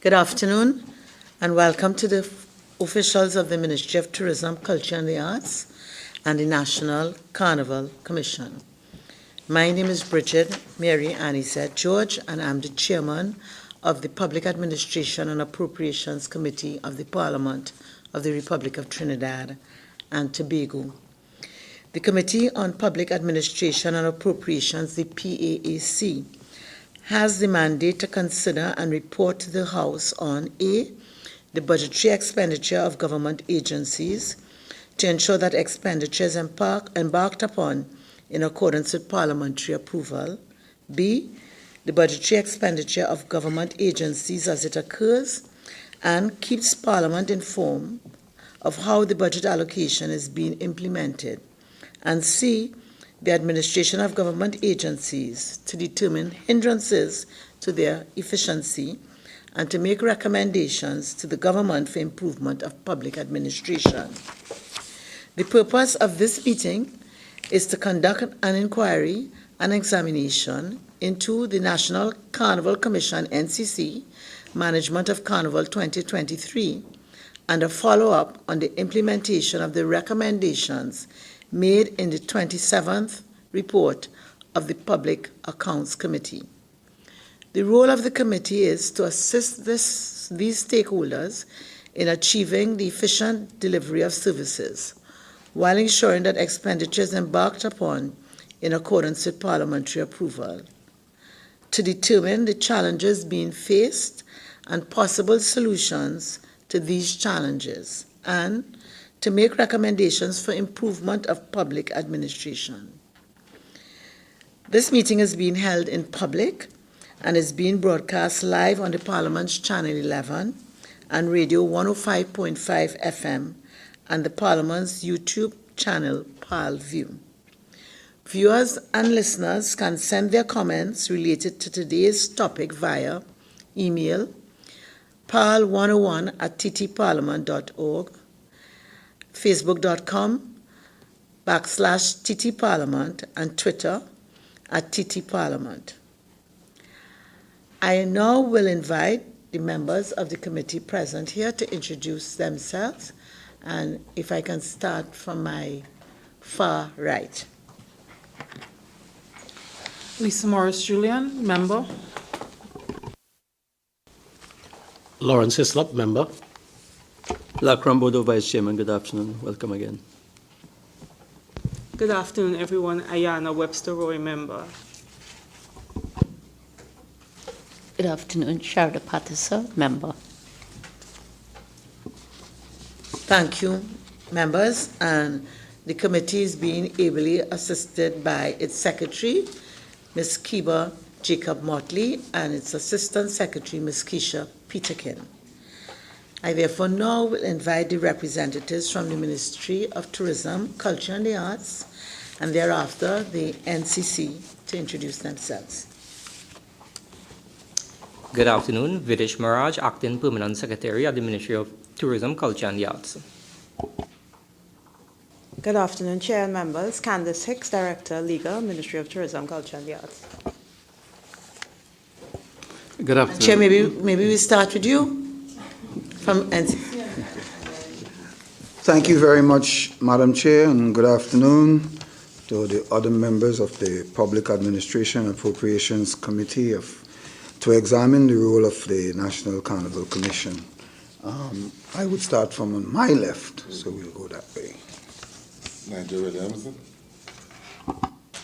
Good afternoon and welcome to the officials of the Ministry of Tourism, Culture and the Arts and the National Carnival Commission. My name is Bridget Mary Anisette George and I'm the chairman of the Public Administration and Appropriations Committee of the Parliament of the Republic of Trinidad and Tobago. The Committee on Public Administration and Appropriations, the PAAC, has the mandate to consider and report to the House on A, the budgetary expenditure of government agencies to ensure that expenditures embarked upon in accordance with parliamentary approval, B, the budgetary expenditure of government agencies as it occurs and keeps Parliament informed of how the budget allocation is being implemented, and C, the administration of government agencies to determine hindrances to their efficiency and to make recommendations to the government for improvement of public administration. The purpose of this meeting is to conduct an inquiry and examination into the National Carnival Commission, NCC, management of Carnival 2023, and a follow-up on the implementation of the recommendations made in the 27th report of the Public Accounts Committee. The role of the committee is to assist these stakeholders in achieving the efficient delivery of services while ensuring that expenditures embarked upon in accordance with parliamentary approval, to determine the challenges being faced and possible solutions to these challenges, and to make recommendations for improvement of public administration. This meeting is being held in public and is being broadcast live on the Parliament's Channel 11 and Radio 105.5 FM and the Parliament's YouTube channel, ParlView. Viewers and listeners can send their comments related to today's topic via email parl101@ttparliament.org, facebook.com/ttparliament, and Twitter @ttparliament. I now will invite the members of the committee present here to introduce themselves, and if I can start from my far right. Lisa Morris Julian, member. Lawrence Hislop, member. Lakram Bodo, Vice Chairman. Good afternoon. Welcome again. Good afternoon, everyone. Ayana Webster Roy, member. Good afternoon, Sharda Patterson, member. Thank you, members, and the committee is being ably assisted by its secretary, Ms. Kiba Jacob Motley, and its assistant secretary, Ms. Keisha Peterkin. I therefore now will invite the representatives from the Ministry of Tourism, Culture and the Arts, and thereafter the NCC to introduce themselves. Good afternoon, Videsh Maharaj, Acting Permanent Secretary at the Ministry of Tourism, Culture and the Arts. Good afternoon, Chair and members. Candice Hicks, Director, Legal, Ministry of Tourism, Culture and the Arts. Good afternoon. Chair, maybe we start with you from NCC. Thank you very much, Madam Chair, and good afternoon to the other members of the Public Administration and Appropriations Committee to examine the role of the National Carnival Commission. I would start from my left, so we'll go that way.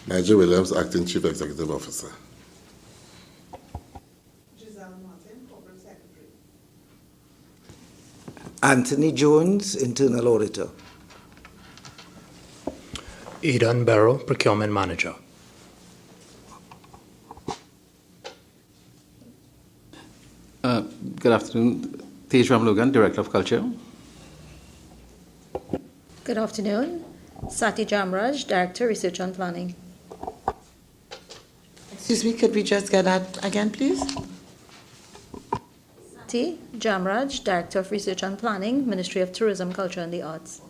Nigel Williams, Acting Chief Executive Officer. Anthony Jones, Internal Auditor. Aidan Barrow, Procurement Manager. Good afternoon. Tej Ramlogan, Director of Culture. Good afternoon. Sati Jamraj, Director, Research and Planning. Excuse me, could we just get that again, please? Sati Jamraj, Director of Research and Planning, Ministry of Tourism, Culture and the Arts.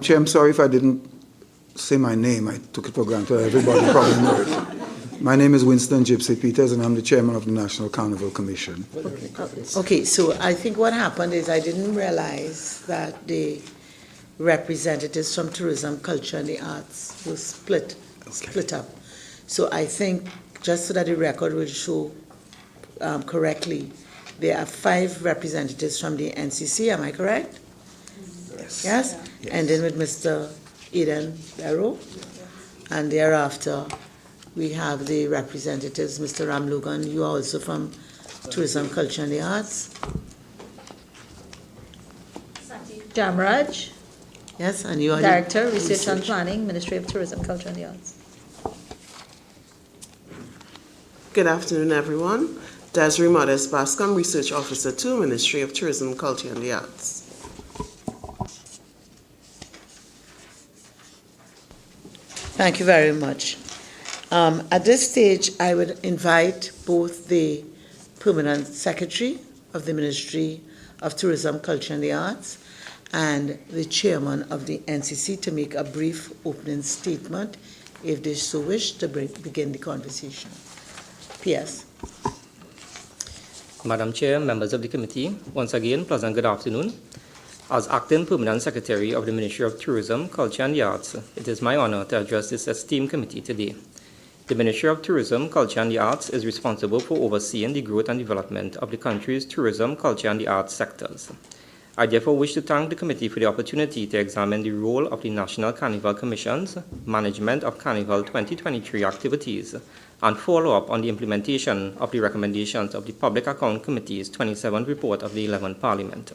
Chair, I'm sorry if I didn't say my name. I took it for granted. Everybody probably knows it. My name is Winston Gypsy Peters, and I'm the chairman of the National Carnival Commission. Okay, so I think what happened is I didn't realize that the representatives from tourism, culture, and the arts were split up. So I think, just so that the record will show correctly, there are 5 representatives from the NCC, am I correct? Yes. Yes? And then with Mr. Eden Barrow, and thereafter we have the representatives, Mr. Ram Lugan, you are also from Tourism, Culture and the Arts. Jamraj, Yes, and you are Director, the Research and Planning, Ministry of Tourism, Culture and the Arts. Good afternoon, everyone. Desiree Modest Bascom, Research Officer 2, Ministry of Tourism, Culture and the Arts. Thank you very much. At this stage, I would invite both the Permanent Secretary of the Ministry of Tourism, Culture and the Arts and the Chairman of the NCC to make a brief opening statement, if they so wish, to begin the conversation. P.S. Madam Chair, members of the committee, once again, pleasant good afternoon. As Acting Permanent Secretary of the Ministry of Tourism, Culture and the Arts, it is my honor to address this esteemed committee today. The Ministry of Tourism, Culture and the Arts is responsible for overseeing the growth and development of the country's tourism, culture and the arts sectors. I therefore wish to thank the committee for the opportunity to examine the role of the National Carnival Commission's management of Carnival 2023 activities and follow up on the implementation of the recommendations of the Public Account Committee's 27th report of the 11th Parliament.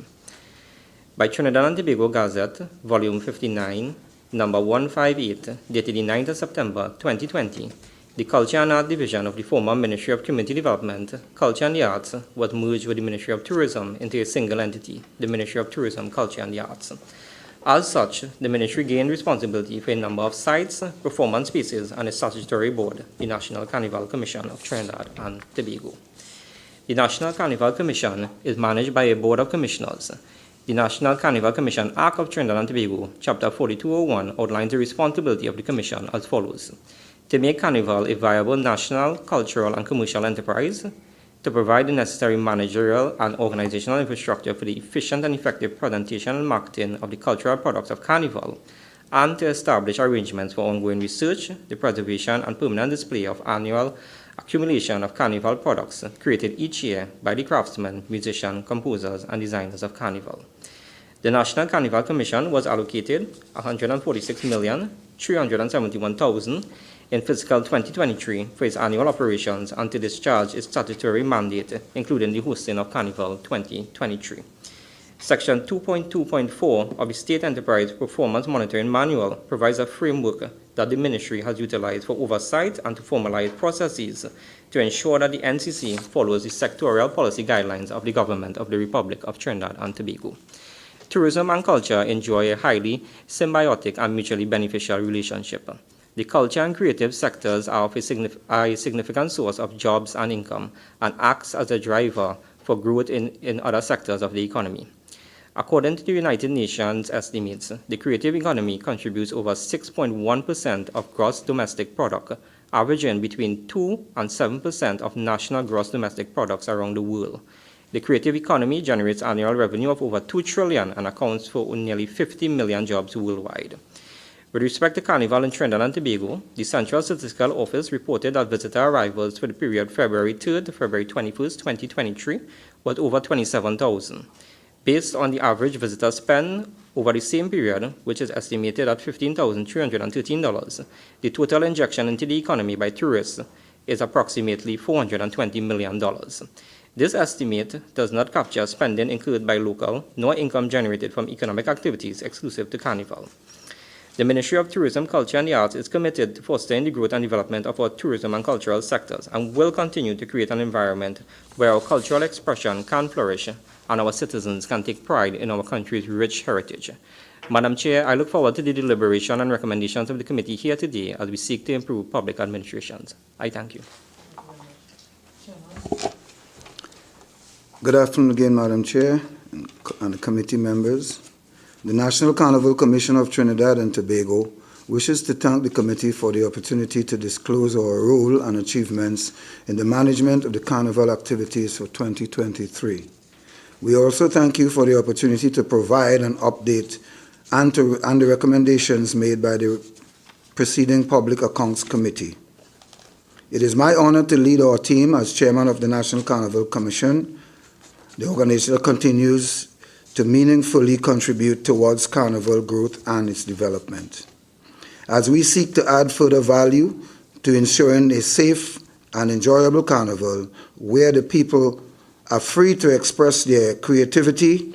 By Trinidad and Tobago Gazette, Volume 59, Number 158, dated the 9th of September 2020, the Culture and Art Division of the former Ministry of Community Development, Culture and the Arts was merged with the Ministry of Tourism into a single entity, the Ministry of Tourism, Culture and the Arts. As such, the Ministry gained responsibility for a number of sites, performance spaces, and a statutory board, the National Carnival Commission of Trinidad and Tobago. The National Carnival Commission is managed by a board of commissioners. The National Carnival Commission Act of Trinidad and Tobago, Chapter 4201, outlines the responsibility of the Commission as follows: to make Carnival a viable national, cultural, and commercial enterprise, to provide the necessary managerial and organizational infrastructure for the efficient and effective presentation and marketing of the cultural products of Carnival, and to establish arrangements for ongoing research, the preservation, and permanent display of annual accumulation of Carnival products created each year by the craftsmen, musicians, composers, and designers of Carnival. The National Carnival Commission was allocated $146,371,000 in fiscal 2023 for its annual operations and to discharge its statutory mandate, including the hosting of Carnival 2023. Section 2.2.4 of the State Enterprise Performance Monitoring Manual provides a framework that the Ministry has utilized for oversight and to formalize processes to ensure that the NCC follows the sectorial policy guidelines of the Government of the Republic of Trinidad and Tobago. Tourism and culture enjoy a highly symbiotic and mutually beneficial relationship. The culture and creative sectors are a significant source of jobs and income and acts as a driver for growth in other sectors of the economy. According to the United Nations estimates, the creative economy contributes over 6.1% of gross domestic product, averaging between 2 and 7% of national gross domestic products around the world. The creative economy generates annual revenue of over $2 trillion and accounts for nearly 50 million jobs worldwide. With respect to Carnival in Trinidad and Tobago, the Central Statistical Office reported that visitor arrivals for the period February 3rd to February 21st, 2023 was over 27,000. Based on the average visitor spend over the same period, which is estimated at $15,313, the total injection into the economy by tourists is approximately $420 million. This estimate does not capture spending incurred by local, nor income generated from economic activities exclusive to Carnival. The Ministry of Tourism, Culture and the Arts is committed to fostering the growth and development of our tourism and cultural sectors and will continue to create an environment where our cultural expression can flourish and our citizens can take pride in our country's rich heritage. Madam Chair, I look forward to the deliberation and recommendations of the committee here today as we seek to improve public administrations. I thank you. Good afternoon again, Madam Chair and the committee members. The National Carnival Commission of Trinidad and Tobago wishes to thank the committee for the opportunity to disclose our role and achievements in the management of the Carnival activities for 2023. We also thank you for the opportunity to provide an update and the recommendations made by the preceding Public Accounts Committee. It is my honor to lead our team as chairman of the National Carnival Commission. The organization continues to meaningfully contribute towards Carnival growth and its development. As we seek to add further value to ensuring a safe and enjoyable Carnival where the people are free to express their creativity,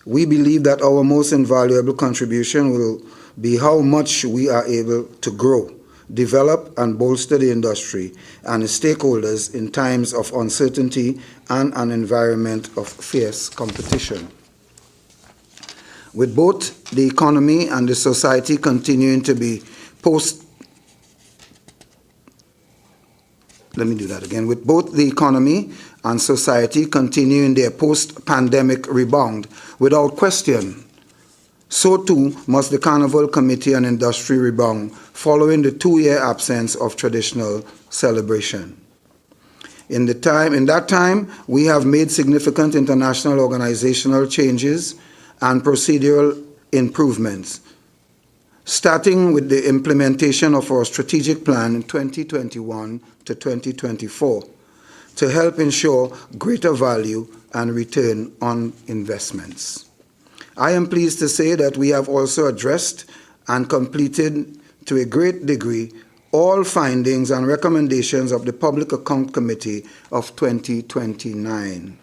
we believe that our most invaluable contribution will be how much we are able to grow, develop, and bolster the industry and its stakeholders in times of uncertainty and an environment of fierce competition. With both the economy and the society continuing to be With both the economy and society continuing their post-pandemic rebound, without question, so too must the Carnival Committee and industry rebound following the 2-year absence of traditional celebration. In that time, we have made significant international organizational changes and procedural improvements, starting with the implementation of our strategic plan in 2021 to 2024 to help ensure greater value and return on investments. I am pleased to say that we have also addressed and completed to a great degree all findings and recommendations of the Public Account Committee of 2019.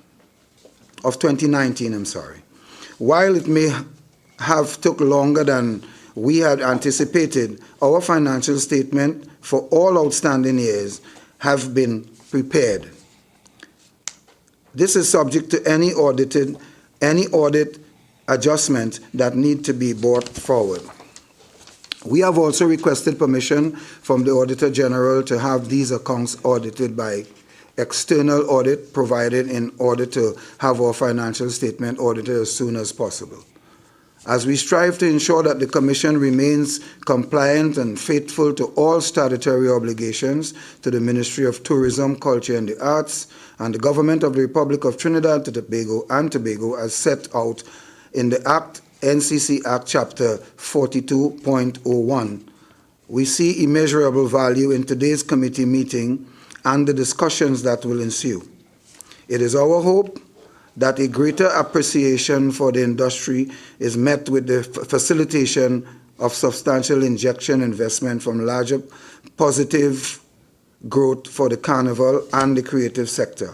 While it may have took longer than we had anticipated, our financial statement for all outstanding years have been prepared. This is subject to any audit adjustment that need to be brought forward. We have also requested permission from the Auditor General to have these accounts audited by external audit provided in order to have our financial statement audited as soon as possible. As we strive to ensure that the Commission remains compliant and faithful to all statutory obligations to the Ministry of Tourism, Culture and the Arts and the Government of the Republic of Trinidad and Tobago as set out in the NCC Act Chapter 42.01, we see immeasurable value in today's committee meeting and the discussions that will ensue. It is our hope that a greater appreciation for the industry is met with the facilitation of substantial injection investment from larger positive growth for the Carnival and the creative sector.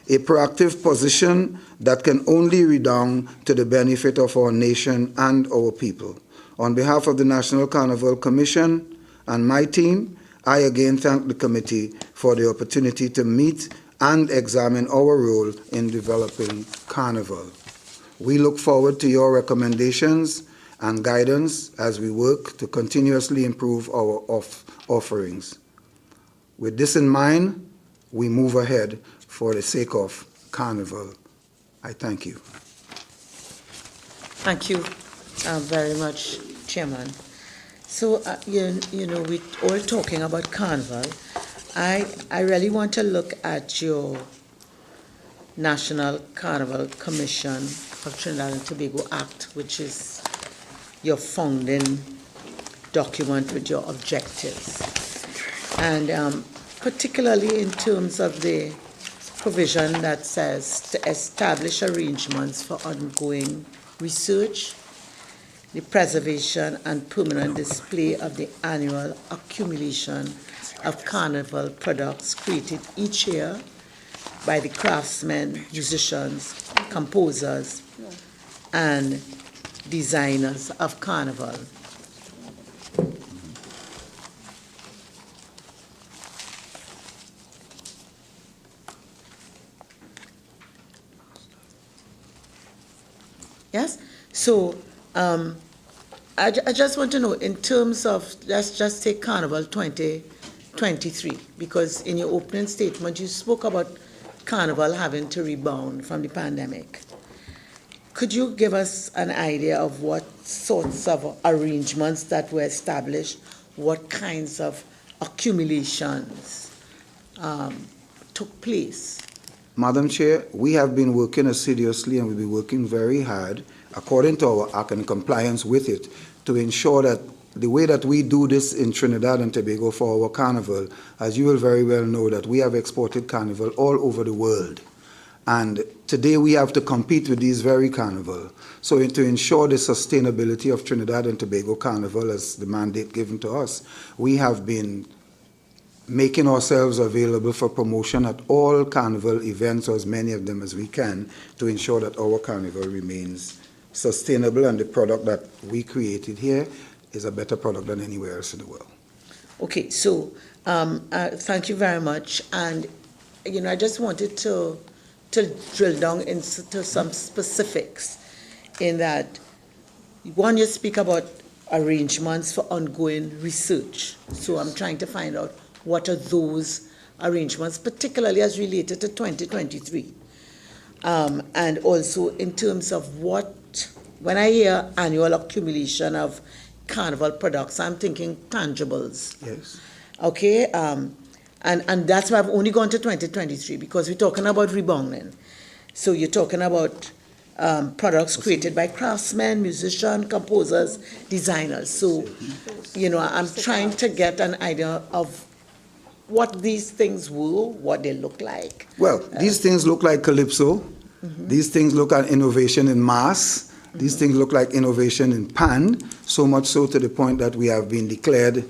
A proactive position that can only redound to the benefit of our nation and our people. On behalf of the National Carnival Commission and my team, I again thank the committee for the opportunity to meet and examine our role in developing Carnival. We look forward to your recommendations and guidance as we work to continuously improve our offerings. With this in mind, we move ahead for the sake of Carnival. I thank you. Thank you very much, Chairman. So, you know, we're all talking about Carnival. I really want to look at your National Carnival Commission of Trinidad and Tobago Act, which is your founding document with your objectives. And particularly in terms of the provision that says to establish arrangements for ongoing research, the preservation and permanent display of the annual accumulation of Carnival products created each year by the craftsmen, musicians, composers, and designers of Carnival. Yes? So, I just want to know, in terms of, let's just take Carnival 2023, because in your opening statement, you spoke about Carnival having to rebound from the pandemic. Could you give us an idea of what sorts of arrangements that were established, what kinds of accumulations took place? Madam Chair, we have been working assiduously and we've been working very hard, according to our act and compliance with it, to ensure that the way that we do this in Trinidad and Tobago for our carnival, as you will very well know, that we have exported carnival all over the world. And today we have to compete with these very carnival. So to ensure the sustainability of Trinidad and Tobago Carnival as the mandate given to us, we have been making ourselves available for promotion at all carnival events, or as many of them as we can, to ensure that our carnival remains sustainable and the product that we created here is a better product than anywhere else in the world. Okay, so thank you very much. And, I just wanted to drill down into some specifics in that, one, you speak about arrangements for ongoing research. So I'm trying to find out what are those arrangements, particularly as related to 2023. And also in terms of when I hear annual accumulation of carnival products, I'm thinking tangibles. Yes. Okay, and that's why I've only gone to 2023, because we're talking about rebounding. So you're talking about products created by craftsmen, musicians, composers, designers. So, I'm trying to get an idea of what these things were, what they look like. Well, these things look like calypso. These things look at innovation in mass. These things look like innovation in pan, so much so to the point that we have been declared,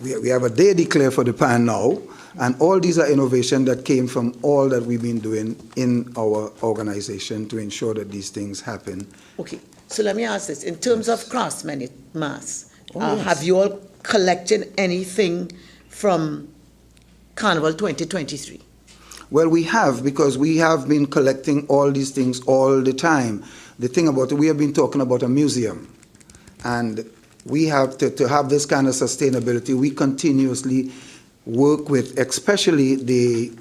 we have a day declared for the pan now, and all these are innovation that came from all that we've been doing in our organization to ensure that these things happen. Okay, so let me ask this. In terms of craftsmen mass, yes. Have you all collected anything from Carnival 2023? Well, we have, because we have been collecting all these things all the time. The thing about it, we have been talking about a museum, and we have to have this kind of sustainability. We continuously work with, especially the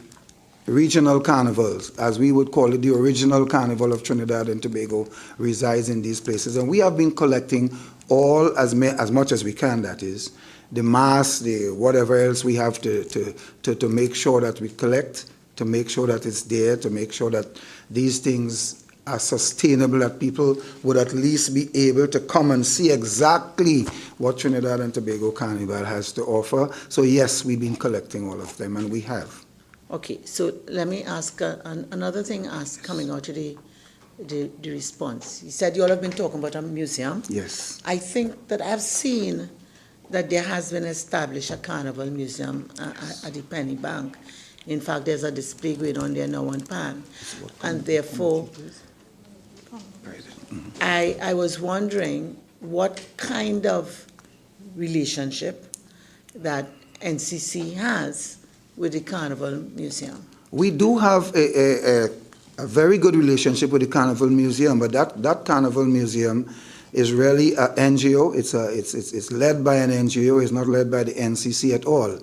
regional carnivals, as we would call it, the original carnival of Trinidad and Tobago resides in these places. And we have been collecting all, as much as we can, that is, the mass, the whatever else we have to make sure that we collect, to make sure that it's there, to make sure that these things are sustainable, that people would at least be able to come and see exactly what Trinidad and Tobago Carnival has to offer. So yes, we've been collecting all of them, and we have. Okay, so let me ask another thing coming out of the response. You said you all have been talking about a museum. Yes. I think that I've seen that there has been established a carnival museum at the Penny Bank. In fact, there's a display going on there now on Pan. And therefore, I was wondering what kind of relationship that NCC has with the Carnival Museum. We do have a very good relationship with the Carnival Museum, but that Carnival Museum is really an NGO. It's led by an NGO. It's not led by the NCC at all.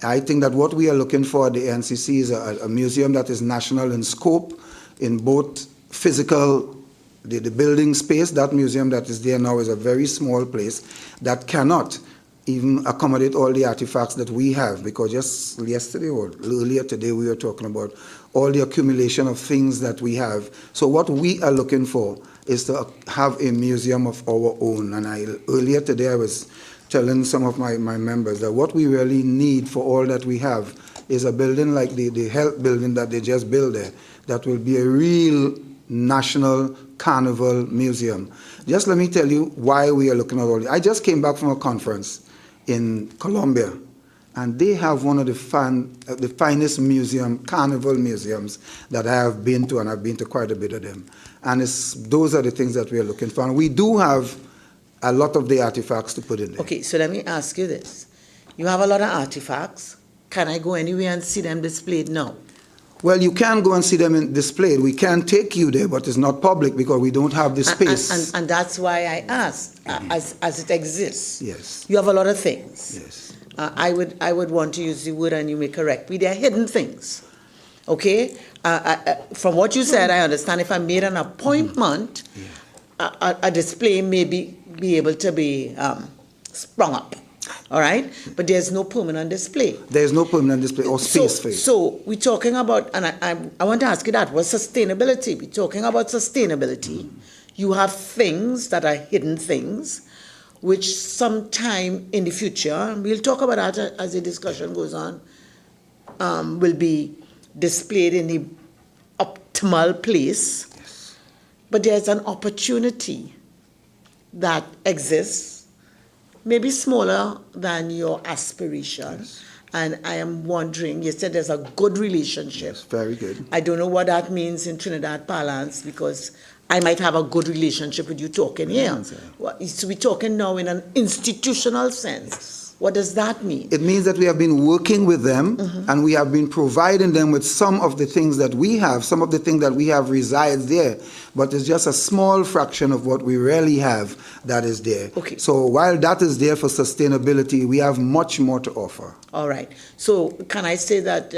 I think that what we are looking for at the NCC is a museum that is national in scope, in both physical, the building space. That museum that is there now is a very small place that cannot even accommodate all the artifacts that we have, because just yesterday or earlier today we were talking about all the accumulation of things that we have. So what we are looking for is to have a museum of our own. And earlier today I was telling some of my members that what we really need for all that we have is a building like the health building that they just built there, that will be a real national carnival museum. Just let me tell you why we are looking at all this. I just came back from a conference in Colombia, and they have one of the finest carnival museums that I have been to, and I've been to quite a bit of them. And those are the things that we are looking for. And we do have a lot of the artifacts to put in there. Okay, so let me ask you this. You have a lot of artifacts. Can I go anywhere and see them displayed now? Well, you can go and see them displayed. We can take you there, but it's not public because we don't have the space. And that's why I asked, as it exists. Yes. You have a lot of things. Yes. I would want to use the word, and you may correct me. They are hidden things. Okay? From what you said, I understand if I made an appointment a display may be able to be sprung up, all right? But there's no permanent display. There's no permanent display or space for it. So we're talking about, and I want to ask you that, what's sustainability? We're talking about sustainability. You have things that are hidden things, which sometime in the future, and we'll talk about that as the discussion goes on, will be displayed in the optimal place. Yes. But there's an opportunity that exists, maybe smaller than your aspiration. Yes. And I am wondering, you said there's a good relationship. Yes, very good. I don't know what that means in Trinidad parlance, because I might have a good relationship with you talking here. So we're talking now in an institutional sense. Yes. What does that mean? It means that we have been working with them, and we have been providing them with some of the things that we have. Some of the things that we have resides there, but it's just a small fraction of what we really have that is there. Okay. So while that is there for sustainability, we have much more to offer. All right. So can I say that,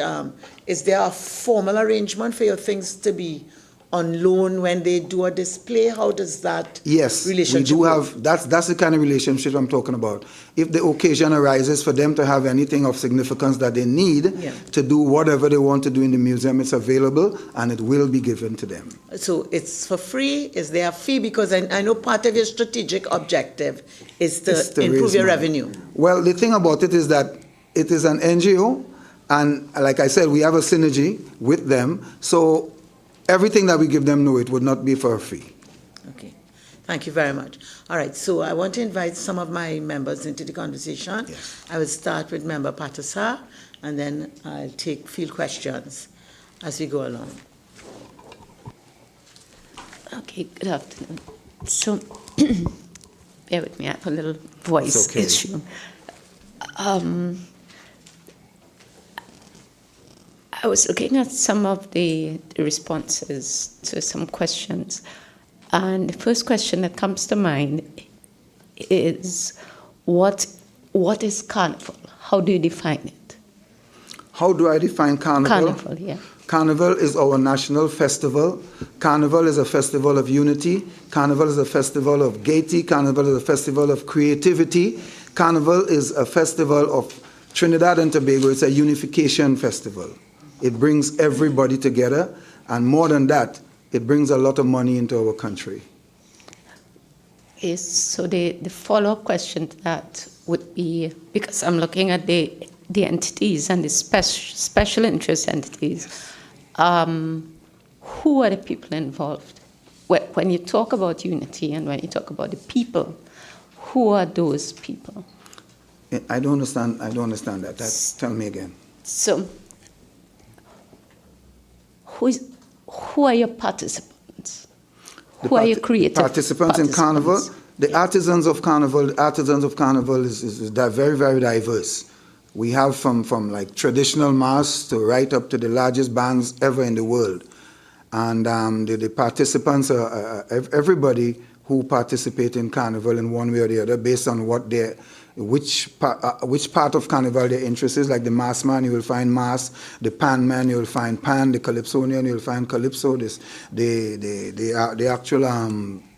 is there a formal arrangement for your things to be on loan when they do a display? How does that relationship we do work? have, that's the kind of relationship I'm talking about. If the occasion arises for them to have anything of significance that they need to do whatever they want to do in the museum, it's available and it will be given to them. So it's for free? Is there a fee? Because I know part of your strategic objective is to improve raise your money. revenue. Well, the thing about it is that it is an NGO, and like I said, we have a synergy with them. So everything that we give them, no, it would not be for a fee. Okay. Thank you very much. All right. So I want to invite some of my members into the conversation. Yes. I will start with Member Patasa, and then I'll take field questions as we go along. Okay, good afternoon. So, bear with me, I have a little voice It's okay. issue. I was looking at some of the responses to some questions, and the first question that comes to mind is, what is Carnival? How do you define it? How do I define Carnival? Carnival, yeah. Carnival is our national festival. Carnival is a festival of unity. Carnival is a festival of gaiety. Carnival is a festival of creativity. Carnival is a festival of Trinidad and Tobago. It's a unification festival. It brings everybody together, and more than that, it brings a lot of money into our country. So the follow-up question to that would be, because I'm looking at the entities and the special interest entities, who are the people involved? When you talk about unity and when you talk about the people, who are those people? I don't understand that. Tell me again. So, who are your participants? Who are your creative participants in Carnival? The artisans of Carnival is very, very diverse. We have from like traditional mass to right up to the largest bands ever in the world. And the participants are everybody who participate in Carnival in one way or the other based on what which part of Carnival their interest is. Like the mass man, you will find mass. The pan man, you will find pan. The calypsonian, you will find calypso. The actual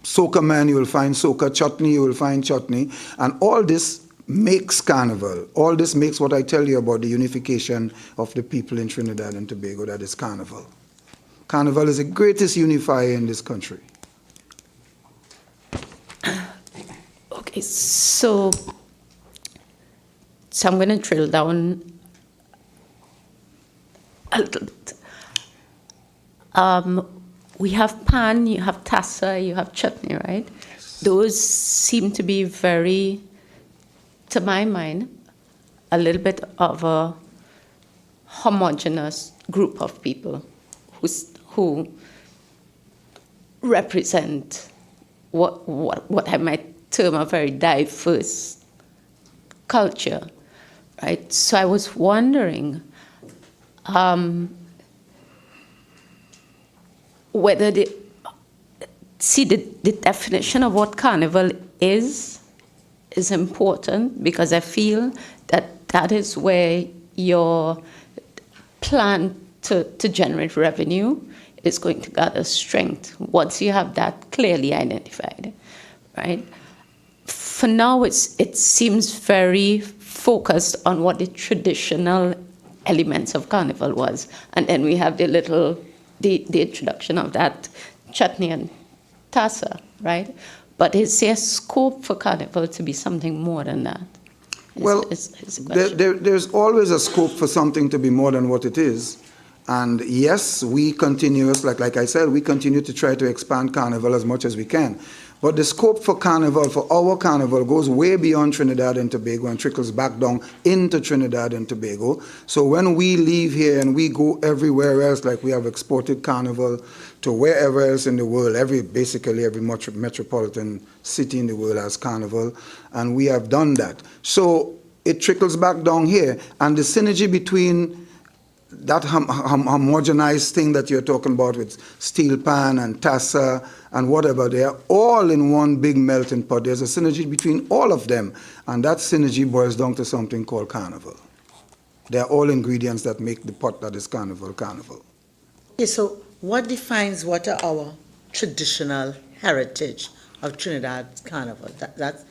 soca man, you will find soca. Chutney, you will find chutney. And all this makes Carnival. All this makes what I tell you about the unification of the people in Trinidad and Tobago, that is Carnival. Carnival is the greatest unifier in this country. Okay, so I'm going to drill down a little bit. We have pan, you have tassa, you have chutney, right? Yes. Those seem to be very, to my mind, a little bit of a homogeneous group of people who represent what I might term a very diverse culture, right? So I was wondering whether the definition of what Carnival is important, because I feel that is where your plan to generate revenue is going to gather strength once you have that clearly identified, right? For now, it seems very focused on what the traditional elements of Carnival was, and then we have the introduction of that chutney and tassa, right? But is there scope for Carnival to be something more than that? There's always a scope for something to be more than what it is. And yes, we continue, like I said, we continue to try to expand Carnival as much as we can. But the scope for Carnival, for our Carnival, goes way beyond Trinidad and Tobago and trickles back down into Trinidad and Tobago. So when we leave here and we go everywhere else, like we have exported Carnival to wherever else in the world, basically every metropolitan city in the world has Carnival, and we have done that. So it trickles back down here, and the synergy between that homogenized thing that you're talking about with steel pan and tassa and whatever, they are all in one big melting pot. There's a synergy between all of them, and that synergy boils down to something called Carnival. They're all ingredients that make the pot that is Carnival. Okay, so what defines what are our traditional heritage of Trinidad Carnival? That's,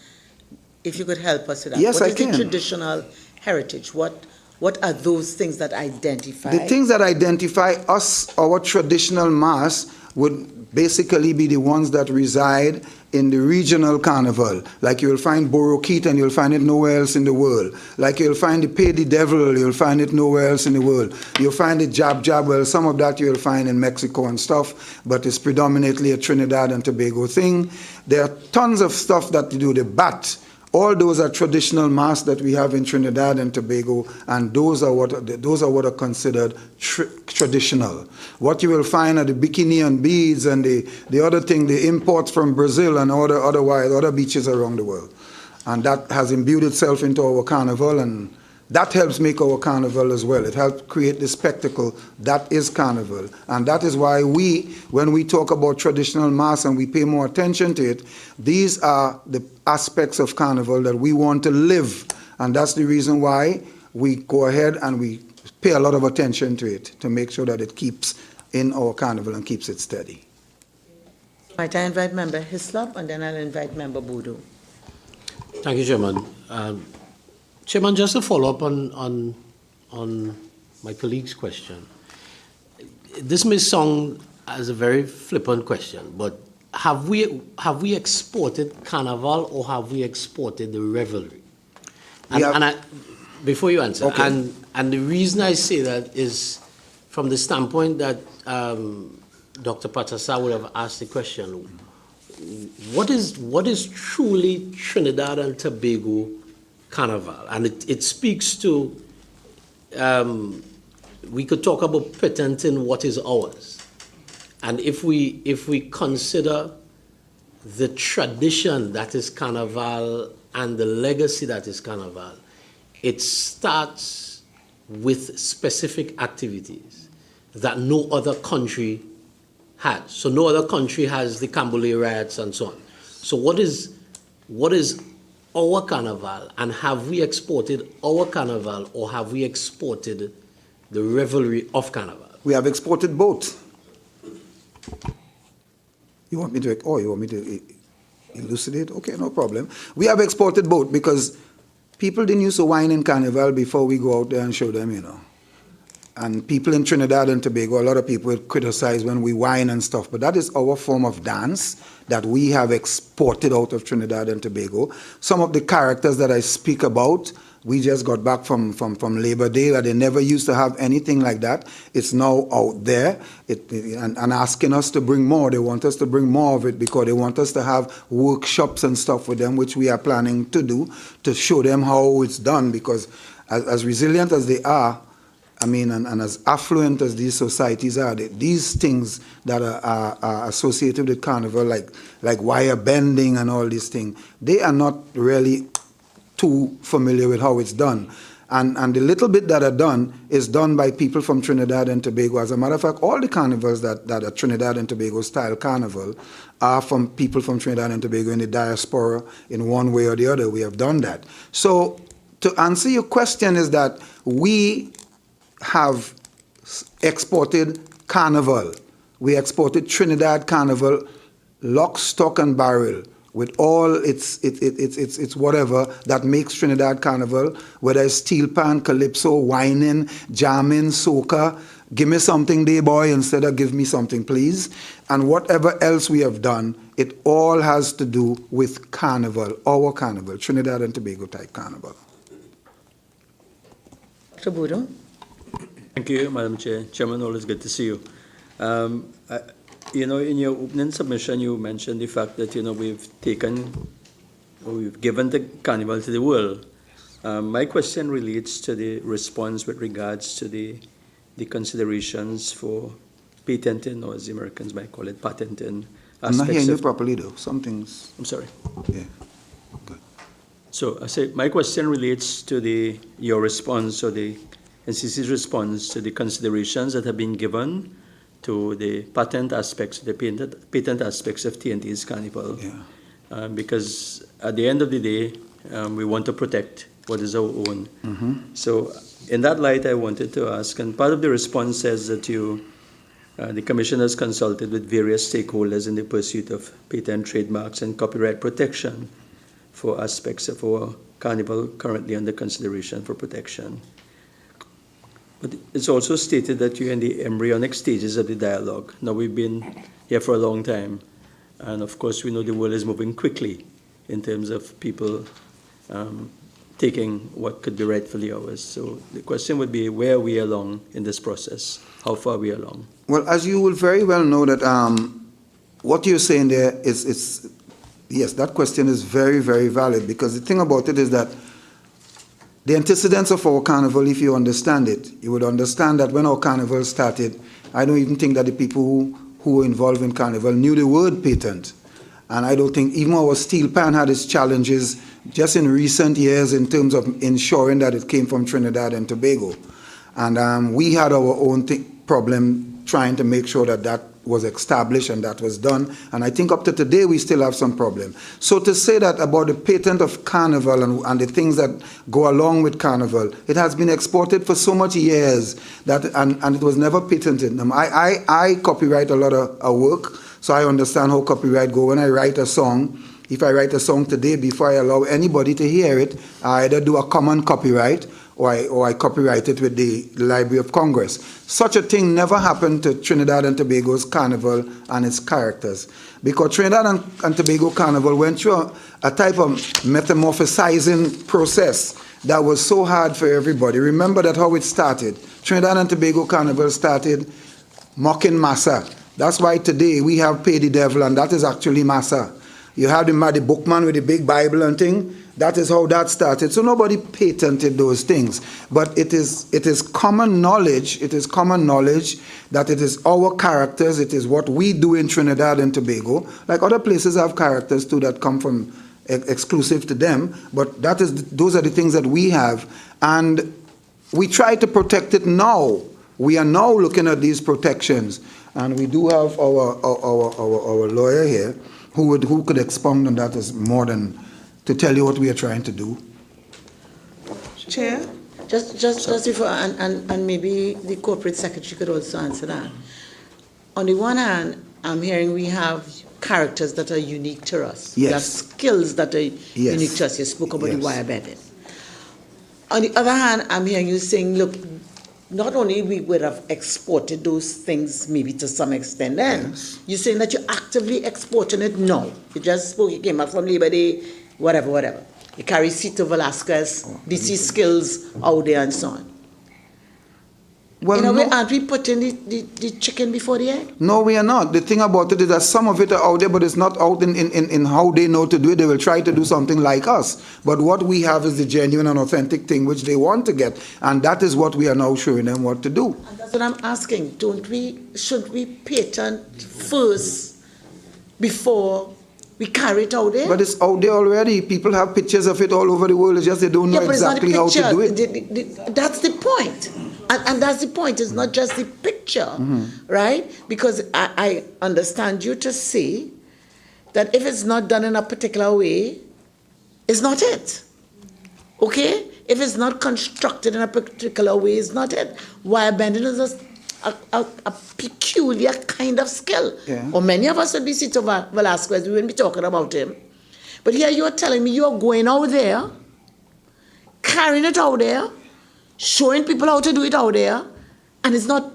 if you could help us with that. Yes, I can. What is the traditional heritage? What are those things that identify? The things that identify us, our traditional mass, would basically be the ones that reside in the regional carnival. Like you'll find Borokit and you'll find it nowhere else in the world. Like you'll find the Pay the Devil, you'll find it nowhere else in the world. You'll find the Jab, well, some of that you'll find in Mexico and stuff, but it's predominantly a Trinidad and Tobago thing. There are tons of stuff that you do, the bat. All those are traditional masks that we have in Trinidad and Tobago, and those are what are considered traditional. What you will find are the bikini and beads and the other thing, the imports from Brazil and other beaches around the world. And that has imbued itself into our carnival, and that helps make our carnival as well. It helps create the spectacle that is carnival. And that is why when we talk about traditional masks and we pay more attention to it, these are the aspects of carnival that we want to live. And that's the reason why we go ahead and we pay a lot of attention to it, to make sure that it keeps in our carnival and keeps it steady. Might I invite Member Hislop, and then I'll invite Member Boodoo. Thank you, Chairman. Chairman, just to follow up on my colleague's question. This may sound as a very flippant question, but have we exported Carnival or have we exported the revelry? Before you answer, okay. and the reason I say that is from the standpoint that Dr. Patasa would have asked the question: what is truly Trinidad and Tobago Carnival? And it speaks to, we could talk about patenting what is ours. And if we consider the tradition that is Carnival and the legacy that is Carnival, it starts with specific activities that no other country has. So no other country has the Cambole riots and so on. So what is our carnival, and have we exported our carnival or have we exported the revelry of carnival? We have exported both. You want me to elucidate? Okay, no problem. We have exported both because people didn't use to wine in carnival before we go out there and show them, And people in Trinidad and Tobago, a lot of people criticize when we whine and stuff, but that is our form of dance that we have exported out of Trinidad and Tobago. Some of the characters that I speak about, we just got back from Labor Day, where they never used to have anything like that. It's now out there and asking us to bring more. They want us to bring more of it because they want us to have workshops and stuff with them, which we are planning to do, to show them how it's done, because as resilient as they are, and as affluent as these societies are, these things that are associated with carnival, like wire bending and all these things, they are not really too familiar with how it's done. And the little bit that are done is done by people from Trinidad and Tobago. As a matter of fact, all the carnivals that are Trinidad and Tobago style carnival are from people from Trinidad and Tobago in the diaspora in one way or the other. We have done that. So to answer your question is that we have exported carnival. we exported Trinidad Carnival, lock, stock, and barrel, with all its whatever that makes Trinidad Carnival, whether it's steel pan, calypso, whining, jamming, soca, give me something, day boy, instead of give me something, please. And whatever else we have done, it all has to do with carnival, our carnival, Trinidad and Tobago type carnival. Dr. Bodo? Thank you, Madam Chair. Chairman, always good to see you. In your opening submission, you mentioned the fact that, we've given the carnival to the world. My question relates to the response with regards to the considerations for patenting, or as the Americans might call it, patenting. I'm not hearing you properly, though. Something's... I'm sorry. Yeah. Good. So I say my question relates to your response, or the NCC's response to the considerations that have been given to the patent aspects, the patent aspects of TNT's carnival. Yeah. Because at the end of the day, we want to protect what is our own. Mm-hmm. So in that light, I wanted to ask, and part of the response says that the Commission has consulted with various stakeholders in the pursuit of patent, trademarks, and copyright protection for aspects of our carnival currently under consideration for protection. But it's also stated that you're in the embryonic stages of the dialogue. Now, we've been here for a long time, and of course, we know the world is moving quickly in terms of people taking what could be rightfully ours. So the question would be, where are we along in this process? How far are we along? Well, as you will very well know that what you're saying there is yes, that question is very, very valid, because the thing about it is that the antecedents of our carnival, if you understand it, you would understand that when our carnival started, I don't even think that the people who were involved in carnival knew the word patent. And I don't think even our steel pan had its challenges just in recent years in terms of ensuring that it came from Trinidad and Tobago. And we had our own problem trying to make sure that that was established and that was done. And I think up to today, we still have some problem. So to say that about the patent of carnival and the things that go along with carnival, it has been exported for so much years that, and it was never patented. I copyright a lot of work, so I understand how copyright go. When I write a song, if I write a song today, before I allow anybody to hear it, I either do a common copyright or I copyright it with the Library of Congress. Such a thing never happened to Trinidad and Tobago's carnival and its characters, because Trinidad and Tobago carnival went through a type of metamorphosizing process that was so hard for everybody. Remember that how it started. Trinidad and Tobago carnival started mocking massa. That's why today we have Pay the Devil, and that is actually massa. You have the bookman with the big Bible and thing. That is how that started. So nobody patented those things. But it is common knowledge. It is common knowledge that it is our characters. It is what we do in Trinidad and Tobago. Like other places have characters too that come from exclusive to them. But those are the things that we have. And we try to protect it now. We are now looking at these protections. And we do have our lawyer here who could expound on that as more than to tell you what we are trying to do. Chair? Just before, and maybe the corporate secretary could also answer that. On the one hand, I'm hearing we have characters that are unique to us. Yes. We have skills that are unique to us. You spoke about the wire bending. On the other hand, I'm hearing you saying, look, not only we would have exported those things maybe to some extent then, you're saying that you're actively exporting it now. You just spoke, you came up from Labor Day, whatever. You carry Cito Velasquez, DC skills out there and so on. Well, in a way, aren't we putting the chicken before the egg? No, we are not. The thing about it is that some of it are out there, but it's not out in how they know to do it. They will try to do something like us. But what we have is the genuine and authentic thing which they want to get. And that is what we are now showing them what to do. And that's what I'm asking. Should we patent first before we carry it out there? But it's out there already. People have pictures of it all over the world. It's just they don't know exactly how to do it. That's the point. And that's the point. It's not just the picture, right? Because I understand you to say that if it's not done in a particular way, it's not it. Okay? If it's not constructed in a particular way, it's not it. Wire bending is a peculiar kind of skill. Yeah. Or many of us would be Sito Velasquez, we wouldn't be talking about him. But here you're telling me you're going out there, carrying it out there, showing people how to do it out there, and it's not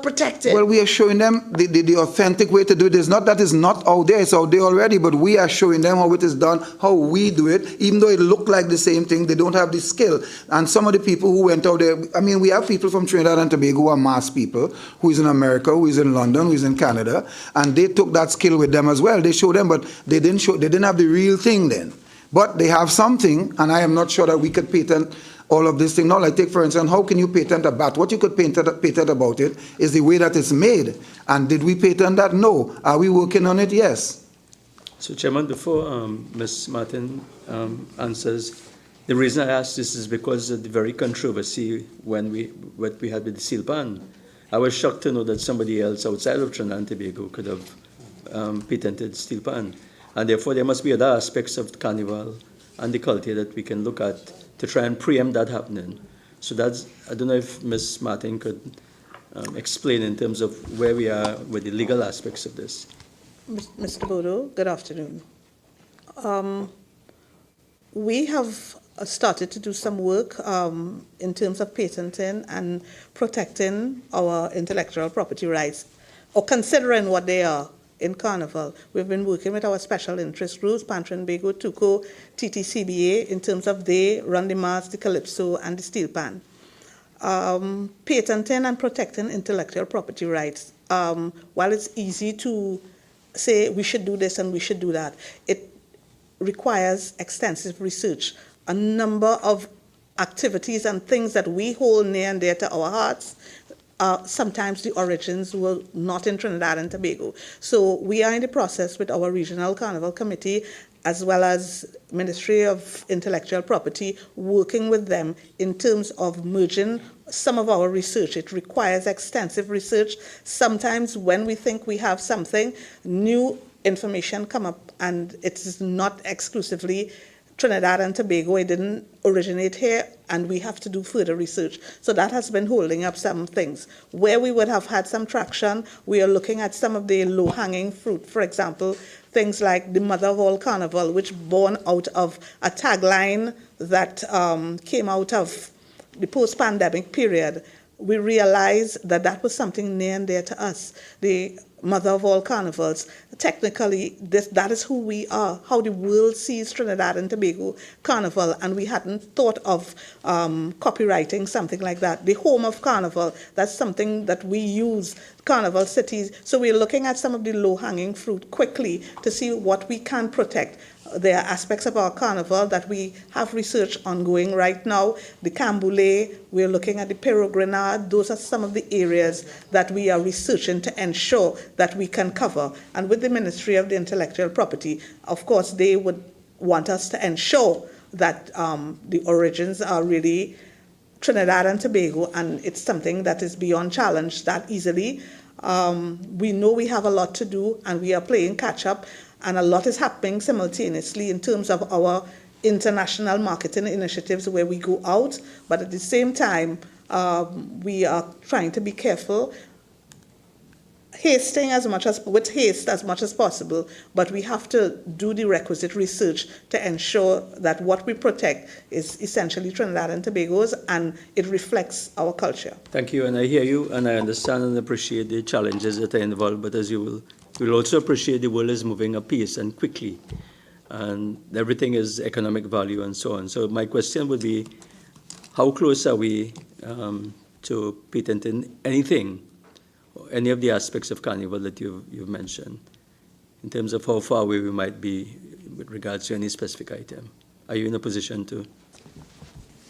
protected. Well, we are showing them the authentic way to do it. It's not that it's not out there, it's out there already, but we are showing them how it is done, how we do it. Even though it looked like the same thing, they don't have the skill. And some of the people who went out there, I mean, we have people from Trinidad and Tobago who are mass people, who is in America, who is in London, who is in Canada, and they took that skill with them as well. They showed them, but they didn't have the real thing then. But they have something, and I am not sure that we could patent all of this thing. Now, like take for instance, how can you patent a bat? What you could patent about it is the way that it's made. And did we patent that? No. Are we working on it? Yes. So, Chairman, before Ms. Martin answers, the reason I asked this is because of the very controversy what we had with the seal pan. I was shocked to know that somebody else outside of Trinidad and Tobago could have patented steel pan. And therefore, there must be other aspects of the carnival and the culture that we can look at to try and preempt that happening. So I don't know if Ms. Martin could explain in terms of where we are with the legal aspects of this. Mr. Bodo, good afternoon. We have started to do some work in terms of patenting and protecting our intellectual property rights, or considering what they are in Carnival. We've been working with our special interest groups, Pantrin Bego, Tuco, TTCBA, in terms of they run the Mars, the Calypso, and the Steel Pan. Patenting and protecting intellectual property rights. While it's easy to say we should do this and we should do that, it requires extensive research. A number of activities and things that we hold near and dear to our hearts. Sometimes the origins were not in Trinidad and Tobago. So we are in the process with our Regional Carnival Committee as well as Ministry of Intellectual Property, working with them in terms of merging some of our research. It requires extensive research. Sometimes when we think we have something, new information come up, and it is not exclusively Trinidad and Tobago. It didn't originate here, and we have to do further research. So that has been holding up some things. Where we would have had some traction, we are looking at some of the low-hanging fruit. For example, things like the Mother of All Carnival, which born out of a tagline that came out of the post-pandemic period. We realized that that was something near and dear to us. The Mother of All Carnivals. Technically, that is who we are, how the world sees Trinidad and Tobago Carnival, and we hadn't thought of copywriting something like that. The home of Carnival, that's something that we use, Carnival cities. So we're looking at some of the low-hanging fruit quickly to see what we can protect. There are aspects of our carnival that we have research ongoing right now. The Camboulé, we're looking at the Peregrinade. Those are some of the areas that we are researching to ensure that we can cover. And with the Ministry of the Intellectual Property, of course, they would want us to ensure that the origins are really Trinidad and Tobago, and it's something that is beyond challenge that easily. We know we have a lot to do, and we are playing catch-up. And a lot is happening simultaneously in terms of our international marketing initiatives where we go out, but at the same time, we are trying to be careful, hasting with haste as much as possible, but we have to do the requisite research to ensure that what we protect is essentially Trinidad and Tobago's, and it reflects our culture. Thank you, and I hear you, and I understand and appreciate the challenges that are involved, but as you will also appreciate the world is moving apace and quickly, and everything is economic value and so on. So my question would be, how close are we to patenting anything, or any of the aspects of Carnival that you've mentioned, in terms of how far away we might be with regards to any specific item? Are you in a position to?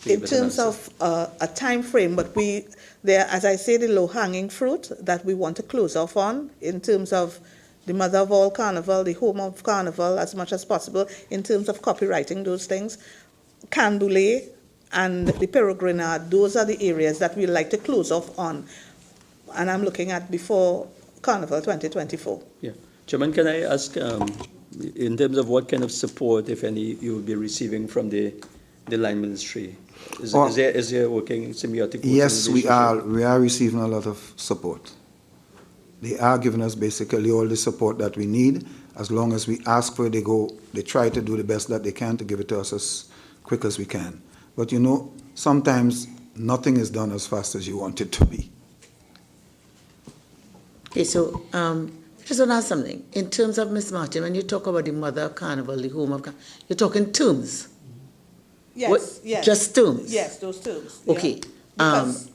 In terms of a time frame, but there, as I say, the low-hanging fruit that we want to close off on in terms of the Mother of All Carnival, the home of Carnival, as much as possible, in terms of copywriting those things. Canboulay and the Peregrinade, those are the areas that we like to close off on. And I'm looking at before Carnival 2024. Yeah. Chairman, can I ask, in terms of what kind of support, if any, you will be receiving from the the line ministry? Is Oh. there working symbiotic working Yes, we relationship? are. We are receiving a lot of support. They are giving us basically all the support that we need. As long as we ask for it, they try to do the best that they can to give it to us as quick as we can. But you know, sometimes nothing is done as fast as you want it to be. Okay, so just want to ask something. In terms of Miss Martin, when you talk about the mother of carnival, the home of carnival, you're talking terms. Yes, What- yes. just terms? Yes, those terms. yeah. Okay. Because-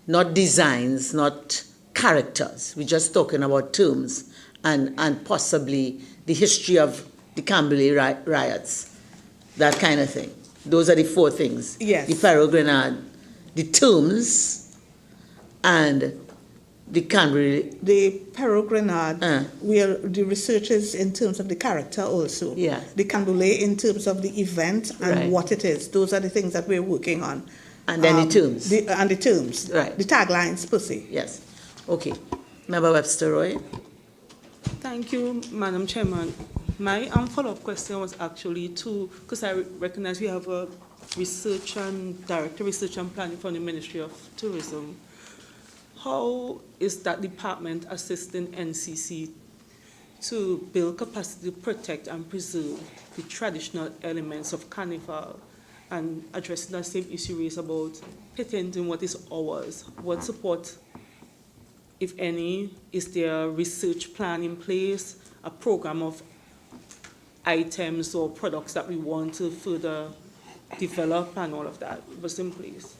Not designs, not characters. We're just talking about terms and possibly the history of the Camberley riots, that kind of thing. Those are the four things. Yes. The Ferro-Grenade, the terms, and the Camberley. The Perro-Grenade, where the research is in terms of the character also. Yeah. The Candoulé in terms of the event and Right. what it is. Those are the things that we're working on. And then the terms. And the terms. Right. The taglines per se. Yes. Okay. Member Webster Roy. Thank you, Madam Chairman. My follow-up question was actually because I recognize we have a Director of Research and Planning from the Ministry of Tourism. How is that department assisting NCC to build capacity to protect and preserve the traditional elements of Carnival and addressing that same issue raised about patenting what is ours? What support, if any, is there a research plan in place, a program of items or products that we want to further develop and all of that was in place?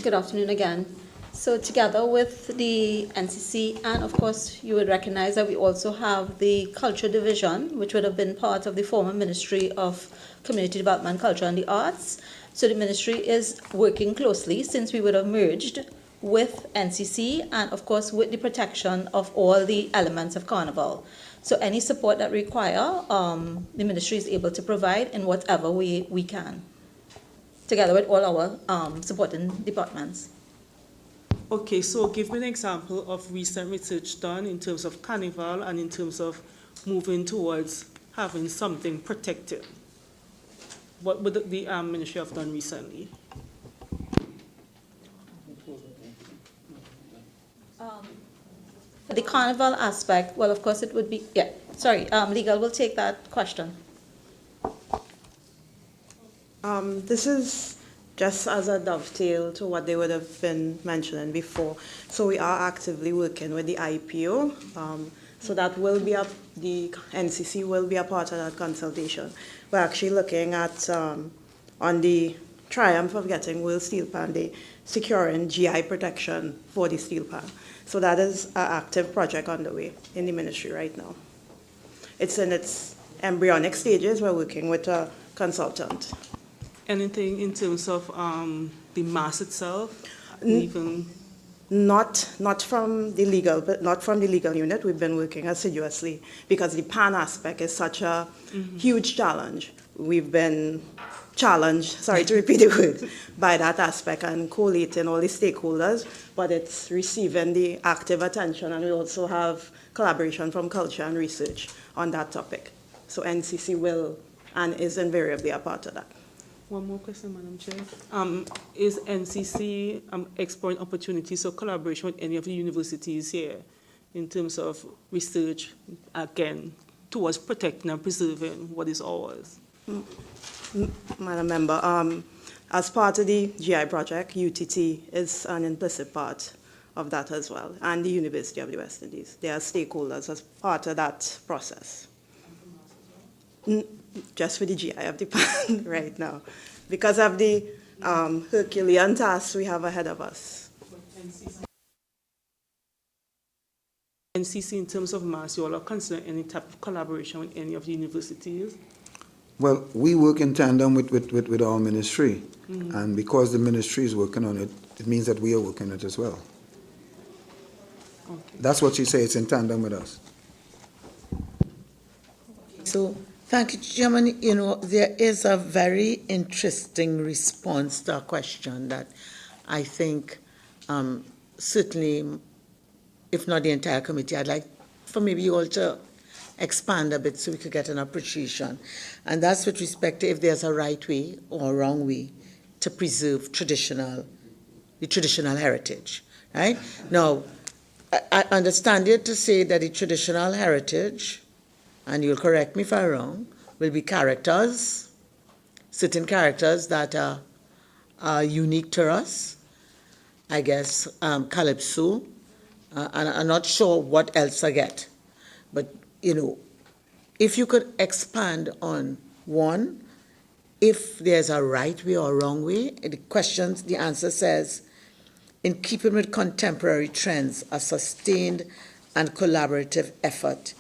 Good afternoon again. So together with the NCC, and of course you would recognize that we also have the Culture Division, which would have been part of the former Ministry of Community Development, Culture and the Arts. So the ministry is working closely since we would have merged with NCC and of course with the protection of all the elements of Carnival. So any support that require, the ministry is able to provide in whatever way we can, together with all our supporting departments. Okay, so give me an example of recent research done in terms of Carnival and in terms of moving towards having something protected. What would the ministry have done recently? For the Carnival aspect, well, of course it would be, legal will take that question. This is just as a dovetail to what they would have been mentioning before. So we are actively working with the IPO. So that will be the NCC will be a part of that consultation. We're actually looking at, on the triumph of getting World Steel Pan Day, securing GI protection for the steel pan. So that is an active project underway in the ministry right now. It's in its embryonic stages. We're working with a consultant. Anything in terms of the mass itself? Even Not from the legal, but not from the legal unit. We've been working assiduously because the pan aspect is such a huge challenge. We've been challenged, sorry to repeat the word, by that aspect and collating all the stakeholders, but it's receiving the active attention, and we also have collaboration from culture and research on that topic. So NCC will and is invariably a part of that. one more question, Madam Chair. Is NCC exploring opportunities or collaboration with any of the universities here in terms of research, again, towards protecting and preserving what is ours? Madam Member, as part of the GI project, UTT is an implicit part of that as well, and the University of the West Indies. They are stakeholders as part of that process. Just for the GI of the pan right now, because of the Herculean tasks we have ahead of us. NCC, in terms of mass, you all are considering any type of collaboration with any of the universities? Well, we work in tandem with our ministry, and because the ministry is working on it, it means that we are working on it as well. Okay. That's what you say, it's in tandem with us. So, thank you, Chairman. You know, there is a very interesting response to a question that I think certainly, if not the entire committee, I'd like for maybe you all to expand a bit so we could get an appreciation. And that's with respect to if there's a right way or a wrong way to preserve the traditional heritage, right? Now, I understand you to say that the traditional heritage, and you'll correct me if I'm wrong, will be characters, certain characters that are unique to us. I guess calypso, and I'm not sure what else I get. But, if you could expand on one, if there's a right way or a wrong way, the answer says, in keeping with contemporary trends, a sustained and collaborative effort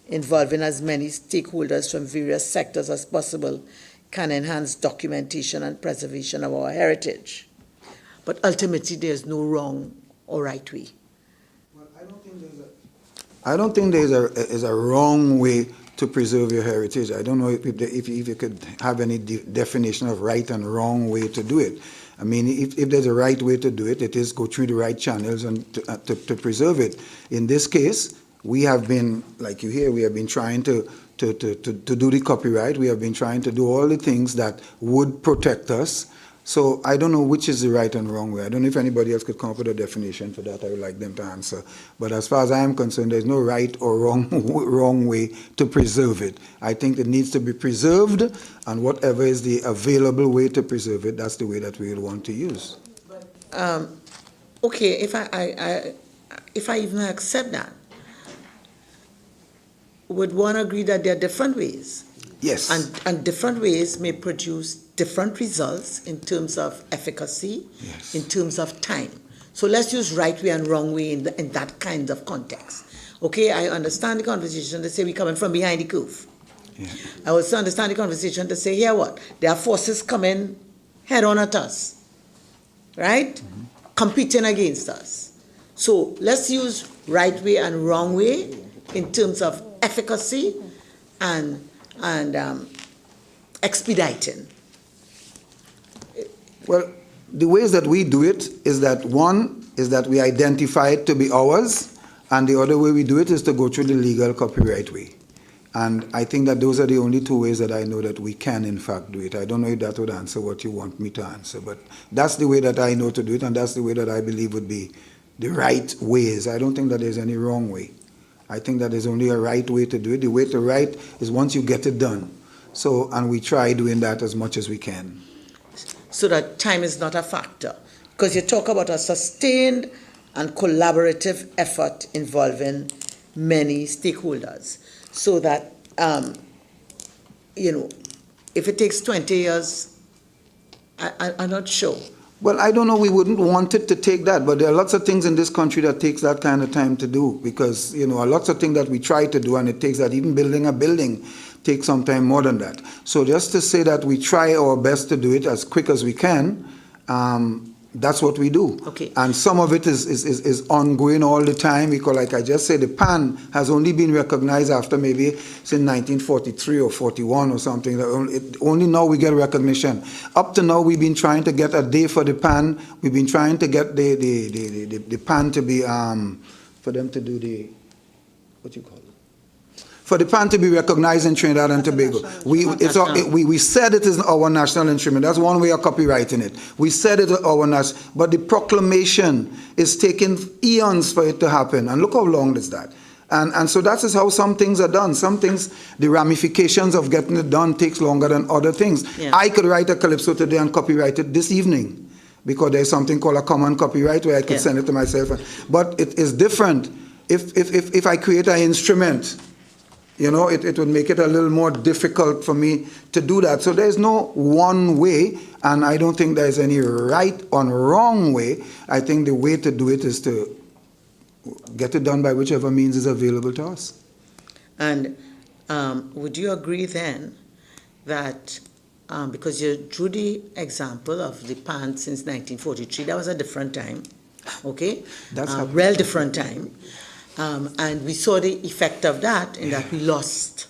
involving as many stakeholders from various sectors as possible can enhance documentation and preservation of our heritage. But ultimately, there's no wrong or right way. Well, I don't think there's a wrong way to preserve your heritage. I don't know if you could have any definition of right and wrong way to do it. I mean, if there's a right way to do it, it is go through the right channels and to preserve it. In this case, we have been, like you hear, we have been trying to do the copyright. We have been trying to do all the things that would protect us. So I don't know which is the right and wrong way. I don't know if anybody else could come up with a definition for that. I would like them to answer. But as far as I am concerned, there's no right or wrong way to preserve it. I think it needs to be preserved, and whatever is the available way to preserve it, that's the way that we will want to use. Okay, if I even accept that, would one agree that there are different ways? Yes. And different ways may produce different results in terms of efficacy, yes, in terms of time. So let's use right way and wrong way in that kind of context. Okay, I understand the conversation to say we're coming from behind the curve. Yeah. I also understand the conversation to say, here what? There are forces coming head on at us, right? Mm-hmm. Competing against us. So let's use right way and wrong way in terms of efficacy and expediting. Well, the ways that we do it is that one is that we identify it to be ours, and the other way we do it is to go through the legal copyright way. And I think that those are the only two ways that I know that we can, in fact, do it. I don't know if that would answer what you want me to answer, but that's the way that I know to do it, and that's the way that I believe would be the right ways. I don't think that there's any wrong way. I think that there's only a right way to do it. The way to right is once you get it done. So, and we try doing that as much as we can. So that time is not a factor. Because you talk about a sustained and collaborative effort involving many stakeholders. So that, if it takes 20 years, I'm not sure. Well, I don't know, we wouldn't want it to take that, but there are lots of things in this country that takes that kind of time to do, because, lots of things that we try to do, and it takes that. Even building a building takes some time more than that. So just to say that we try our best to do it as quick as we can, that's what we do. Okay. And some of it is ongoing all the time, because like I just said, the PAN has only been recognized after maybe since 1943 or 41 or something. Only now we get recognition. Up to now, we've been trying to get a day for the PAN. We've been trying to get the PAN to be, for them to do what you call it? For the PAN to be recognized in Trinidad and Tobago. We said it is our national instrument. That's one way of copyrighting it. We said it is our national, but the proclamation is taking eons for it to happen. And look how long is that. And so that is how some things are done. Some things, the ramifications of getting it done takes longer than other things. Yeah. I could write a calypso today and copyright it this evening, because there's something called a common copyright where I could send it to myself. But it is different. If I create an instrument, it would make it a little more difficult for me to do that. So there's no one way, and I don't think there's any right or wrong way. I think the way to do it is to get it done by whichever means is available to us. And would you agree then that, because you drew the example of the PAN since 1943, that was a different time, okay? That's a real different time. And we saw the effect of that in that we lost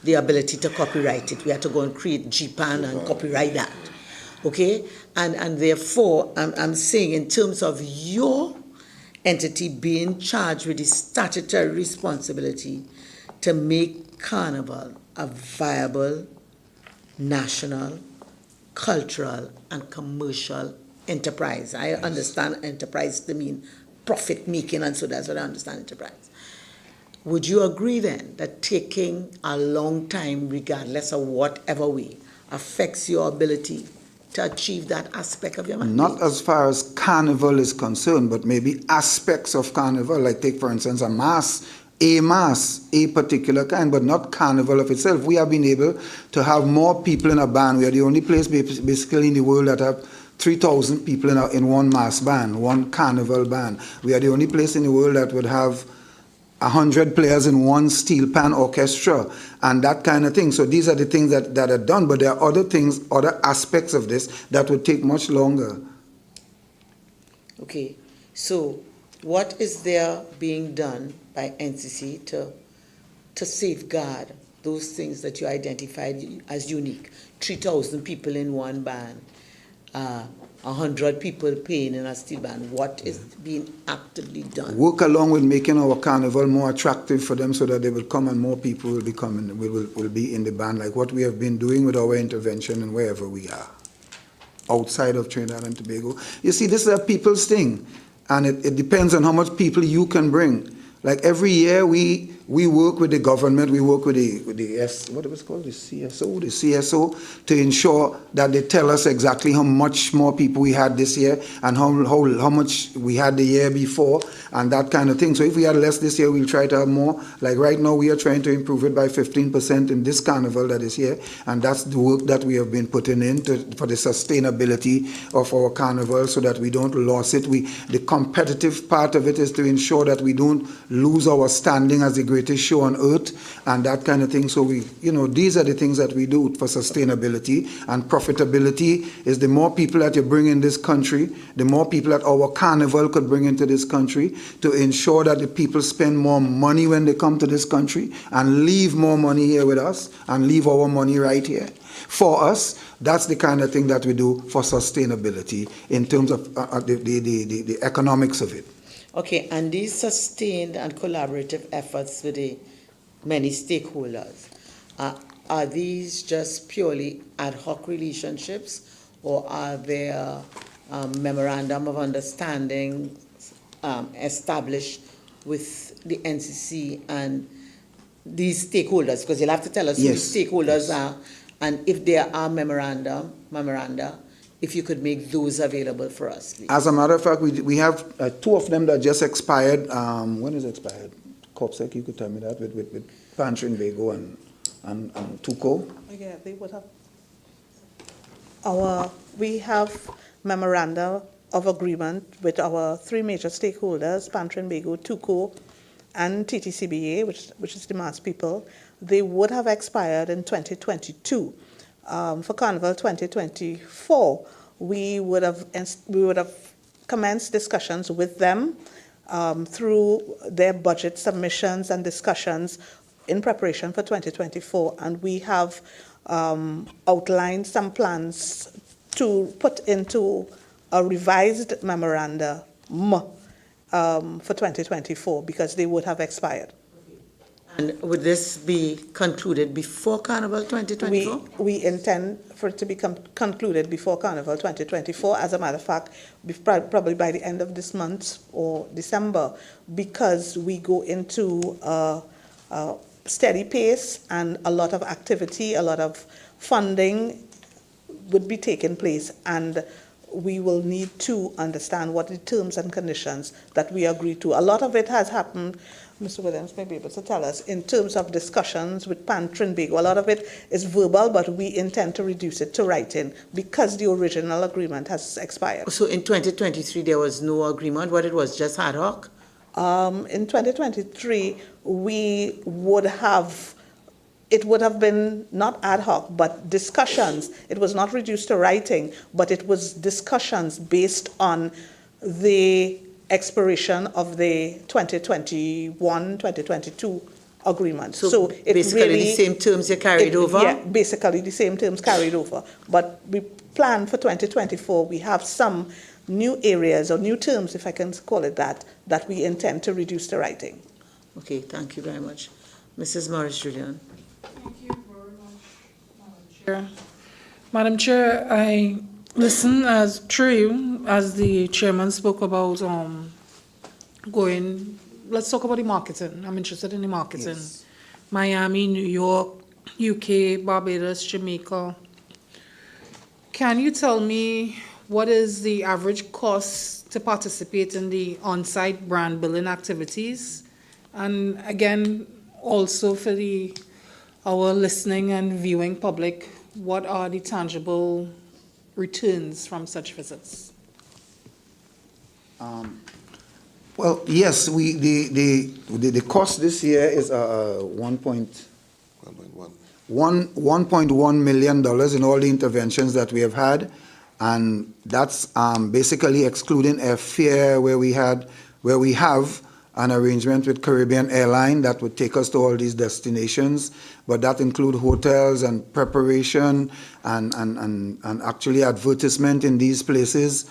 the ability to copyright it. We had to go and create GPAN and copyright that, okay? And therefore, I'm saying in terms of your entity being charged with the statutory responsibility to make Carnival a viable national, cultural, and commercial enterprise. I understand enterprise to mean profit making, and so that's what I understand enterprise. Would you agree then that taking a long time, regardless of whatever way, affects your ability to achieve that aspect of your mandate? Not as far as Carnival is concerned, but maybe aspects of Carnival, like take for instance a mass, a particular kind, but not Carnival of itself. We have been able to have more people in a band. We are the only place basically in the world that have 3,000 people in one mass band, one Carnival band. We are the only place in the world that would have 100 players in one steel pan orchestra and that kind of thing. So these are the things that are done, but there are other things, other aspects of this that would take much longer. Okay, so what is there being done by NCC to safeguard those things that you identified as unique? 3,000 people in one band, 100 people paying in a steel band. What is being actively done? Work along with making our carnival more attractive for them so that they will come and more people will be coming, will be in the band, like what we have been doing with our intervention and wherever we are, outside of Trinidad and Tobago. You see, this is a people's thing, and it depends on how much people you can bring. Like every year we work with the government, we work with what it was called, the CSO, to ensure that they tell us exactly how much more people we had this year and how much we had the year before and that kind of thing. So if we had less this year, we'll try to have more. Like right now, we are trying to improve it by 15% in this carnival that is here, and that's the work that we have been putting in for the sustainability of our carnival so that we don't lose it. The competitive part of it is to ensure that we don't lose our standing as the greatest show on earth and that kind of thing. So these are the things that we do for sustainability, and profitability is the more people that you bring in this country, the more people that our carnival could bring into this country, to ensure that the people spend more money when they come to this country and leave more money here with us and leave our money right here. For us, that's the kind of thing that we do for sustainability in terms of the economics of it. Okay, and these sustained and collaborative efforts with the many stakeholders, are these just purely ad hoc relationships, or are there memorandum of understanding established with the NCC and these stakeholders? Because you'll have to tell us who the stakeholders are, and if there are memoranda, if you could make those available for us, please. As a matter of fact, we have two of them that just expired. When is it expired? COPSEC, you could tell me that, with Pantry and Vago and Tuco. Yeah, they would have. We have memoranda of agreement with our three major stakeholders, Pantry and Vago, Tuco, and TTCBA, which is the mass people. They would have expired in 2022. For Carnival 2024, we would have commenced discussions with them through their budget submissions and discussions in preparation for 2024, and we have outlined some plans to put into a revised memoranda for 2024 because they would have expired. And would this be concluded before Carnival 2024? We intend for it to be concluded before Carnival 2024. As a matter of fact, probably by the end of this month or December, because we go into a steady pace and a lot of activity, a lot of funding would be taking place, and we will need to understand what the terms and conditions that we agree to. A lot of it has happened. Mr. Williams may be able to tell us in terms of discussions with Pantry and Vago. A lot of it is verbal, but we intend to reduce it to writing because the original agreement has expired. So in 2023, there was no agreement? What it was, just ad hoc? In 2023, it would have been not ad hoc, but discussions. It was not reduced to writing, but it was discussions based on the expiration of the 2021-2022 agreement. So it basically really, the same terms you carried over? Yeah, basically the same terms carried over. But we plan for 2024, we have some new areas or new terms, if I can call it that we intend to reduce to writing. Okay, thank you very much. Mrs. Morris Julian. Madam Chair, I listened as the chairman spoke about let's talk about the marketing. I'm interested in the marketing. Yes. Miami, New York, UK, Barbados, Jamaica. Can you tell me what is the average cost to participate in the on-site brand building activities? And again, also for our listening and viewing public, what are the tangible returns from such visits? Well, yes, the cost this year is $1.1 million in all the interventions that we have had, and that's basically excluding airfare where we have an arrangement with Caribbean Airline that would take us to all these destinations, but that include hotels and preparation and actually advertisement in these places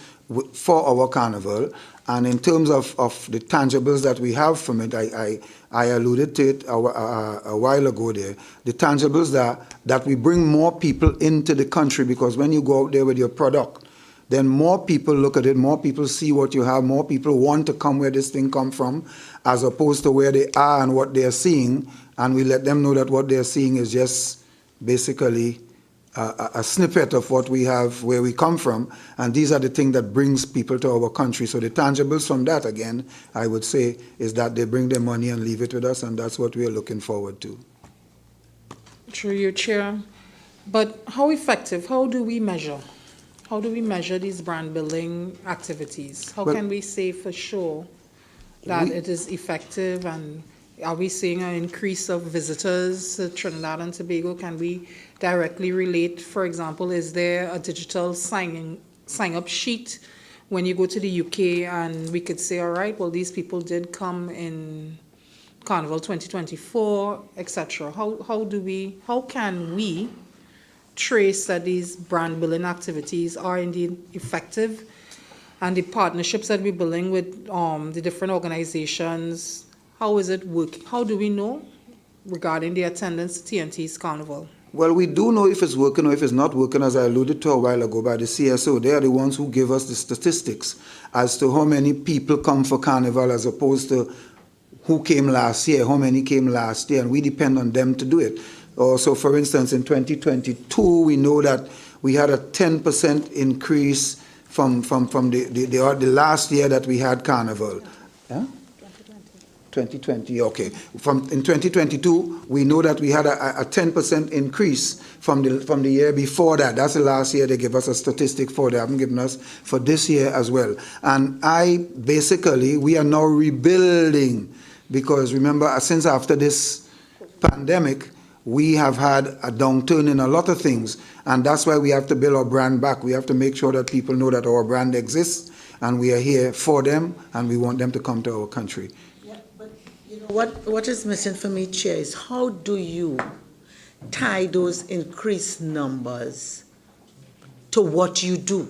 for our carnival. And in terms of the tangibles that we have from it, I alluded to it a while ago there. The tangibles that we bring more people into the country, because when you go out there with your product, then more people look at it, more people see what you have, more people want to come where this thing come from, as opposed to where they are and what they are seeing, and we let them know that what they are seeing is just basically a snippet of what we have, where we come from, and these are the things that brings people to our country. So the tangibles from that, again, I would say, is that they bring their money and leave it with us, and that's what we are looking forward to. Through your chair, but how effective, how do we measure these brand building activities? How can we say for sure that it is effective, and are we seeing an increase of visitors to Trinidad and Tobago? Can we directly relate, for example, is there a digital sign-up sheet when you go to the UK, and we could say, all right, well, these people did come in Carnival 2024, etc. How can we trace that these brand building activities are indeed effective, and the partnerships that we're building with the different organizations, how is it working? How do we know regarding the attendance to TNT's Carnival? Well, we do know if it's working or if it's not working, as I alluded to a while ago by the CSO. They are the ones who give us the statistics as to how many people come for Carnival as opposed to who came last year, how many came last year, and we depend on them to do it. So, for instance, in 2022, we know that we had a 10% increase from the last year that we had Carnival. Yeah? 2020, okay. In 2022, we know that we had a 10% increase from the year before that. That's the last year they gave us a statistic for. They haven't given us for this year as well. And we are now rebuilding, because remember, since after this pandemic, we have had a downturn in a lot of things, and that's why we have to build our brand back. We have to make sure that people know that our brand exists, and we are here for them, and we want them to come to our country. What is missing for me, Chair, is how do you tie those increased numbers to what you do?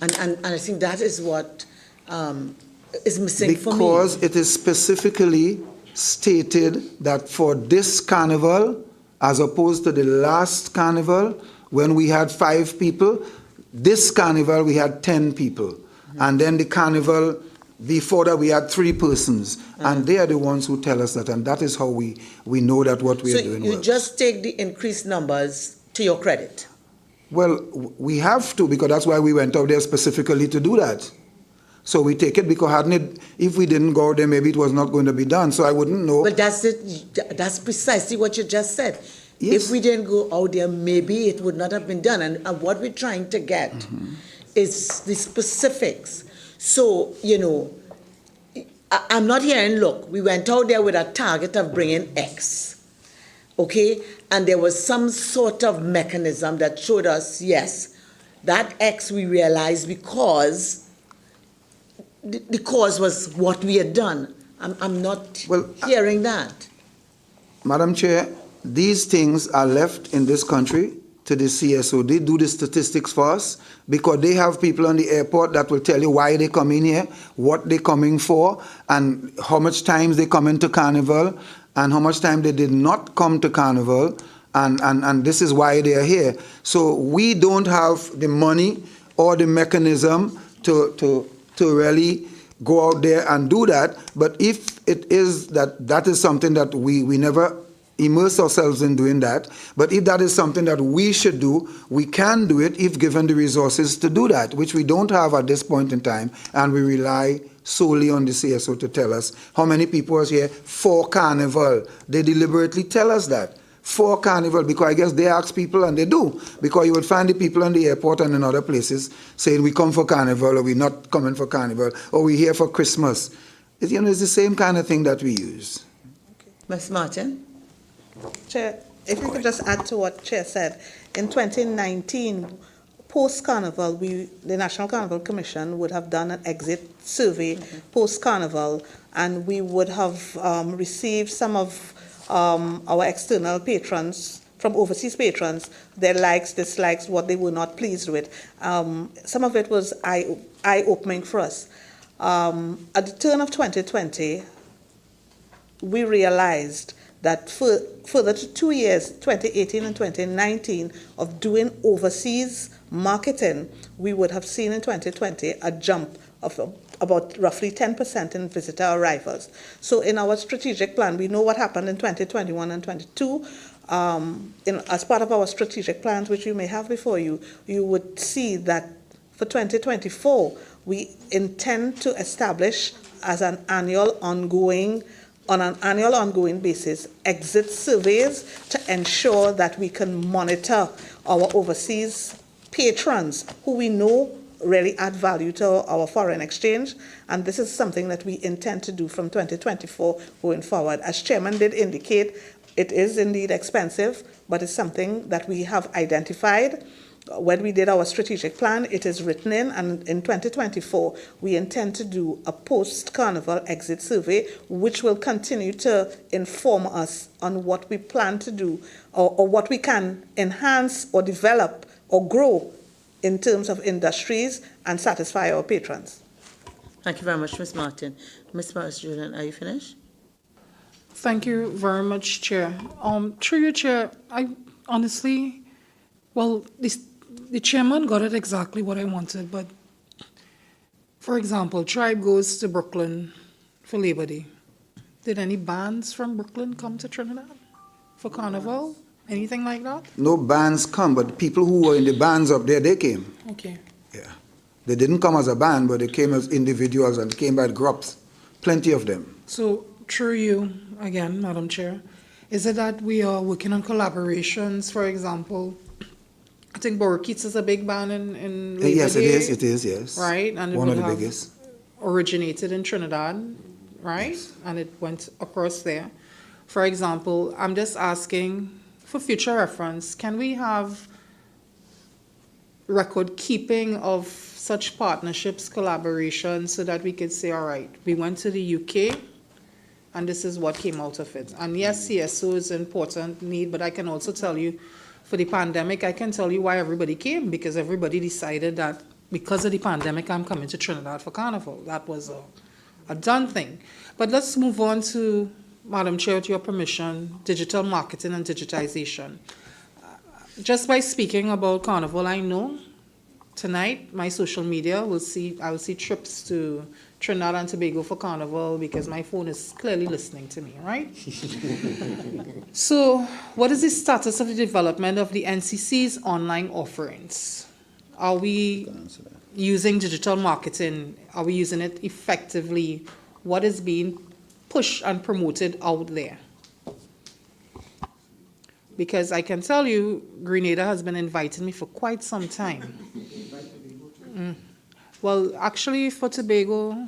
And I think that is what is missing for me. Because it is specifically stated that for this carnival, as opposed to the last carnival, when we had 5 people, this carnival we had 10 people. Mm-hmm. And then the carnival before that, we had 3 persons, and they are the ones who tell us that, and that is how we know that what we are doing. So you just take the increased numbers to your credit? Well, we have to, because that's why we went out there specifically to do that. So we take it, because if we didn't go out there, maybe it was not going to be done. So I wouldn't know. But that's precisely what you just said. Yes. If we didn't go out there, maybe it would not have been done. And what we're trying to get is the specifics. So, I'm not hearing, look, we went out there with a target of bringing X, okay? And there was some sort of mechanism that showed us, yes, that X we realized because the cause was what we had done. I'm not hearing that. Madam Chair, these things are left in this country to the CSO. They do the statistics for us, because they have people on the airport that will tell you why they come in here, what they're coming for, and how much times they come into Carnival. and how much time they did not come to Carnival, and this is why they are here. So we don't have the money or the mechanism to really go out there and do that. But if it is that is something that we never immerse ourselves in doing that, but if that is something that we should do, we can do it if given the resources to do that, which we don't have at this point in time, and we rely solely on the CSO to tell us how many people are here for Carnival. They deliberately tell us that. For Carnival, because I guess they ask people, and they do, because you would find the people in the airport and in other places saying we come for Carnival, or we're not coming for Carnival, or we're here for Christmas. It's the same kind of thing that we use. Ms. Martin? Chair, if you could just add to what Chair said, in 2019, post-Carnival, the National Carnival Commission would have done an exit survey post-Carnival, and we would have received some of our external patrons, from overseas patrons, their likes, dislikes, what they were not pleased with. Some of it was eye-opening for us. At the turn of 2020, we realized that further to 2 years, 2018 and 2019, of doing overseas marketing, we would have seen in 2020 a jump of about roughly 10% in visitor arrivals. So in our strategic plan, we know what happened in 2021 and 22. As part of our strategic plans, which you may have before you, you would see that for 2024, we intend to establish as an annual ongoing basis exit surveys to ensure that we can monitor our overseas patrons who we know really add value to our foreign exchange, and this is something that we intend to do from 2024 going forward. As Chairman did indicate, it is indeed expensive, but it's something that we have identified. When we did our strategic plan, it is written in, and in 2024, we intend to do a post-Carnival exit survey, which will continue to inform us on what we plan to do or what we can enhance or develop or grow in terms of industries and satisfy our patrons. Thank you very much, Ms. Martin. Ms. Morris-Julian, are you finished? Thank you very much, Chair. Through you, Chair, I honestly, the chairman got it exactly what I wanted, but for example, Tribe goes to Brooklyn for Labor Day. Did any bands from Brooklyn come to Trinidad for Carnival? Anything like that? No bands come, but people who were in the bands up there, they came. Okay. Yeah. They didn't come as a band, but they came as individuals and came by groups. Plenty of them. So, through you, again, Madam Chair, is it that we are working on collaborations, for example? I think Borokits is a big band in Labor Yes, Day, it is, yes. Right? And it one would of the have biggest. originated in Trinidad, right? Yes. And it went across there. For example, I'm just asking, for future reference, can we have record keeping of such partnerships, collaborations, so that we could say, all right, we went to the UK, and this is what came out of it. And yes, CSO is an important need, but I can also tell you, for the pandemic, I can tell you why everybody came, because everybody decided that because of the pandemic, I'm coming to Trinidad for Carnival. That was a done thing. But let's move on to, Madam Chair, with your permission, digital marketing and digitization. Just by speaking about Carnival, I know tonight my social media I will see trips to Trinidad and Tobago for Carnival because my phone is clearly listening to me, right? So, what is the status of the development of the NCC's online offerings? Are we using digital marketing? Are we using it effectively? What is being pushed and promoted out there? Because I can tell you, Grenada has been inviting me for quite some time. Well, actually, for Tobago,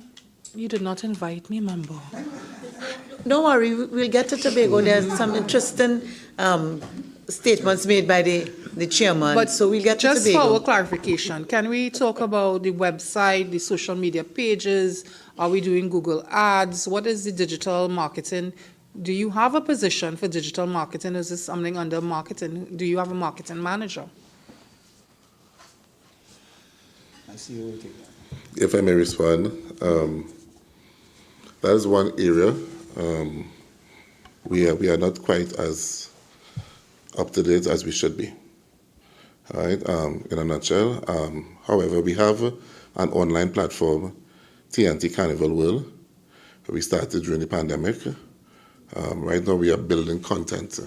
you did not invite me, member. Don't worry, we'll get to Tobago. There's some interesting statements made by the chairman, But so we'll get to just Tobago. for our clarification, can we talk about the website, the social media pages? Are we doing Google Ads? What is the digital marketing? Do you have a position for digital marketing? Is this something under marketing? Do you have a marketing manager? I see you. If I may respond, that is one area we are not quite as up to date as we should be. All right, in a nutshell. However, we have an online platform, TNT Carnival World. We started during the pandemic. Right now, we are building content.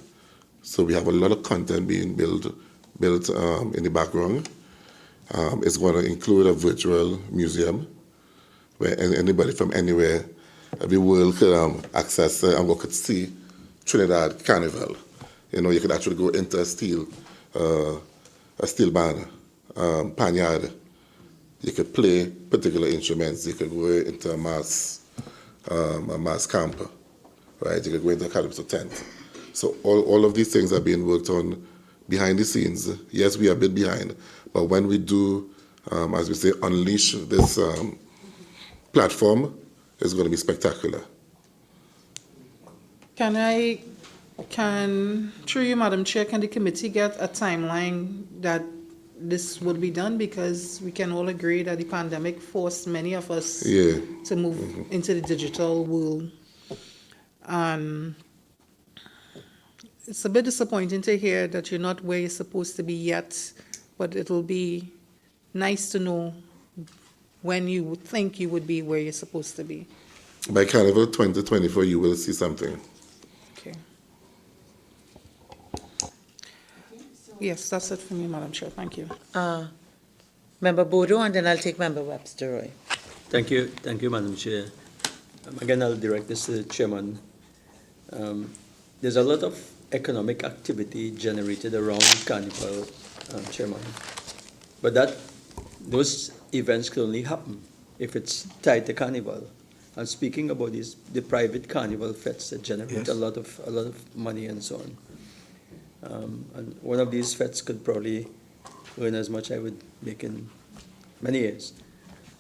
So we have a lot of content being built in the background. It's going to include a virtual museum where anybody from anywhere, the world could access and could see Trinidad Carnival. You know, you could actually go into a steel band, panyard. You could play particular instruments. You could go into a mass camp, right? You could go into a calypso tent. So all of these things are being worked on behind the scenes. Yes, we are a bit behind, but when we do, as we say, unleash this platform, it's going to be spectacular. Through you, Madam Chair, can the committee get a timeline that this would be done? Because we can all agree that the pandemic forced many of us to move into the digital world. It's a bit disappointing to hear that you're not where you're supposed to be yet, but it'll be nice to know when you would think you would be where you're supposed to be. By Carnival 2024, you will see something. Okay. Yes, that's it for me, Madam Chair. Thank you. Member Bodo, and then I'll take Member Webster Roy. Thank you, Madam Chair. Again, I'll direct this to the Chairman. There's a lot of economic activity generated around Carnival, Chairman, but those events can only happen if it's tied to Carnival. And speaking about the private Carnival fetes that generate a lot of money and so on. And one of these fetes could probably earn as much I would make in many years.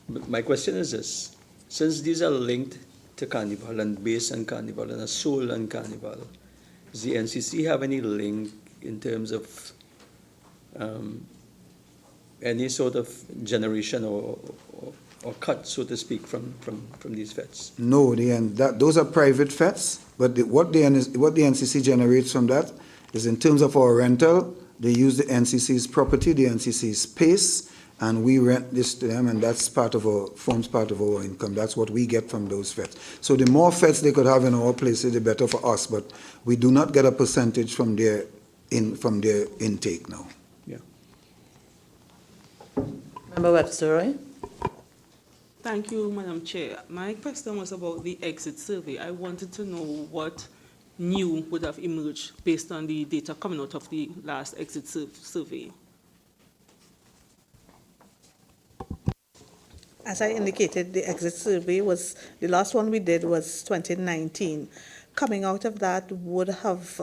But my question is this: since these are linked to Carnival and based on Carnival and are sold on Carnival, does the NCC have any link in terms of any sort of generation or cut, so to speak, from these fetes? No, those are private fetes, but what the NCC generates from that is, in terms of our rental, they use the NCC's property, the NCC's space, and we rent this to them, and that's forms part of our income. That's what we get from those fetes. So the more fetes they could have in our places, the better for us, but we do not get a percentage from their intake now. Yeah. Member Webster Roy. Thank you, Madam Chair. My question was about the exit survey. I wanted to know what new would have emerged based on the data coming out of the last exit survey. As I indicated, the exit survey the last one we did was 2019. Coming out of that would have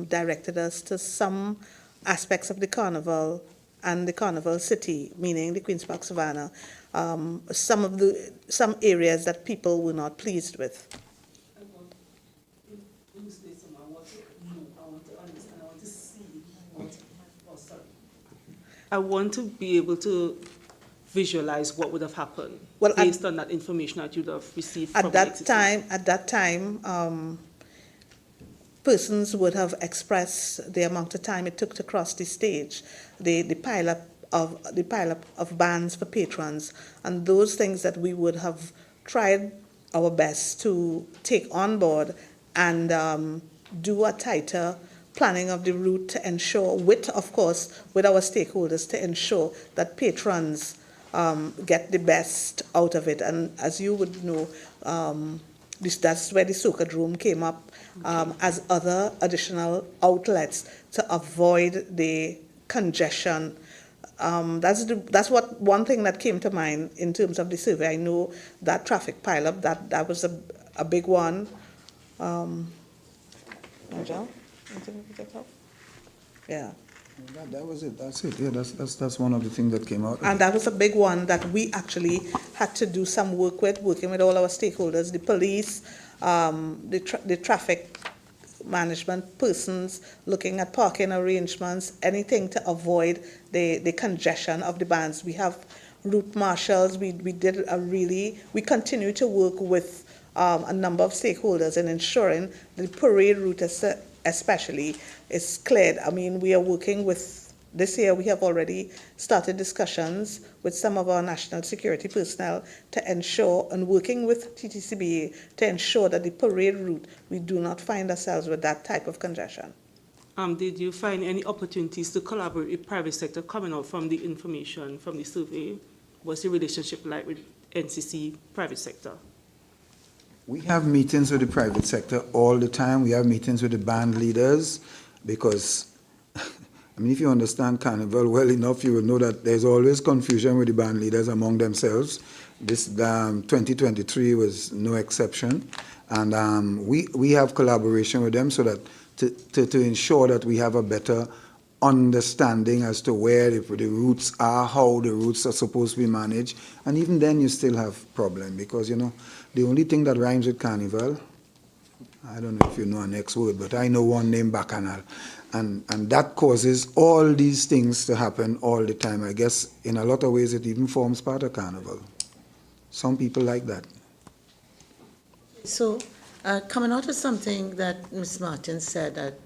directed us to some aspects of the Carnival and the Carnival City, meaning the Queen's Park Savannah, some areas that people were not pleased with. I want to be able to visualize what would have happened based on that information that you'd have received from At that time, persons would have expressed the amount of time it took to cross the stage, the pile-up of bands for patrons, and those things that we would have tried our best to take on board and do a tighter planning of the route to ensure, with our stakeholders, to ensure that patrons get the best out of it. And as you would know, that's where the circuit room came up as other additional outlets to avoid the congestion. That's one thing that came to mind in terms of the survey. I know that traffic pileup, that was a big one. Nigel, anything to take off? Yeah. That was it. That's it. Yeah, that's one of the things that came out. And that was a big one that we actually had to do some working with all our stakeholders, the police, the traffic management persons, looking at parking arrangements, anything to avoid the congestion of the bands. We have route marshals. We continue to work with a number of stakeholders in ensuring the parade route especially is cleared. I mean, we are working with, this year we have already started discussions with some of our national security personnel to ensure, and working with TTCBA to ensure that the parade route, we do not find ourselves with that type of congestion. Did you find any opportunities to collaborate with private sector coming out from the information from the survey? What's the relationship like with NCC private sector? We have meetings with the private sector all the time. We have meetings with the band leaders because, I mean, if you understand Carnival well enough, you will know that there's always confusion with the band leaders among themselves. This 2023 was no exception. And we have collaboration with them so that to ensure that we have a better understanding as to where the routes are, how the routes are supposed to be managed. And even then you still have problem because, you know, the only thing that rhymes with Carnival, I don't know if you know a next word, but I know one named Bacchanal. And that causes all these things to happen all the time. I guess in a lot of ways it even forms part of Carnival. Some people like that. So, coming out of something that Ms. Martin said, that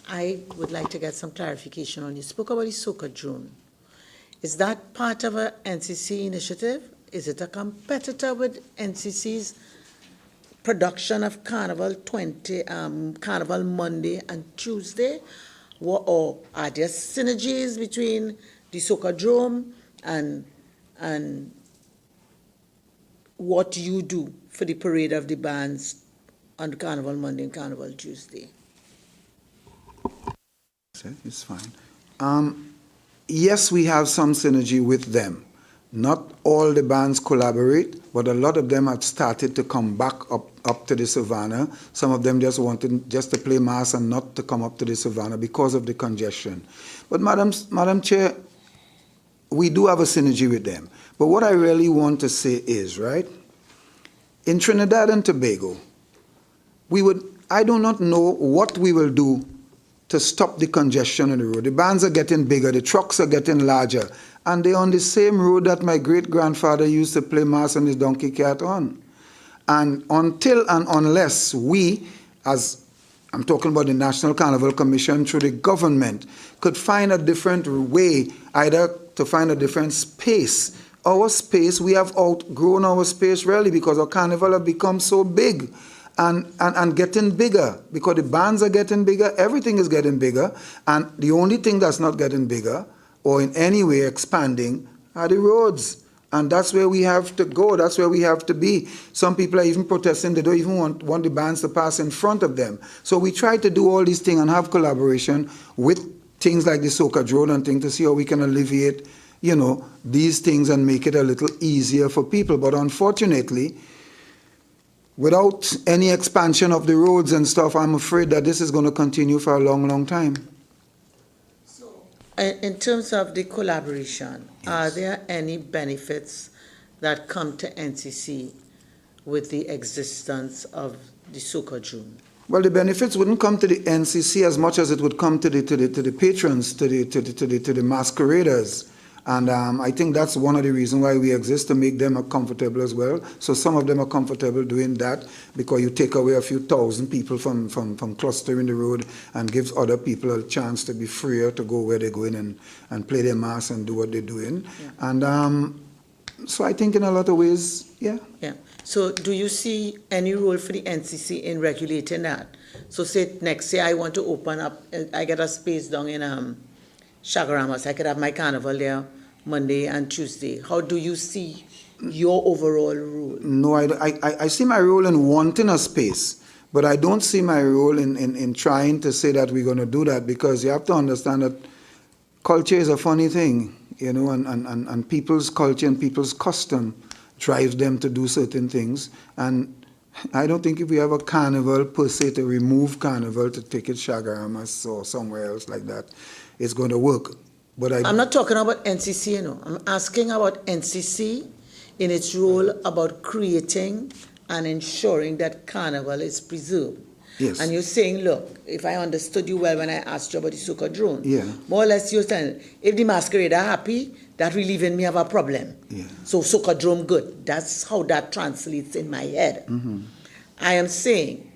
I would like to get some clarification on. You spoke about the soca drone. Is that part of a NCC initiative? Is it a competitor with NCC's production of Carnival Carnival Monday and Tuesday? Or are there synergies between the soca drone and what you do for the parade of the bands on Carnival Monday and Carnival Tuesday? It's fine. Yes, we have some synergy with them. Not all the bands collaborate, but a lot of them have started to come back up to the Savannah. Some of them just wanted just to play mass and not to come up to the Savannah because of the congestion. But Madam Chair, we do have a synergy with them. But what I really want to say is, right, in Trinidad and Tobago, I do not know what we will do to stop the congestion on the road. The bands are getting bigger, the trucks are getting larger, and they're on the same road that my great-grandfather used to play mass on his donkey cart on. And until and unless we, as I'm talking about the National Carnival Commission, through the government, could find a different way, either to find a different space. Our space, we have outgrown our space really because our carnival have become so big. And getting bigger, because the bands are getting bigger, everything is getting bigger, and the only thing that's not getting bigger or in any way expanding are the roads. And that's where we have to go, that's where we have to be. Some people are even protesting, they don't even want the bands to pass in front of them. So we try to do all these things and have collaboration with things like the soca drone and things to see how we can alleviate, you know, these things and make it a little easier for people. But unfortunately, without any expansion of the roads and stuff, I'm afraid that this is going to continue for a long, long time. So, in terms of the collaboration, yes, are there any benefits that come to NCC with the existence of the soca drone? Well, the benefits wouldn't come to the NCC as much as it would come to the patrons, to the masqueraders. And I think that's one of the reasons why we exist, to make them comfortable as well. So some of them are comfortable doing that because you take away a few thousand people from clustering the road and gives other people a chance to be freer to go where they're going and play their mass and do what they're doing. Yeah. And so I think in a lot of ways, yeah. Yeah. So do you see any role for the NCC in regulating that? So say next year I want to open up, I get a space down in Chagaramas, I could have my carnival there Monday and Tuesday. How do you see your overall role? No, I see my role in wanting a space, but I don't see my role in trying to say that we're going to do that, because you have to understand that culture is a funny thing, you know, and people's culture and people's custom drives them to do certain things. And I don't think if we have a carnival per se to remove carnival to take it Chagaramas or somewhere else like that, it's going to work. But I'm not talking about NCC, you know. I'm asking about NCC in its role about creating and ensuring that carnival is preserved. Yes. And you're saying, look, if I understood you well when I asked you about the soca drone, Yeah. more or less you're saying, if the masquerade are happy, that relieving me of a problem. Yeah. So soca drone good. That's how that translates in my head. Mm-hmm. I am saying,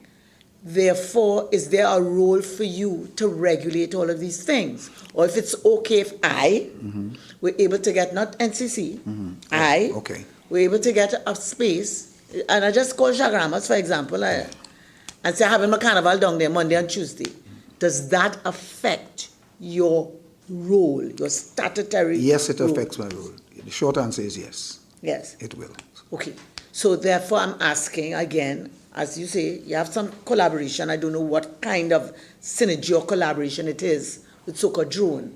therefore, is there a role for you to regulate all of these things? Or if it's okay if I were able to get, not NCC, I Okay. were able to get a space, and I just call Shagramas, for example, and say, having my carnival down there Monday and Tuesday. Does that affect your role, your statutory Yes, it role? affects my role. The short answer is yes. Yes. It will. Okay. So therefore, I'm asking again, as you say, you have some collaboration. I don't know what kind of synergy or collaboration it is with Soca Drone.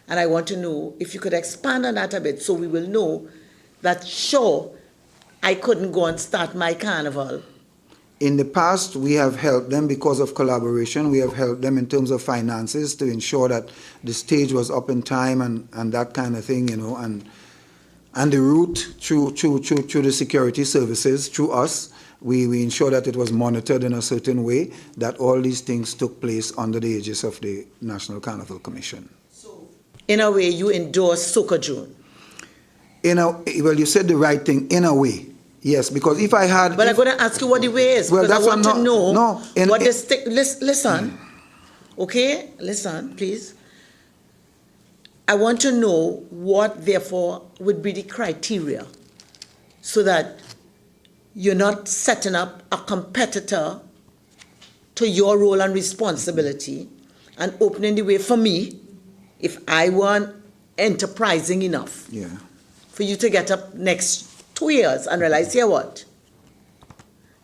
And I want to know if you could expand on that a bit so we will know that, sure, I couldn't go and start my carnival. In the past, we have helped them because of collaboration. We have helped them in terms of finances to ensure that the stage was up in time and that kind of thing, you know, and the route through the security services, through us, we ensure that it was monitored in a certain way, that all these things took place under the aegis of the National Carnival Commission. In a way, you endorse Soca Drone. Well, you said the right thing, in a way. Yes, because if I had... But I'm going to ask you what the way is, well, because I want to know what the stick... Listen, okay? Listen, please. I want to know what, therefore, would be the criteria so that you're not setting up a competitor to your role and responsibility and opening the way for me, if I weren't enterprising enough, for you to get up next 2 years and realize, here what?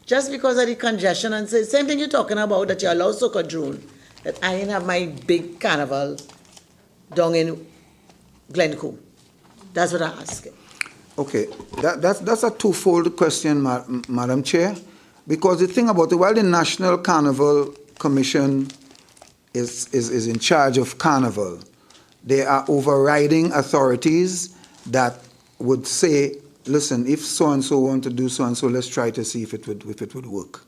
Just because of the congestion and say, same thing you're talking about, that you allow Soca Drone, that I ain't have my big carnival down in Glencoe. That's what I'm asking. Okay, that's a twofold question, Madam Chair, because the thing about it, while the National Carnival Commission is in charge of carnival, there are overriding authorities that would say, listen, if so-and-so want to do so-and-so, let's try to see if it would work.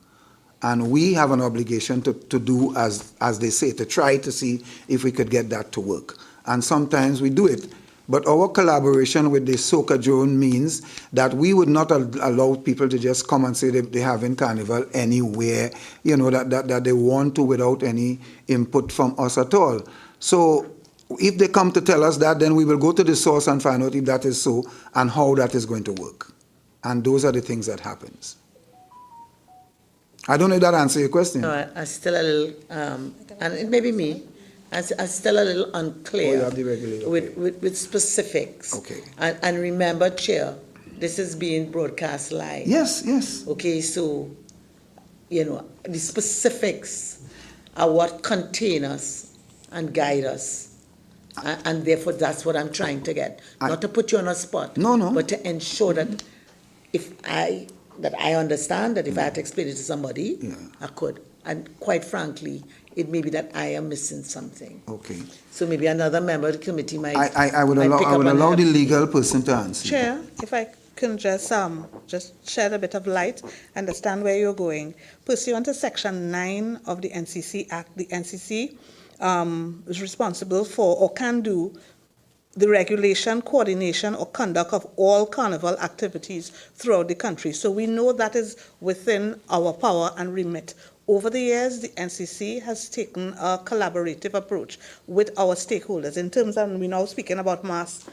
And we have an obligation to do as they say, to try to see if we could get that to work. And sometimes we do it. But our collaboration with the Soca Drone means that we would not allow people to just come and say they have in carnival anywhere, you know, that they want to without any input from us at all. So if they come to tell us that, then we will go to the source and find out if that is so and how that is going to work. And those are the things that happens. I don't know if that answers your question. No, I'm still a little, and it may be me, I'm still a little unclear you have the regulator, okay. with specifics. Okay. And remember, Chair, this is being broadcast live. Yes, yes. Okay, so, you know, the specifics are what contain us and guide us. And therefore, that's what I'm trying to get. Not to put you on a spot. No. But to ensure that I understand that if I had to explain it to somebody, I could. And quite frankly, it may be that I am missing something. Okay. So maybe another member of the committee might. I would allow the legal person to answer. Chair, if I can just shed a bit of light, understand where you're going. Pursuant to Section 9 of the NCC Act, the NCC is responsible for or can do the regulation, coordination, or conduct of all carnival activities throughout the country. So we know that is within our power and remit. Over the years, the NCC has taken a collaborative approach with our stakeholders in terms of, we're now speaking about mass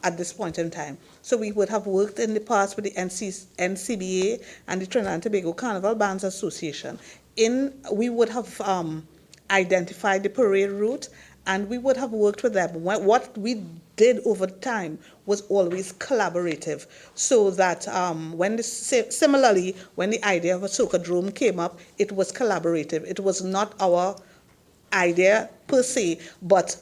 at this point in time. So we would have worked in the past with the NCBA and the Trinidad and Tobago Carnival Bands Association. We would have identified the parade route, and we would have worked with them. What we did over time was always collaborative, so that similarly, when the idea of a Soca Drone came up, it was collaborative. It was not our idea per se, but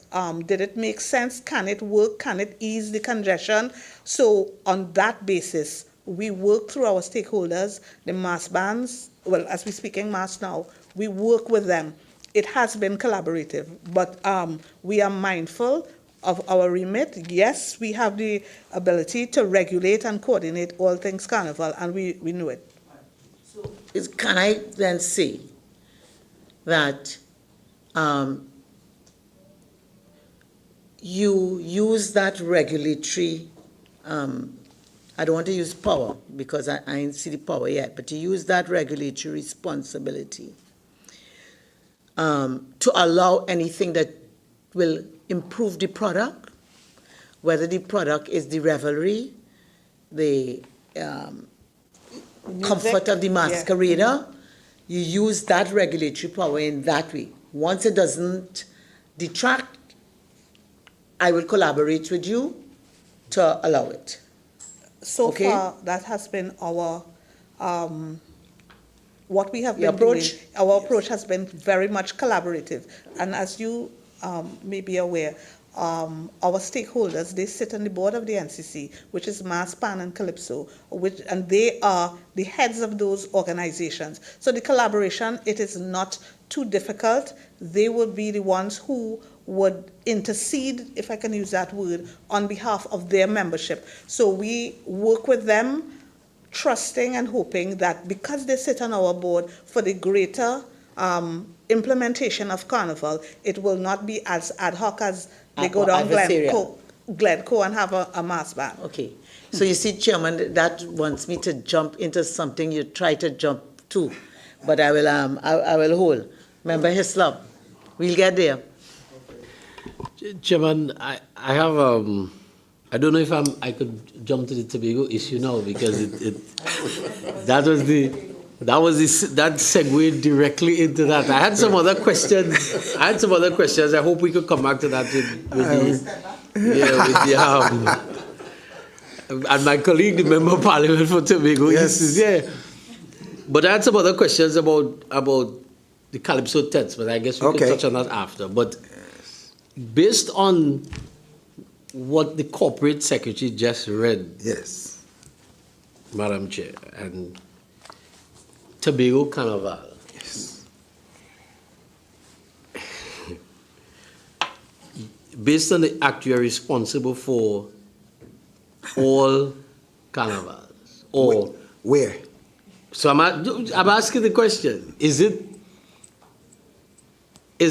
did it make sense? Can it work? Can it ease the congestion? So on that basis, we work through our stakeholders, the mass bands. Well, as we're speaking mass now, we work with them. It has been collaborative, but we are mindful of our remit. Yes, we have the ability to regulate and coordinate all things carnival, and we know it. So can I then say that you use that regulatory, I don't want to use power because I ain't see the power yet, but you use that regulatory responsibility to allow anything that will improve the product, whether the product is the revelry, the comfort of the masquerader. You use that regulatory power in that way. Once it doesn't detract, I will collaborate with you to allow it. So Okay. far, that has been our, what we have Your been doing. approach? Our approach has been very much collaborative. And as you may be aware, our stakeholders, they sit on the board of the NCC, which is Mass, PAN, and Calypso, and they are the heads of those organizations. So the collaboration, it is not too difficult. They would be the ones who would intercede, if I can use that word, on behalf of their membership. So we work with them, trusting and hoping that because they sit on our board for the greater implementation of Carnival, it will not be as ad hoc as they go down Glencoe and have a mass band. Okay. So you see, Chairman, that wants me to jump into something you try to jump to, but I will hold. Member Hislop, we'll get there. Chairman, I have I don't know if I could jump to the Tobago issue now because that segued directly into that. I had some other questions. I hope we could come back to that and my colleague, the Member of Parliament for Tobago. Yes. Yeah. But I had some other questions about the Calypso tents, but I guess we can touch on that after. But based on what the corporate secretary just read, yes, Madam Chair, and Tobago Carnival, yes, based on the act, you are responsible for all carnivals, or where? So I'm asking the question: Is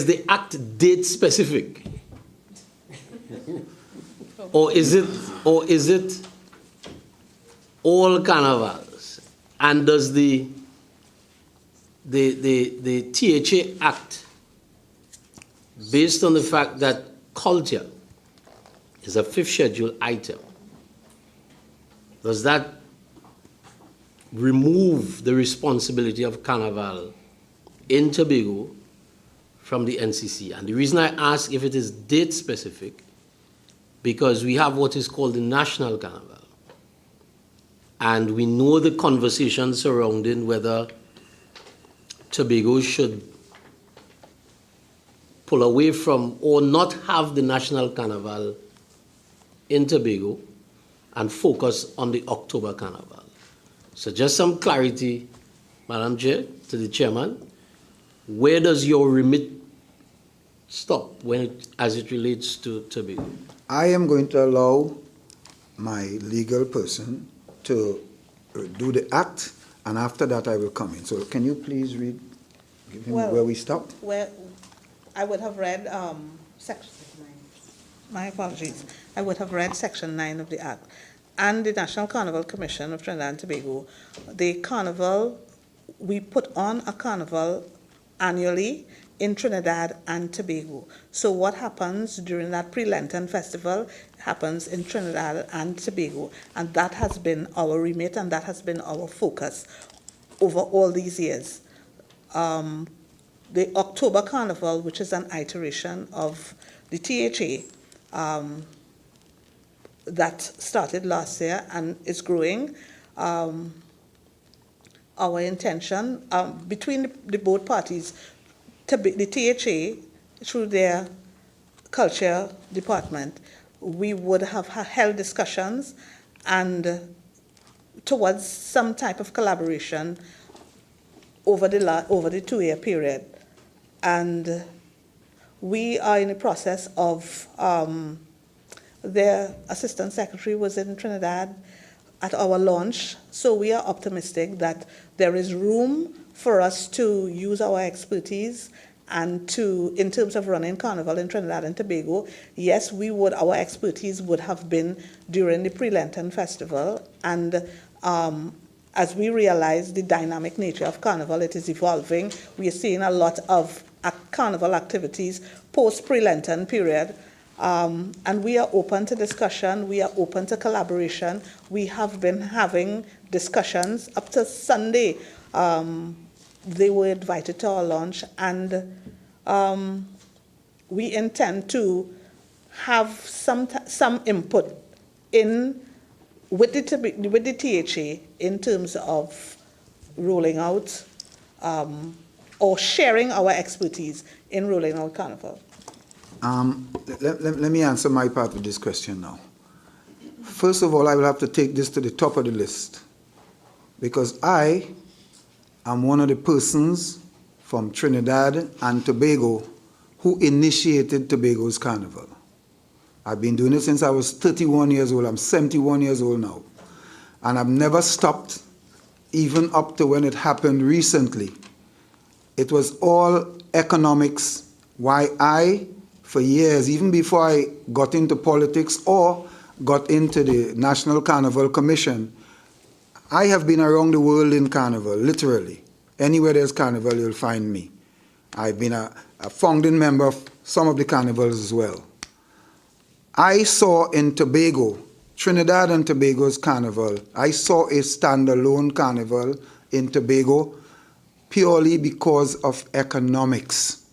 the act date specific? Or is it all carnivals? And does the THA Act, based on the fact that culture is a fifth schedule item, does that remove the responsibility of carnival in Tobago from the NCC? And the reason I ask if it is date specific, because we have what is called the National Carnival. And we know the conversation surrounding whether Tobago should pull away from or not have the National Carnival in Tobago and focus on the October Carnival. So just some clarity, Madam Chair, to the Chairman. Where does your remit stop as it relates to Tobago? I am going to allow my legal person to do the act, and after that I will come in. So can you please give him where we stopped? Where I would have read section 9. My apologies. I would have read section 9 of the act. And the National Carnival Commission of Trinidad and Tobago, the carnival, we put on a carnival annually in Trinidad and Tobago. So what happens during that pre-Lenten festival happens in Trinidad and Tobago. And that has been our remit and that has been our focus over all these years. The October Carnival, which is an iteration of the THA, that started last year and is growing. Our intention between the both parties, the THA, through their culture department, we would have held discussions and towards some type of collaboration over the 2-year period. And we are in the process of, their assistant secretary was in Trinidad at our launch, so we are optimistic that there is room for us to use our expertise and to, in terms of running Carnival in Trinidad and Tobago, yes, our expertise would have been during the pre-Lenten festival, and as we realize the dynamic nature of Carnival, it is evolving. We are seeing a lot of Carnival activities post pre-Lenten period, and we are open to discussion, we are open to collaboration. We have been having discussions up to Sunday. They were invited to our launch, and we intend to have some input with the THA in terms of rolling out or sharing our expertise in rolling out Carnival. Let me answer my part of this question now. First of all, I will have to take this to the top of the list, because I am one of the persons from Trinidad and Tobago who initiated Tobago's Carnival. I've been doing it since I was 31 years old. I'm 71 years old now. And I've never stopped, even up to when it happened recently. It was all economics. Why I, for years, even before I got into politics or got into the National Carnival Commission, I have been around the world in Carnival, literally. Anywhere there's Carnival, you'll find me. I've been a founding member of some of the carnivals as well. I saw in Tobago, Trinidad and Tobago's Carnival, I saw a standalone carnival in Tobago purely because of economics.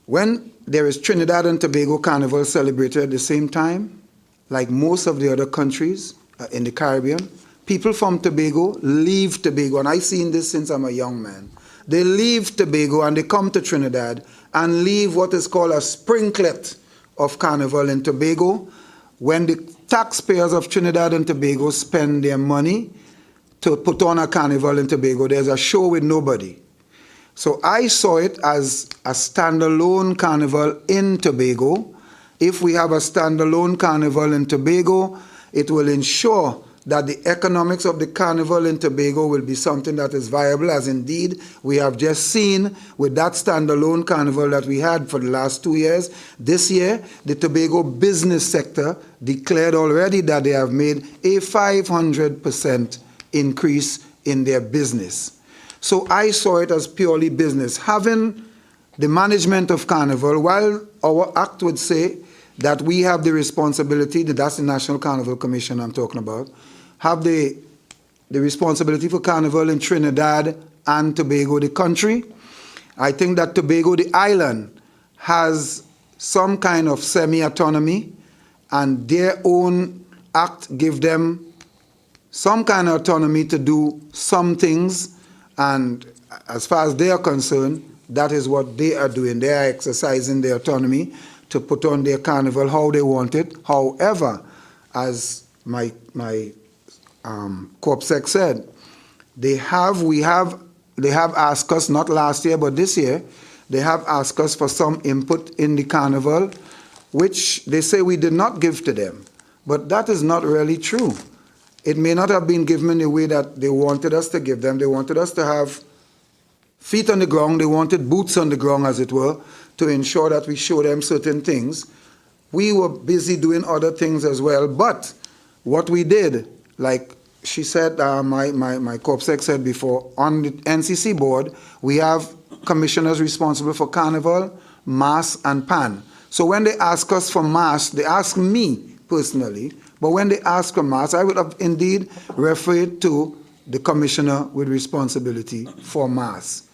When there is Trinidad and Tobago Carnival celebrated at the same time, like most of the other countries in the Caribbean, people from Tobago leave Tobago, and I've seen this since I'm a young man. They leave Tobago and they come to Trinidad and leave what is called a sprinklet of Carnival in Tobago. When the taxpayers of Trinidad and Tobago spend their money to put on a Carnival in Tobago, there's a show with nobody. So I saw it as a standalone carnival in Tobago. If we have a standalone carnival in Tobago, it will ensure that the economics of the carnival in Tobago will be something that is viable, as indeed we have just seen with that standalone carnival that we had for the last 2 years. This year, the Tobago business sector declared already that they have made a 500% increase in their business. So I saw it as purely business. Having the management of Carnival, while our act would say that we have the responsibility, that's the National Carnival Commission I'm talking about, have the responsibility for Carnival in Trinidad and Tobago, the country. I think that Tobago, the island, has some kind of semi-autonomy, and their own act give them some kind of autonomy to do some things, and as far as they are concerned, that is what they are doing. They are exercising their autonomy to put on their carnival how they want it. However, as my Corpsec said, they have asked us, not last year but this year, they have asked us for some input in the carnival, which they say we did not give to them. But that is not really true. It may not have been given in the way that they wanted us to give them. They wanted us to have feet on the ground. They wanted boots on the ground, as it were, to ensure that we show them certain things. We were busy doing other things as well. But what we did, like she said, my Corpsec said before, on the NCC board, we have commissioners responsible for Carnival, Mass, and PAN. So when they ask us for Mass, they ask me personally, but when they ask for Mass, I would have indeed referred to the commissioner with responsibility for Mass,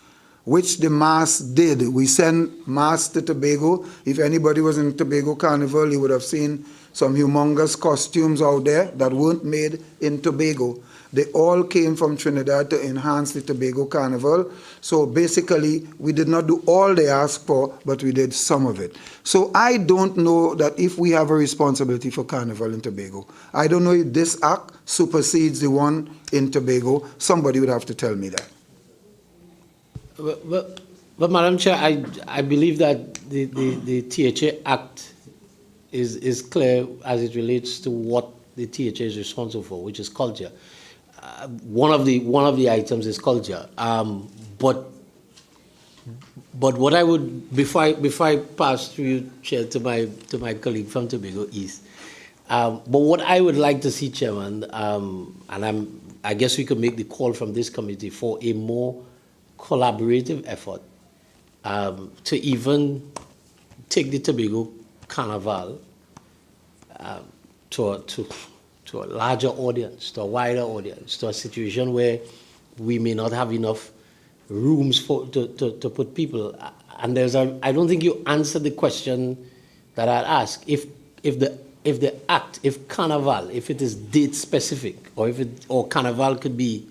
which the Mass did. We sent Mass to Tobago. If anybody was in Tobago Carnival, you would have seen some humongous costumes out there that weren't made in Tobago. They all came from Trinidad to enhance the Tobago Carnival. So basically, we did not do all they asked for, but we did some of it. So I don't know that if we have a responsibility for Carnival in Tobago. I don't know if this act supersedes the one in Tobago. Somebody would have to tell me that. But Madam Chair, I believe that the THA Act is clear as it relates to what the THA is responsible for, which is culture. one of the items is culture. But what I would, before I pass through you, Chair, to my colleague from Tobago East, but what I would like to see, Chairman, and I guess we could make the call from this committee for a more collaborative effort to even take the Tobago Carnival to a larger audience, to a wider audience, to a situation where we may not have enough rooms to put people. And I don't think you answered the question that I'd asked. If Carnival, if it is date specific, or Carnival could be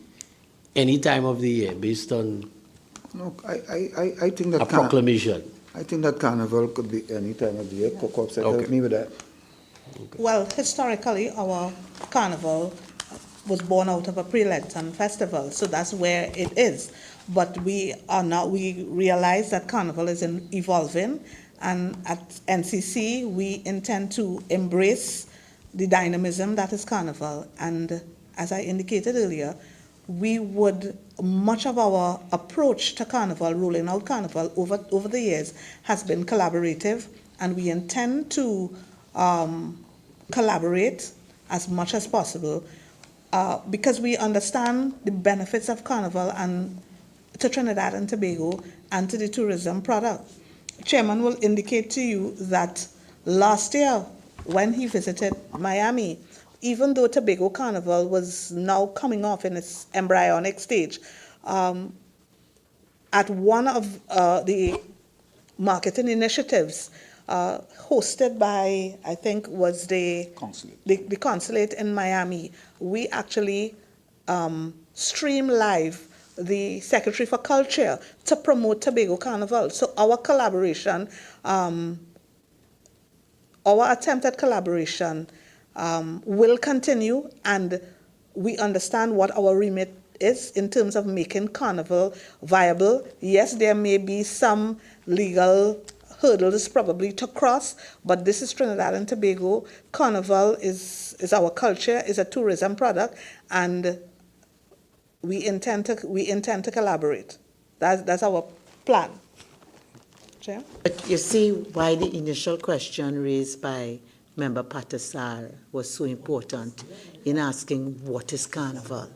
any time of the year based on I think that a proclamation. I think that Carnival could be any time of the year. Coco said, Okay. help me with that. Well, historically, our carnival was born out of a pre-Lenten festival, so that's where it is. But we realize that carnival is evolving, and at NCC, we intend to embrace the dynamism that is carnival. And as I indicated earlier, much of our approach to carnival, rolling out carnival over the years, has been collaborative, and we intend to collaborate as much as possible because we understand the benefits of carnival and to Trinidad and Tobago and to the tourism product. Chairman will indicate to you that last year when he visited Miami, even though Tobago Carnival was now coming off in its embryonic stage, at one of the marketing initiatives hosted by, I think, was the consulate in Miami, we actually stream live the Secretary for Culture to promote Tobago Carnival. So our collaboration, our attempt at collaboration will continue, and we understand what our remit is in terms of making Carnival viable. Yes, there may be some legal hurdles probably to cross, but this is Trinidad and Tobago. Carnival is our culture, is a tourism product, and we intend to collaborate. That's our plan. Chair? But you see why the initial question raised by Member Patasar was so important in asking what is Carnival.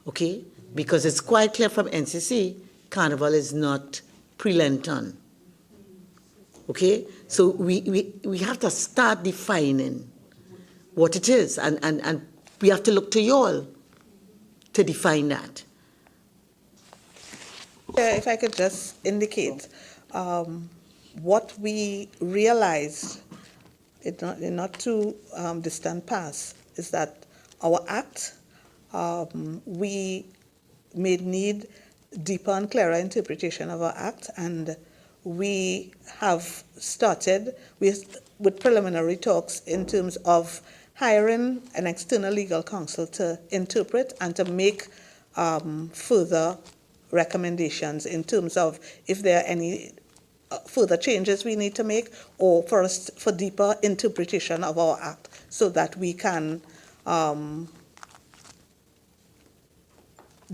Okay? Because it's quite clear from NCC, Carnival is not pre-Lenten. Okay? So we have to start defining what it is, and we have to look to you all to define that. If I could just indicate, what we realized in not too distant past is that our act, we may need deeper and clearer interpretation of our act, and we have started with preliminary talks in terms of hiring an external legal counsel to interpret and to make further recommendations in terms of if there are any further changes we need to make, or for deeper interpretation of our act so that we can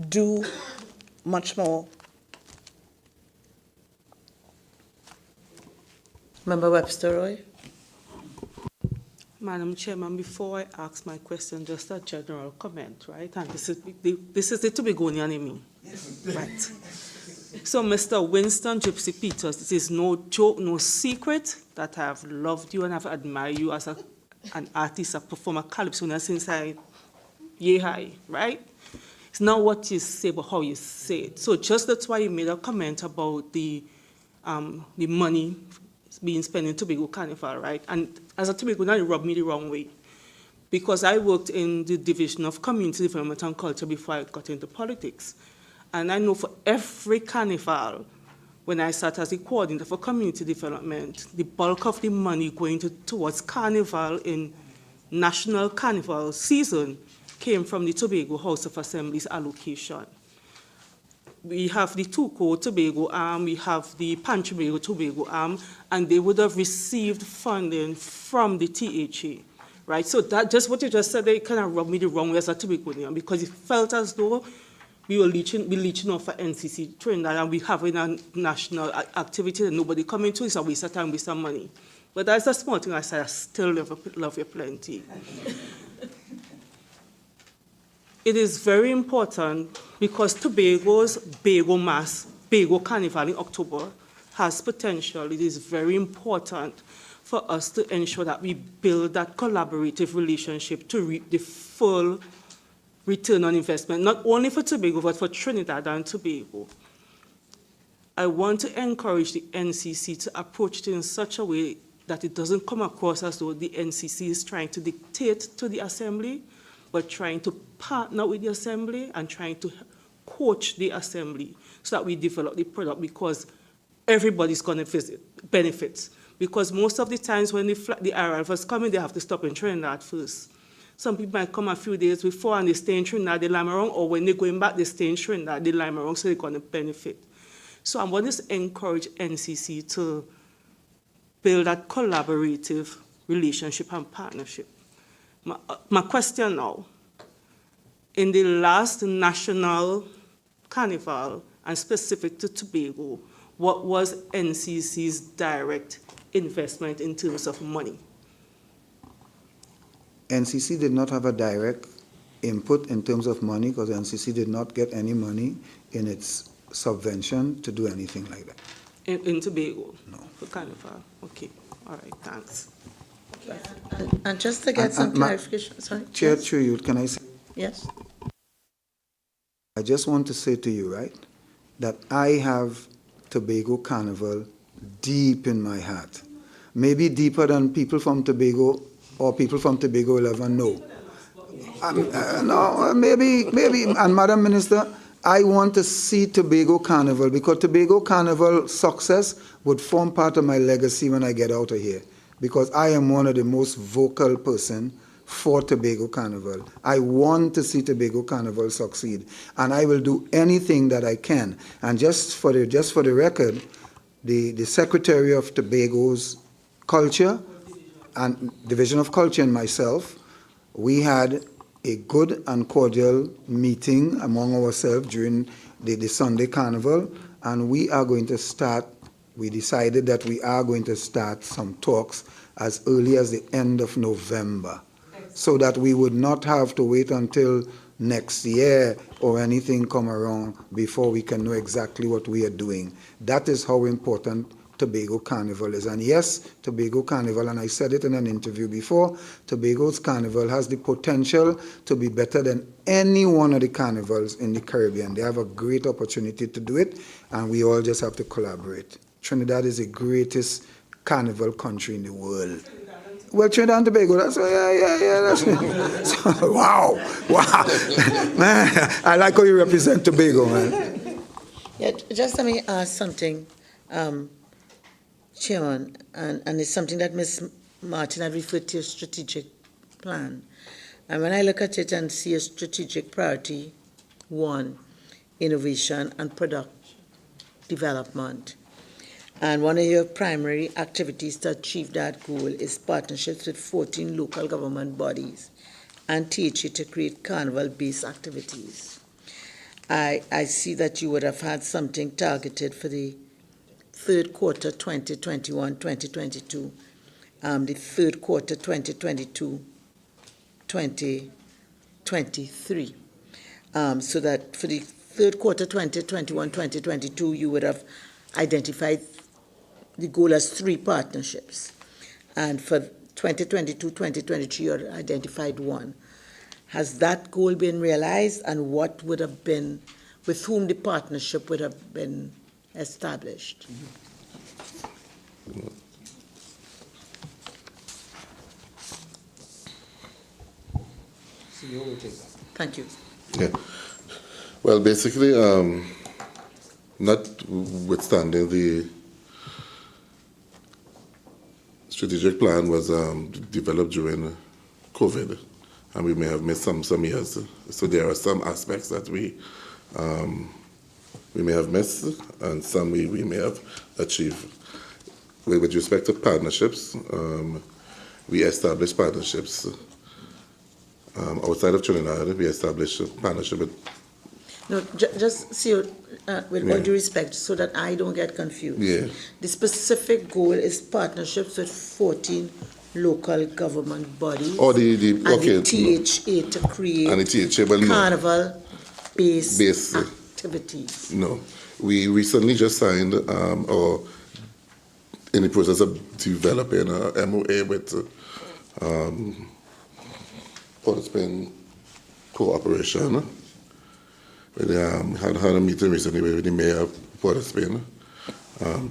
do much more. Member Webster Roy? Madam Chairman, before I ask my question, just a general comment, right? And this is the Tobagonian in me, right? So, Mr. Winston Gypsy Peters, it is no joke, no secret that I have loved you and I've admired you as an artist, a performer, calypso since yay high, right? It's not what you say, but how you say it. So just that's why you made a comment about the money being spent in Tobago Carnival, right? And as a Tobagonian, it rubbed me the wrong way, because I worked in the Division of Community Development and Culture before I got into politics. And I know for every carnival, when I sat as the coordinator for community development, the bulk of the money going towards carnival in National Carnival season came from the Tobago House of Assembly's allocation. We have the Tuco Tobago arm, we have the Pan-Tobago Tobago arm, and they would have received funding from the THA. right? So that just what you just said, they kind of rubbed me the wrong way as a Tobaconian, because it felt as though we were leeching off for NCC Trinidad, and we having a national activity that nobody coming to. It's a waste of time, waste of money. But that's a small thing I said. I still love you plenty. It is very important because Tobago's Bago Carnival in October has potential. It is very important for us to ensure that we build that collaborative relationship to reap the full return on investment, not only for Tobago, but for Trinidad and Tobago. I want to encourage the NCC to approach it in such a way that it doesn't come across as though the NCC is trying to dictate to the Assembly, but trying to partner with the Assembly and trying to coach the Assembly so that we develop the product, because everybody's going to benefit. Because most of the times when the arrivals come in, they have to stop in Trinidad first. Some people might come a few days before and they stay in Trinidad, they lime around, or when they're going back, they stay in Trinidad, they lime around, so they're going to benefit. So I want to encourage NCC to build that collaborative relationship and partnership. My question now, in the last National Carnival, and specific to Tobago, what was NCC's direct investment in terms of money? NCC did not have a direct input in terms of money because NCC did not get any money in its subvention to do anything like that. In Tobago? No. For Carnival? Okay. All right, thanks. And just to get some clarification, sorry. Chair, yes? through you, can I say? Yes. I just want to say to you, right, that I have Tobago Carnival deep in my heart. Maybe deeper than people from Tobago or people from Tobago will ever know. No, maybe, and Madam Minister, I want to see Tobago Carnival because Tobago Carnival success would form part of my legacy when I get out of here, because I am one of the most vocal person for Tobago Carnival. I want to see Tobago Carnival succeed, and I will do anything that I can. And just for the record, the Secretary of Tobago's Culture and Division of Culture and myself, we had a good and cordial meeting among ourselves during the Sunday Carnival, and we decided that we are going to start some talks as early as the end of November, so that we would not have to wait until next year or anything come around before we can know exactly what we are doing. That is how important Tobago Carnival is. And yes, Tobago Carnival, and I said it in an interview before, Tobago's Carnival has the potential to be better than any one of the carnivals in the Caribbean. They have a great opportunity to do it, and we all just have to collaborate. Trinidad is the greatest carnival country in the world. Well, Trinidad and Tobago, that's so, wow, man, I like how you represent Tobago, man. Yeah, just let me ask something, Chairman, and it's something that Ms. Martin had referred to, a strategic plan. And when I look at it and see a strategic priority, 1, innovation and product development. And one of your primary activities to achieve that goal is partnerships with 14 local government bodies and THE to create carnival-based activities. I see that you would have had something targeted for the third quarter 2021-2022, the third quarter 2022-2023. So that for the third quarter 2021-2022, you would have identified the goal as 3 partnerships. And for 2022-2023, you had identified 1. Has that goal been realized, and what would have been, with whom the partnership would have been established? Thank you. Yeah. Well, basically, notwithstanding the strategic plan was developed during COVID, and we may have missed some years. So there are some aspects that we may have missed, and some we may have achieved. With respect to partnerships, we establish partnerships. Outside of Trinidad, we establish a partnership with. No, just see, with all due respect, so that I don't get confused. Yeah. The specific goal is partnerships with 14 local government bodies. Or the and the THA to create and the THA, well, no. Carnival-based activities. No. We recently just signed, or in the process of developing a MOA with Port of Spain Cooperation. We had a meeting recently with the mayor of Port of Spain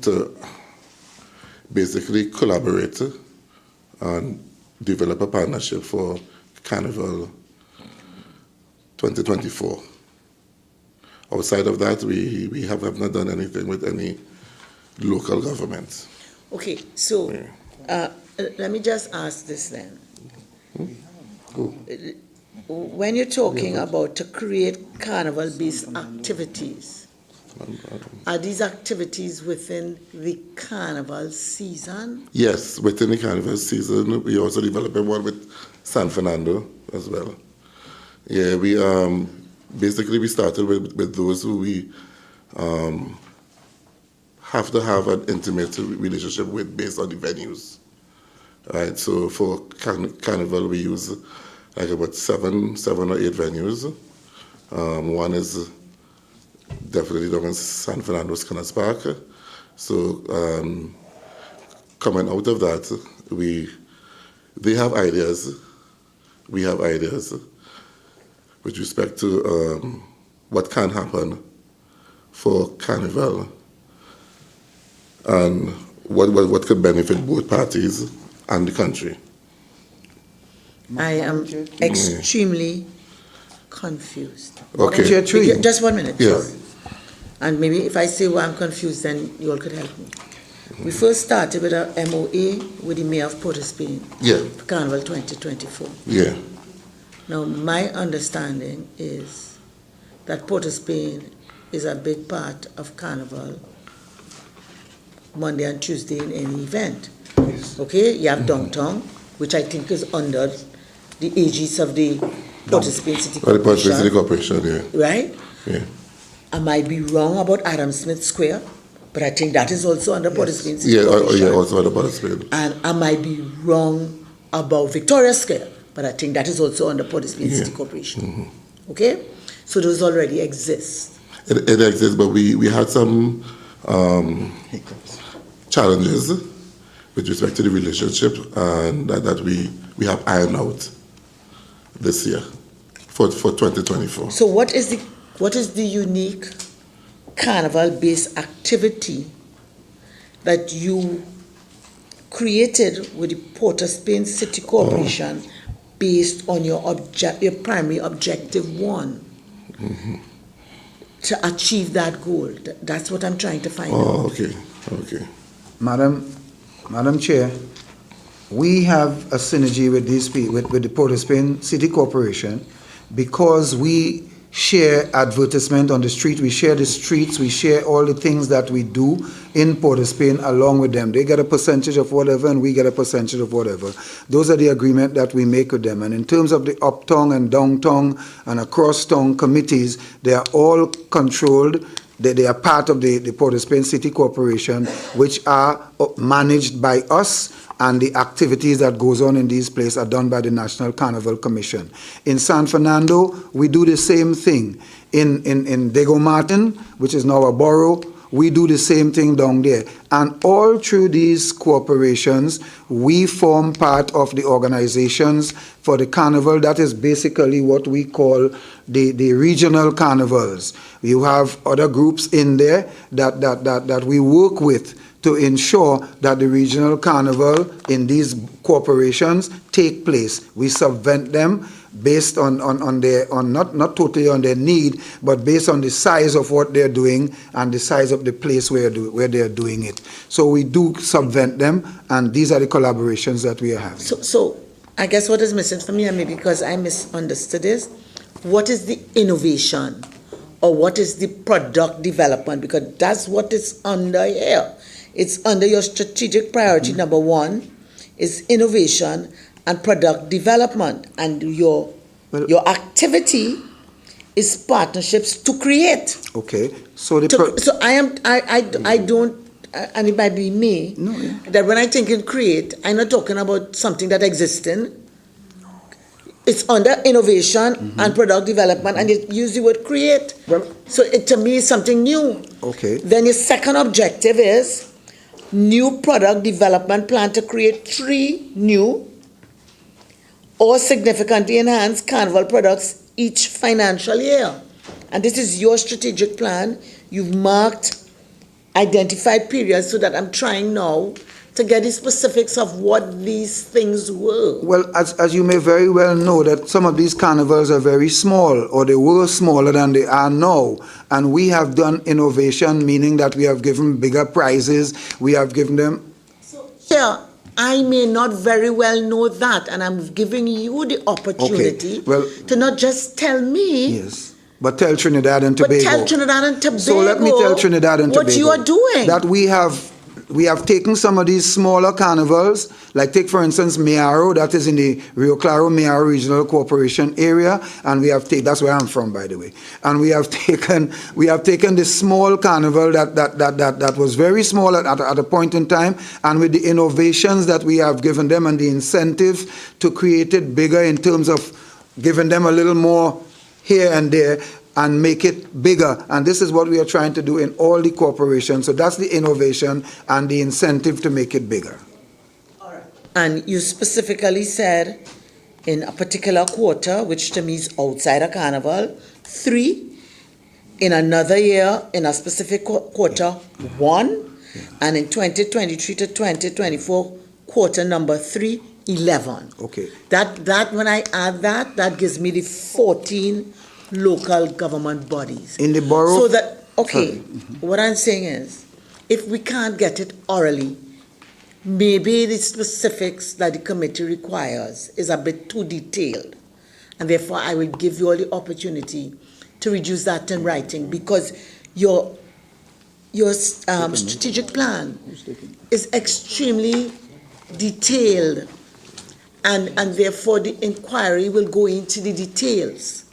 to basically collaborate and develop a partnership for Carnival 2024. Outside of that, we have not done anything with any local governments. Okay, so let me just ask this then. When you're talking about to create carnival-based activities, are these activities within the carnival season? Yes, within the carnival season, we also developing one with San Fernando as well. Yeah, we basically we started with those who we have to have an intimate relationship with based on the venues. Right, so for carnival we use like about seven or eight venues. One is definitely down in San Fernando's Canals Park. So coming out of that, they have ideas, we have ideas with respect to what can happen for Carnival and what could benefit both parties and the country. I am extremely confused. Okay. Just 1 minute. Yeah. Sorry. And maybe if I say why I'm confused, then you all could help me. We first started with a MOA with the Mayor of Port of Spain for Carnival 2024. Yeah. Now, my understanding is that Port of Spain is a big part of Carnival Monday and Tuesday in any event. Okay, you have downtown, which I think is under the aegis of the Port of Spain City Corporation. Port of Spain City Corporation, yeah. Right? Yeah. I might be wrong about Adam Smith Square, but I think that is also under Port of Spain City Corporation. Yeah, also under Port of Spain. And I might be wrong about Victoria Square, but I think that is also under Port of Spain City Corporation. Mm-hmm. Okay? So those already exist. It exists, but we had some challenges with respect to the relationship, and that we have ironed out this year for 2024. So what is the unique carnival-based activity that you created with the Port of Spain City Corporation based on your primary objective one to achieve that goal? That's what I'm trying to find out. Okay. Madam Chair, we have a synergy with the Port of Spain City Corporation because we share advertisement on the street, we share the streets, we share all the things that we do in Port of Spain along with them. They get a percentage of whatever and we get a percentage of whatever. Those are the agreement that we make with them. And in terms of the uptown and downtown and across town committees, they are all controlled. They are part of the Port of Spain City Corporation, which are managed by us, and the activities that goes on in these places are done by the National Carnival Commission. In San Fernando, we do the same thing. In Diego Martin, which is now a borough, we do the same thing down there. And all through these corporations, we form part of the organizations for the carnival. That is basically what we call the regional carnivals. You have other groups in there that we work with to ensure that the regional carnival in these corporations take place. We subvent them based on not totally on their need, but based on the size of what they're doing and the size of the place where they're doing it. So we do subvent them, and these are the collaborations that we are having. So I guess what is missing for me, and maybe because I misunderstood this, what is the innovation or what is the product development? Because that's what is under here. It's under your strategic priority number one is innovation and product development, and your activity is partnerships to create. Okay, so So I don't, and it might be me, that when I think in create, I'm not talking about something that exists in. It's under innovation and product development, and it use the word create. So it to me is something new. Okay. Then your second objective is new product development plan to create 3 new or significantly enhanced carnival products each financial year. And this is your strategic plan. You've marked identified periods, so that I'm trying now to get the specifics of what these things were. Well, as you may very well know, that some of these carnivals are very small, or they were smaller than they are now. And we have done innovation, meaning that we have given bigger prizes, we have given them... Yeah, I may not very well know that, and I'm giving you the opportunity to not just tell me. Yes. But tell Trinidad and Tobago. But tell Trinidad and Tobago. So let me tell Trinidad and Tobago what you are doing. That we have taken some of these smaller carnivals, like take for instance Miaro, that is in the Rio Claro Miaro Regional Corporation area, and we have taken, that's where I'm from, by the way, and we have taken this small carnival that was very small at a point in time, and with the innovations that we have given them and the incentive to create it bigger in terms of giving them a little more here and there and make it bigger. And this is what we are trying to do in all the corporations. So that's the innovation and the incentive to make it bigger. All right. And you specifically said in a particular quarter, which to me is outside a carnival, 3, in another year, in a specific quarter, 1, and in 2023 to 2024, quarter number 3, 11. Okay. That when I add that gives me the 14 local government bodies. In the borough? So that, okay, what I'm saying is, if we can't get it orally, maybe the specifics that the committee requires is a bit too detailed. And therefore, I will give you all the opportunity to reduce that in writing, because your strategic plan is extremely detailed, and therefore the inquiry will go into the details.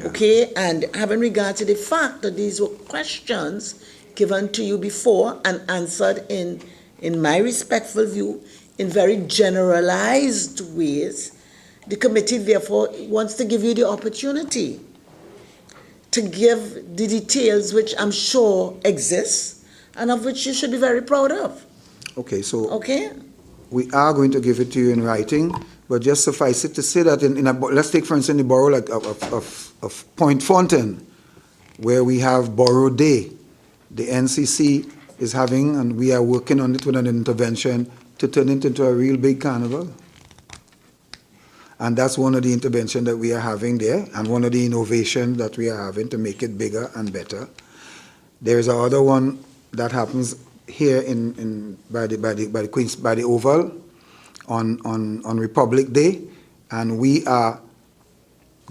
Okay, and having regard to the fact that these were questions given to you before and answered in my respectful view, in very generalized ways, the committee therefore wants to give you the opportunity to give the details which I'm sure exist and of which you should be very proud of. Okay, so okay, we are going to give it to you in writing, but just suffice it to say that let's take for instance the borough like of Point Fontaine, where we have Borough Day. The NCC is having, and we are working on it with an intervention to turn it into a real big carnival. And that's one of the interventions that we are having there, and one of the innovations that we are having to make it bigger and better. There is another one that happens here by the Oval on Republic Day, and we are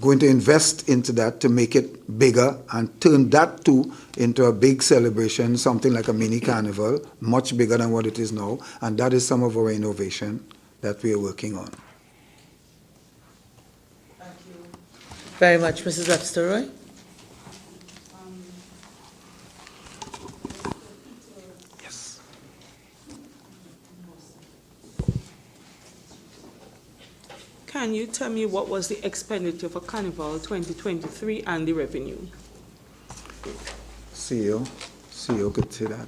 going to invest into that to make it bigger and turn that too into a big celebration, something like a mini carnival, much bigger than what it is now, and that is some of our innovation that we are working on. Thank you very much, Mrs. Webster Roy. Can you tell me what was the expenditure for Carnival 2023 and the revenue? CEO could say that.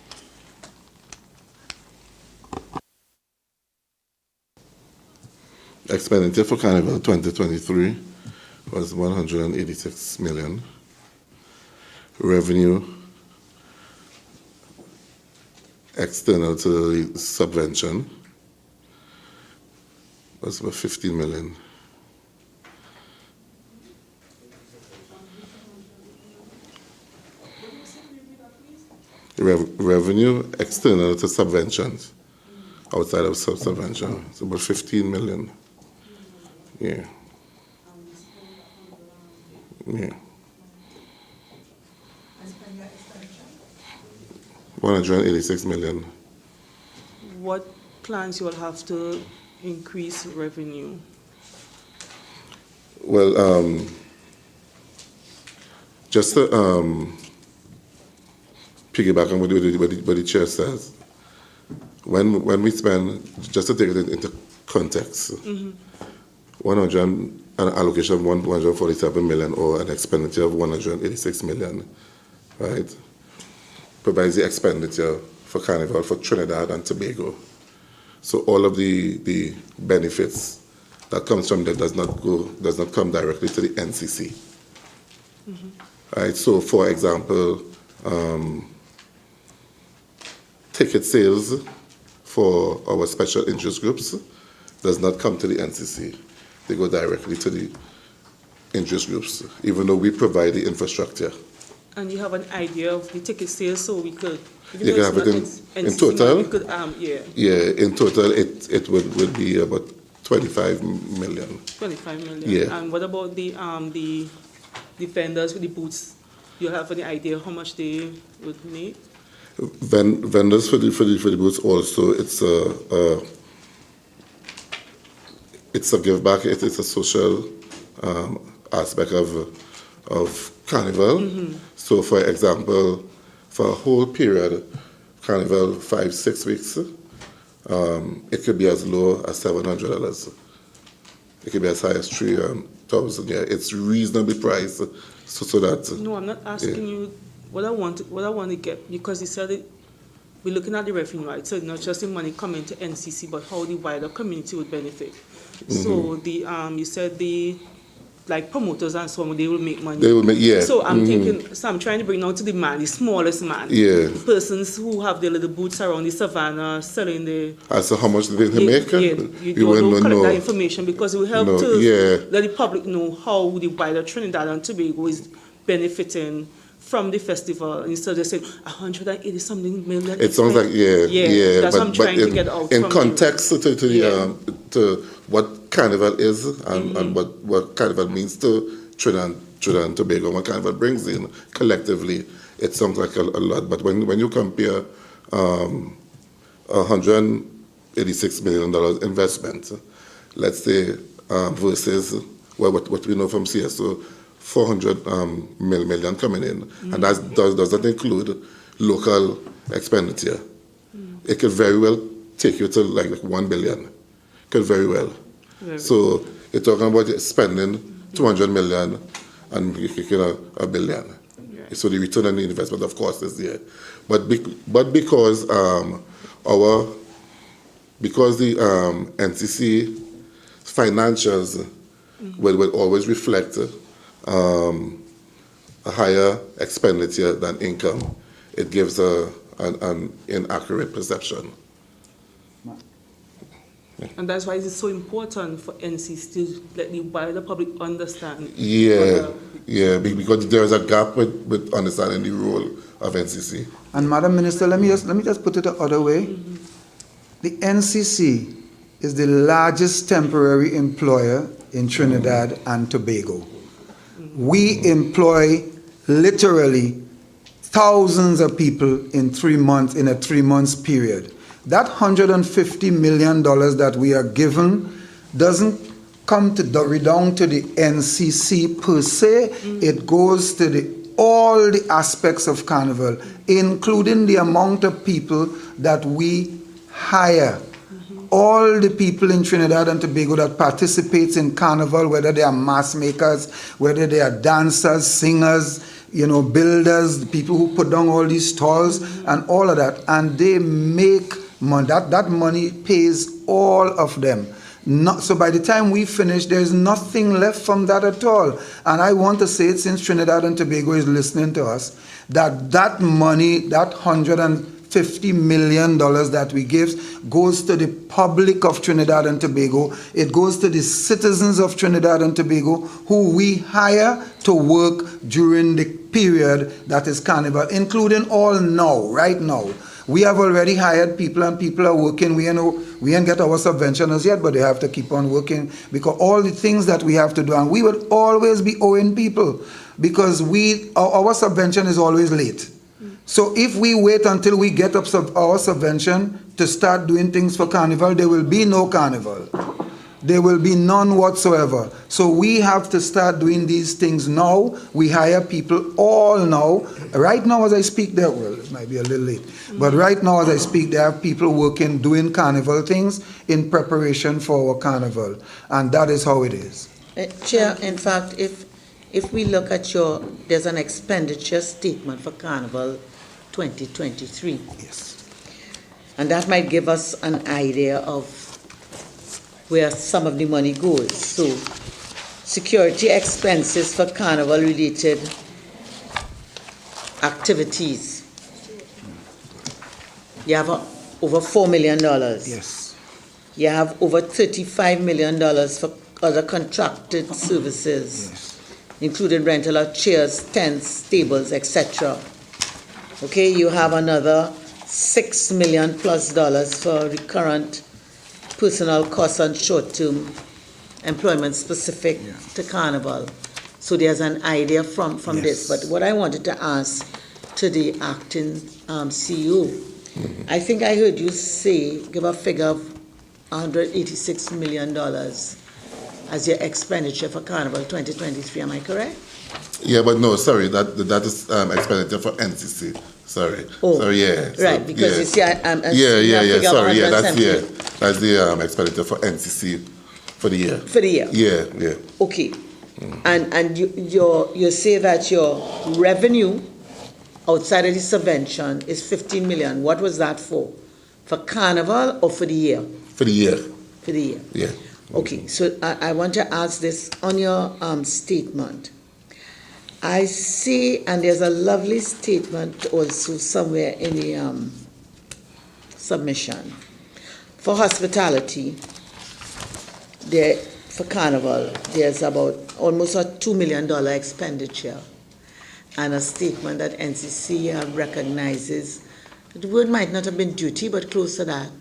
Expenditure for Carnival 2023 was 186 million. Revenue external to the subvention was about 15 million. Revenue external to subventions, outside of subvention, it's about 15 million. Yeah. Yeah. 186 million. What plans you will have to increase revenue? Well, just to piggyback on what the chair says, when we spend, just to take it into context, an allocation of 147 million or an expenditure of 186 million, right, provides the expenditure for Carnival for Trinidad and Tobago. So all of the benefits that comes from that does not come directly to the NCC. Right. So, for example, ticket sales for our special interest groups does not come to the NCC. They go directly to the interest groups, even though we provide the infrastructure. And you have an idea of the ticket sales, so we could. You can have it in total. We could, Yeah, in total, it would be about 25 million. 25 million. Yeah. And what about the vendors with the booths? Do you have any idea how much they would make? Vendors for the booths also, it's a give back. It's a social aspect of Carnival. So, for example, for a whole period, Carnival 5-6 weeks, it could be as low as $700. It could be as high as $3,000. Yeah, it's reasonably priced, so that. No, I'm not asking you what I want to get, because you said we're looking at the revenue, right? So not just the money coming to NCC, but how the wider community would benefit. So you said like promoters and so on, they will make money. They will make, yeah. So I'm thinking, so I'm trying to bring out to the man, the smallest man. Yeah. The persons who have their little booths around the savannah selling the. As to how much they make? Yeah, you don't collect that information, because it will help to let the public know how the wider Trinidad and Tobago is benefiting from the festival, instead of just saying 180 something million. It sounds like yeah. That's what I'm trying to get out. In context to what Carnival is and what Carnival means to Trinidad and Tobago, what Carnival brings in collectively, it sounds like a lot. But when you compare $186 million investment, let's say, versus what we know from CSO, 400 million coming in, and that does not include local expenditure. It could very well take you to like 1 billion. Could very well. So you're talking about spending 200 million and making a billion. So the return on the investment, of course, is there. But because the NCC financials will always reflect a higher expenditure than income, it gives an inaccurate perception. And that's why it's so important for NCC to let the wider public understand. Yeah, because there is a gap with understanding the role of NCC. And Madam Minister, let me just put it the other way. The NCC is the largest temporary employer in Trinidad and Tobago. We employ literally thousands of people in 3 months, in a 3 months period. That $150 million that we are given doesn't come to redound to the NCC per se. It goes to all the aspects of Carnival, including the amount of people that we hire. All the people in Trinidad and Tobago that participates in Carnival, whether they are mass makers, whether they are dancers, singers, builders, people who put down all these stalls and all of that, and they make money. That money pays all of them. So by the time we finish, there's nothing left from that at all. And I want to say it, since Trinidad and Tobago is listening to us, that money, that $150 million that we give, goes to the public of Trinidad and Tobago. It goes to the citizens of Trinidad and Tobago who we hire to work during the period that is Carnival, including all now, right now. We have already hired people, and people are working. We ain't get our subvention as yet, but they have to keep on working, because all the things that we have to do, and we will always be owing people, because our subvention is always late. So if we wait until we get up our subvention to start doing things for Carnival, there will be no Carnival. There will be none whatsoever. So we have to start doing these things now. We hire people all now. Right now as I speak, it might be a little late, but right now as I speak, there are people working, doing Carnival things in preparation for our Carnival. And that is how it is. Chair, in fact, if we look at there's an expenditure statement for Carnival 2023. Yes. And that might give us an idea of where some of the money goes. So, security expenses for Carnival-related activities. You have over $4 million. Yes. You have over $35 million for other contracted services, Yes. including rental of chairs, tents, tables, etc. Okay, you have another $6 million plus for recurrent personal costs and short-term employment specific to Carnival. So there's an idea from this. But what I wanted to ask to the acting CEO, I think I heard you give a figure of $186 million as your expenditure for Carnival 2023. Am I correct? Yeah, but no, sorry, that is expenditure for NCC. Sorry. Oh, sorry, yeah. Right, so, because yeah. you see, Yeah. Sorry, yeah, that's $170. the expenditure for NCC for the year. For the year. Yeah. Okay. And you say that your revenue outside of the subvention is $15 million. What was that for? For Carnival or for the year? For the year. For the year. Yeah. Okay, so I want to ask this on your statement. I see, and there's a lovely statement also somewhere in the submission. For hospitality, for Carnival, there's about almost a $2 million expenditure, and a statement that NCC recognizes, the word might not have been duty, but close to that,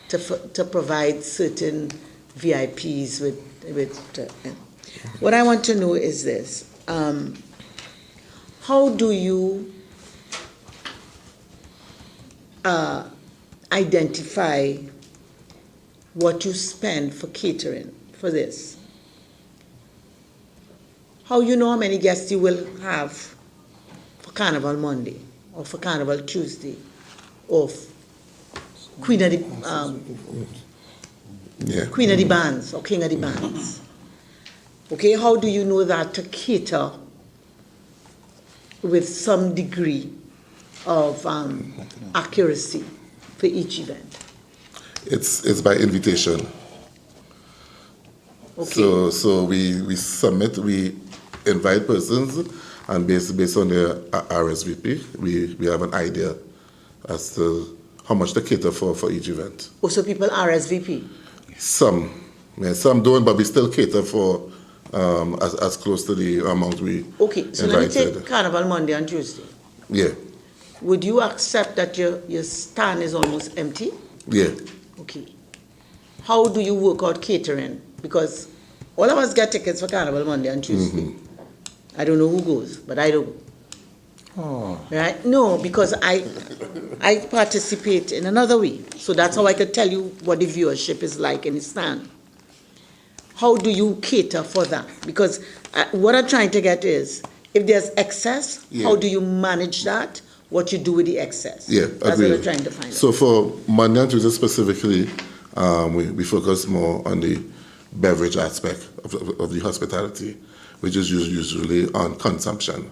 to provide certain VIPs with what I want to know is this. How do you identify what you spend for catering for this? How you know how many guests you will have for Carnival Monday or for Carnival Tuesday or Queen of the Bands or King of the Bands? Okay, how do you know that to cater with some degree of accuracy for each event? It's by invitation. Okay. So we submit, we invite persons, and based on their RSVP, we have an idea as to how much to cater for each event. Oh, so people RSVP? Some don't, but we still cater for as close to the amount we Okay, so invited. let me take Carnival Monday and Tuesday. Yeah. Would you accept that your stand is almost empty? Yeah. Okay. How do you work out catering? Because all of us get tickets for Carnival Monday and Tuesday. I don't know who goes, but I do. Oh. Right? No, because I participate in another way. So that's how I could tell you what the viewership is like in the stand. How do you cater for that? Because what I'm trying to get is, if there's excess, how do you manage that? What you do with the excess? Yeah, that's what I'm trying to find out. So for Monday and Tuesday specifically, we focus more on the beverage aspect of the hospitality, which is usually on consumption.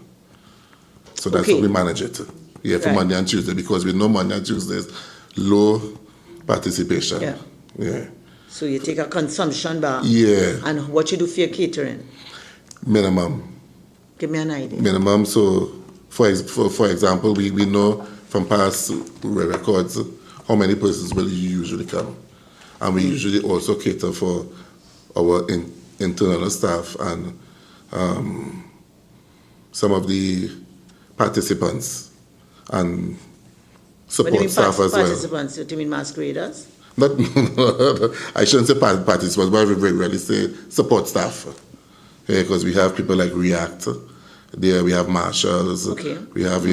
So that's how we manage it. Yeah, for Monday and Tuesday, because we know Monday and Tuesday is low participation. Yeah. So you take a consumption bar. Yeah. And what you do for your catering? Minimum. Give me an idea. Minimum. So for example, we know from past records how many persons will usually come. And we usually also cater for our internal staff and some of the participants and support staff as well. Participants, do you mean masqueraders? Not, I shouldn't say participants, but I very rarely say support staff. Yeah, because we have people like React, there we have marshals, we have,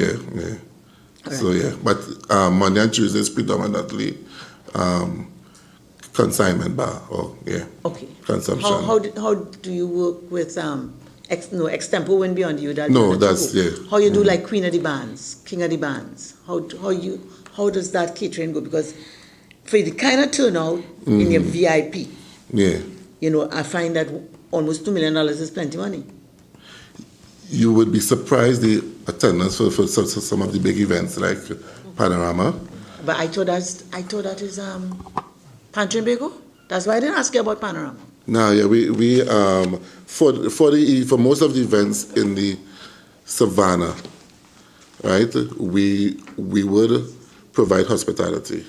So yeah, but Monday and Tuesday is predominantly consignment bar, or yeah, Okay. consumption. How do you work with extempo went beyond you? No, that's yeah. How you do like Queen of the Bands, King of the Bands? How does that catering go? Because for the kind of turnout in your VIP, Yeah. I find that almost $2 million is plenty money. You would be surprised the attendance for some of the big events like Panorama. But I thought that is Pantry and Bagel. That's why I didn't ask you about Panorama. No, yeah, we for most of the events in the Savannah, right? We would provide hospitality.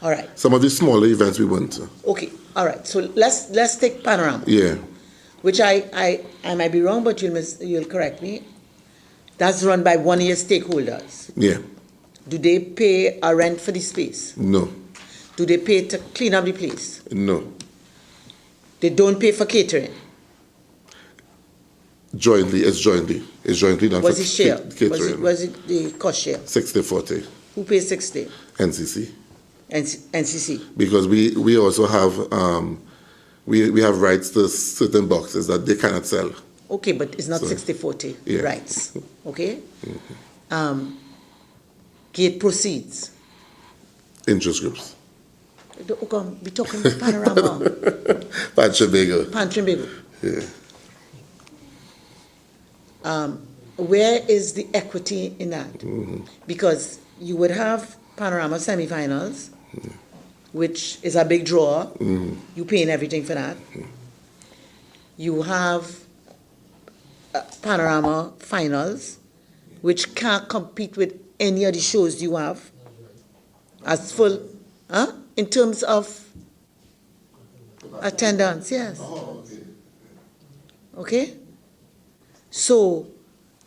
All right. Some of the smaller events we wouldn't. Okay. All right. So let's take Panorama. Yeah. Which I might be wrong, but you'll correct me. That's run by one of your stakeholders. Yeah. Do they pay a rent for the space? No. Do they pay to clean up the place? No. They don't pay for catering? It's jointly done. Was for it share? Catering. Was it the cost share? 60-40. Who pays 60? NCC. NCC. Because we also have we have rights to certain boxes that they cannot sell. Okay, but it's not So, 60-40 yeah. rights. Okay? Gate proceeds. Interest groups. We're talking about Panorama. Pantry Bagel. Pantry and Bagel. Yeah. Where is the equity in that? Because you would have Panorama semifinals, which is a big draw. You paying everything for that. You have Panorama finals, which can't compete with any of the shows you have as full, in terms of attendance, yes. Okay? So,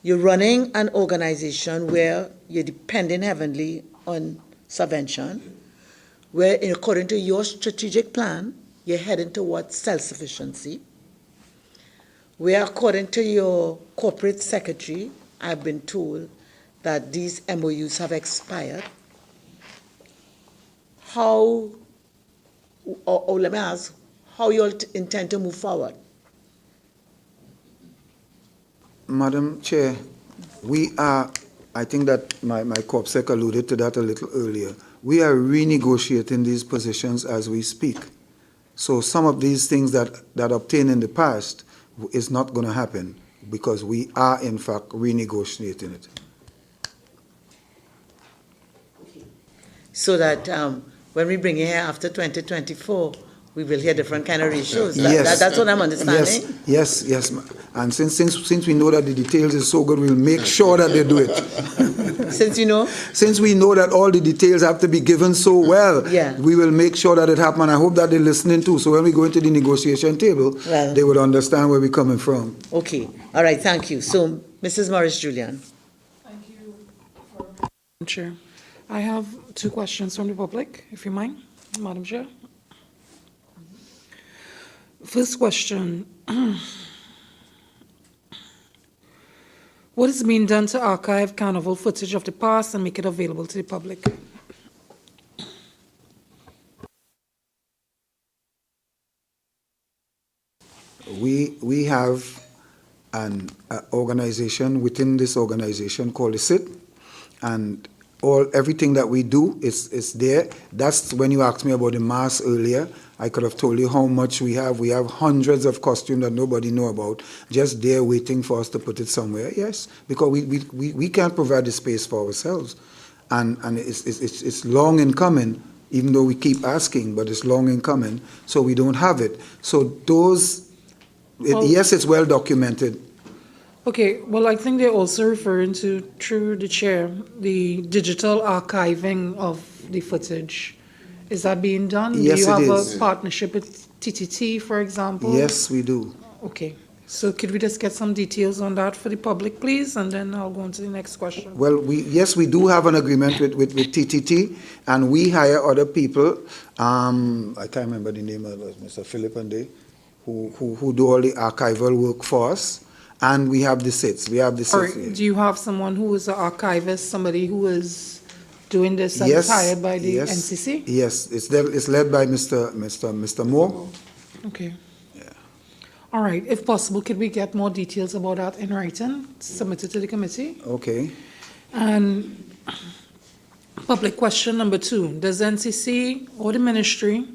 you're running an organization where you're depending heavily on subvention, where according to your strategic plan, you're heading towards self-sufficiency, where according to your corporate secretary, I've been told that these MOUs have expired. How, or let me ask, how you all intend to move forward? Madam Chair, we are, I think that my CorpSec alluded to that a little earlier. We are renegotiating these positions as we speak. So some of these things that obtained in the past is not going to happen because we are, in fact, renegotiating it. So that when we bring it here after 2024, we will hear different kind of ratios. Yes. That's what I'm understanding. Yes. And since we know that the details is so good, we'll make sure that they do it. Since you know? Since we know that all the details have to be given so well, yeah. We will make sure that it happens. I hope that they're listening too. So when we go into the negotiation table, they would understand where we're coming from. Okay. All right. Thank you. So, Mrs. Morris-Julian. Thank you, Chair. I have two questions from the public, if you mind, Madam Chair. First question. What is being done to archive carnival footage of the past and make it available to the public? We have an organization within this organization called the SIT, and everything that we do is there. That's when you asked me about the mass earlier. I could have told you how much we have. We have hundreds of costumes that nobody know about, just there waiting for us to put it somewhere. Yes, because we can't provide the space for ourselves, and it's long in coming. Even though we keep asking, but it's long in coming, so we don't have it. So yes, it's well documented. Okay, well, I think they're also referring to, through the chair, the digital archiving of the footage. Is that being done? Yes, do you have is. a partnership with TTT, for example? Yes, we do. Okay, so could we just get some details on that for the public, please, and then I'll go on to the next question. Well, we do have an agreement with TTT, and we hire other people. I can't remember the name of it, Mr. Philip and they, who do all the archival work for us. And we have the SITs. All right, do you have someone who is an archivist, somebody who is doing this and is hired by the NCC? Yes, it's led by Mr. Moore. Okay. All right, if possible, could we get more details about that in writing, submitted to the committee? Okay. And public question number 2, does NCC or the ministry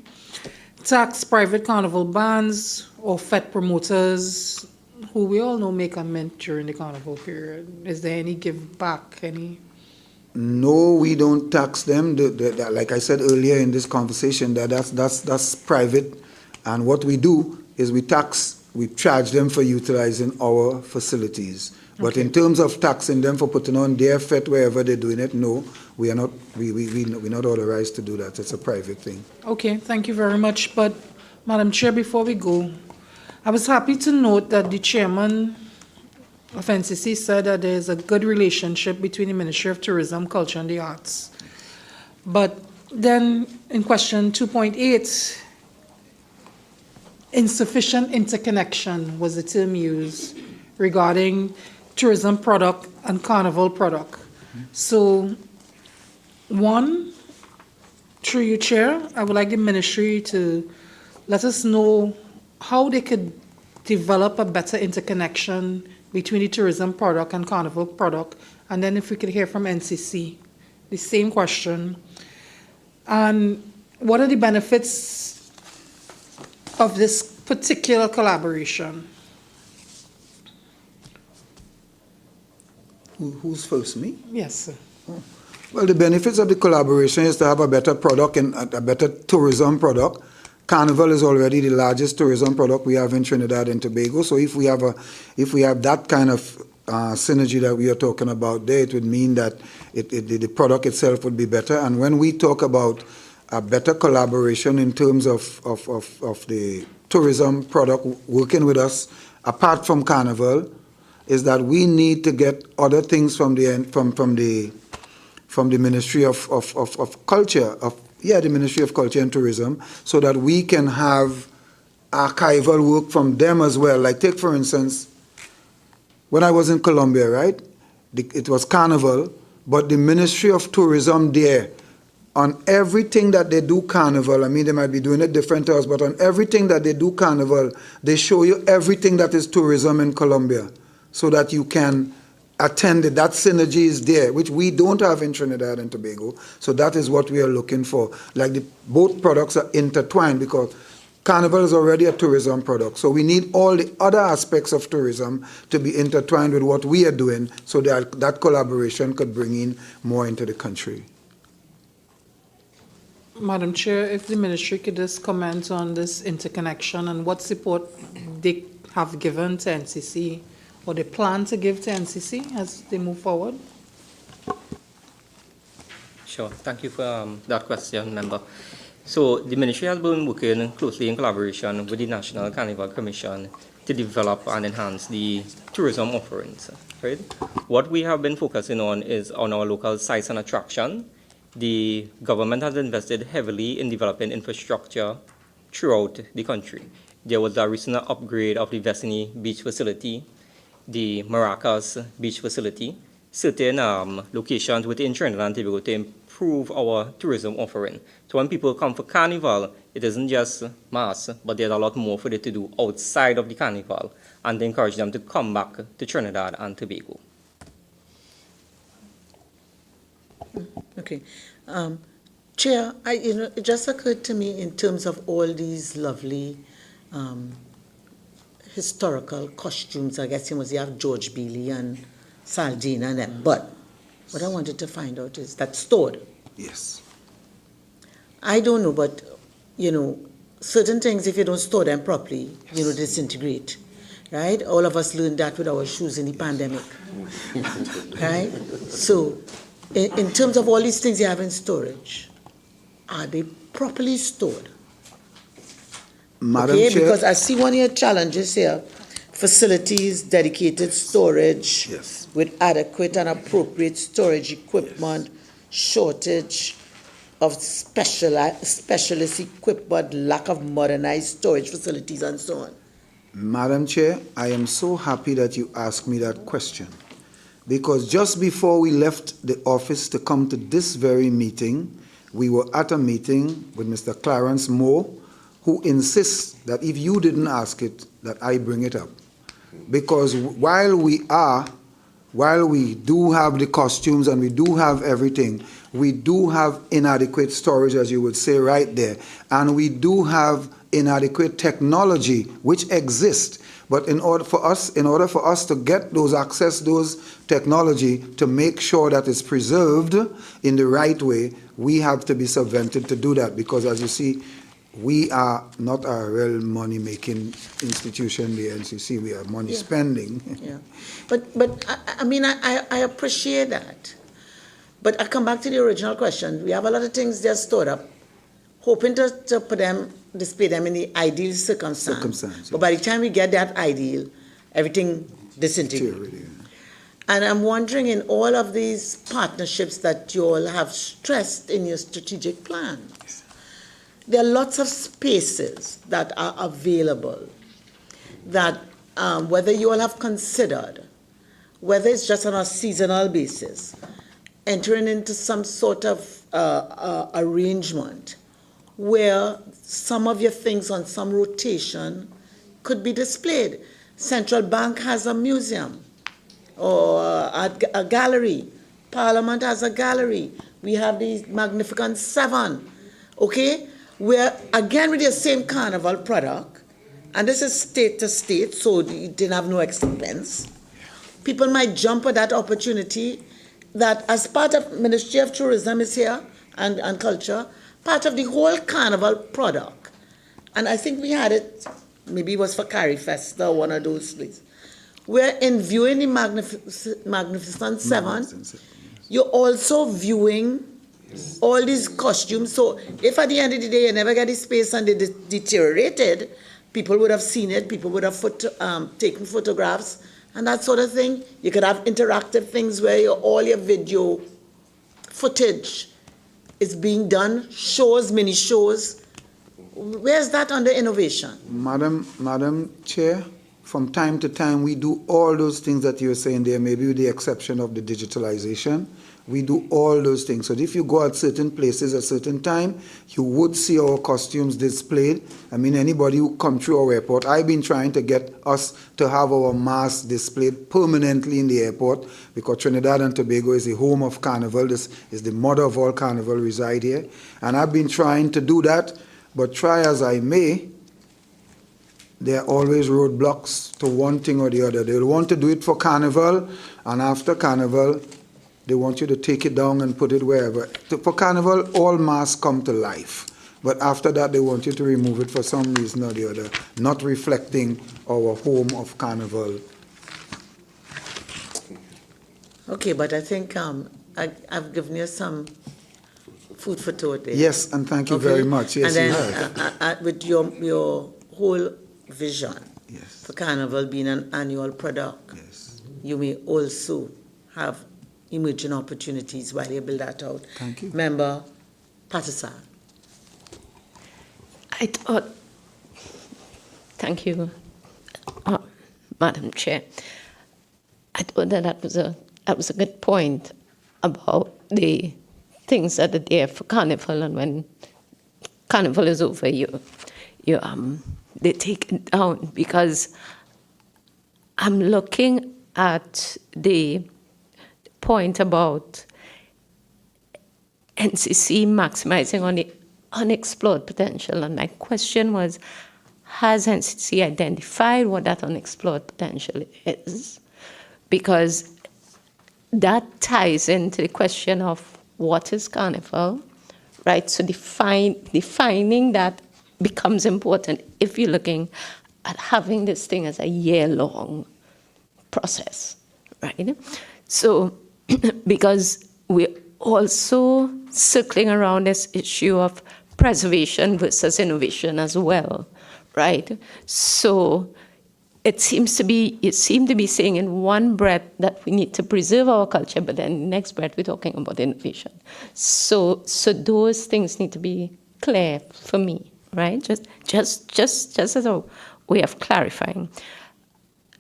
tax private carnival bands or fete promoters who we all know make a mint during the carnival period? Is there any give back, any? No, we don't tax them. Like I said earlier in this conversation, that's private. And what we do is we charge them for utilizing our facilities. But in terms of taxing them for putting on their fete wherever they're doing it, no, we are not. We're not authorized to do that. It's a private thing. Okay, thank you very much. But Madam Chair, before we go, I was happy to note that the chairman of NCC said that there is a good relationship between the Ministry of Tourism, Culture and the Arts. But then in question 2.8, insufficient interconnection was the term used regarding tourism product and carnival product. So, one, through you, Chair, I would like the ministry to let us know how they could develop a better interconnection between the tourism product and carnival product, and then if we could hear from NCC, the same question. And what are the benefits of this particular collaboration? Who's first, me? Yes, sir. Oh. Well, the benefits of the collaboration is to have a better product and a better tourism product. Carnival is already the largest tourism product we have in Trinidad and Tobago. So if we have that kind of synergy that we are talking about there, it would mean that the product itself would be better. And when we talk about a better collaboration in terms of the tourism product working with us, apart from Carnival, is that we need to get other things from the Ministry of Culture, the Ministry of Culture and Tourism, so that we can have archival work from them as well. Like take for instance, when I was in Colombia, right? It was Carnival, but the Ministry of Tourism there, on everything that they do Carnival, I mean they might be doing it different to us, but on everything that they do Carnival, they show you everything that is tourism in Colombia, so that you can attend it. That synergy is there, which we don't have in Trinidad and Tobago. So that is what we are looking for. Like both products are intertwined because Carnival is already a tourism product. So we need all the other aspects of tourism to be intertwined with what we are doing so that collaboration could bring in more into the country. Madam Chair, if the ministry could just comment on this interconnection and what support they have given to NCC or they plan to give to NCC as they move forward? Sure. Thank you for that question, member. So the ministry has been working closely in collaboration with the National Carnival Commission to develop and enhance the tourism offerings. Right? What we have been focusing on is on our local sites and attraction. The government has invested heavily in developing infrastructure throughout the country. There was a recent upgrade of the Vecini Beach facility, the Maracas Beach facility, certain locations within Trinidad and Tobago to improve our tourism offering. So when people come for Carnival, it isn't just mass, but there's a lot more for them to do outside of the Carnival, and to encourage them to come back to Trinidad and Tobago. Okay. Chair, it just occurred to me in terms of all these lovely historical costumes. I guess you have George Bealey and Saldina and them. But what I wanted to find out is that stored. Yes. I don't know, but certain things, if you don't store them properly, disintegrate. Right? All of us learned that with our shoes in the pandemic. Right? So, in terms of all these things you have in storage, are they properly stored? Madam Chair. Because I see one of your challenges here, facilities, dedicated storage, yes, with adequate and appropriate storage equipment, yes, shortage of specialist equipment, lack of modernized storage facilities, and so on. Madam Chair, I am so happy that you asked me that question, because just before we left the office to come to this very meeting, we were at a meeting with Mr. Clarence Moore, who insists that if you didn't ask it, that I bring it up. Because while we do have the costumes and we do have everything, we do have inadequate storage, as you would say right there, and we do have inadequate technology which exists. But in order for us to get those access, those technology, to make sure that it's preserved in the right way, we have to be subvented to do that. Because as you see, we are not a real money-making institution, the NCC. We are money spending. Yeah, but I mean, I appreciate that. But I come back to the original question. We have a lot of things just stored up, hoping to put them, display them in the ideal circumstance. But by the time we get that ideal, everything disintegrates. And I'm wondering, in all of these partnerships that you all have stressed in your strategic plans, there are lots of spaces that are available that whether you all have considered, whether it's just on a seasonal basis, entering into some sort of arrangement where some of your things on some rotation could be displayed. Central Bank has a museum or a gallery. Parliament has a gallery. We have the Magnificent Seven, okay? Where, again, with the same carnival product, and this is state to state, so it didn't have no expense. People might jump at that opportunity that as part of Ministry of Tourism is here and Culture, part of the whole carnival product. And I think we had it, maybe it was for Carrie Festa or one of those places. Where in viewing the Magnificent Seven, you're also viewing all these costumes. So if at the end of the day you never get the space and they deteriorated, people would have seen it, people would have taken photographs and that sort of thing. You could have interactive things where all your video footage is being done, shows, mini shows. Where's that under innovation? Madam Chair, from time to time we do all those things that you're saying there, maybe with the exception of the digitalization. We do all those things. So if you go at certain places at certain time, you would see our costumes displayed. I mean, anybody who come through our airport, I've been trying to get us to have our masks displayed permanently in the airport because Trinidad and Tobago is the home of Carnival. This is the mother of all Carnival reside here. And I've been trying to do that, but try as I may, there are always roadblocks to one thing or the other. They'll want to do it for Carnival, and after Carnival, they want you to take it down and put it wherever. For Carnival, all masks come to life. But after that, they want you to remove it for some reason or the other, not reflecting our home of Carnival. Okay, but I think I've given you some food for thought there. Yes, and thank you very much. Yes, and you then have. With your whole vision Yes. for Carnival being an annual product, Yes. you may also have emerging opportunities while you build that out. Thank you. Member Patterson. I thought, thank you, Madam Chair. I thought that was a good point about the things that are there for Carnival, and when Carnival is over, they take it down, because I'm looking at the point about NCC maximizing on the unexplored potential, and my question was, has NCC identified what that unexplored potential is? Because that ties into the question of what is Carnival, right? So defining that becomes important if you're looking at having this thing as a year-long process, right? So, because we're also circling around this issue of preservation versus innovation as well, right? So you seem to be saying in one breath that we need to preserve our culture, but then in the next breath we're talking about innovation. So those things need to be clear for me, right? Just as a way of clarifying.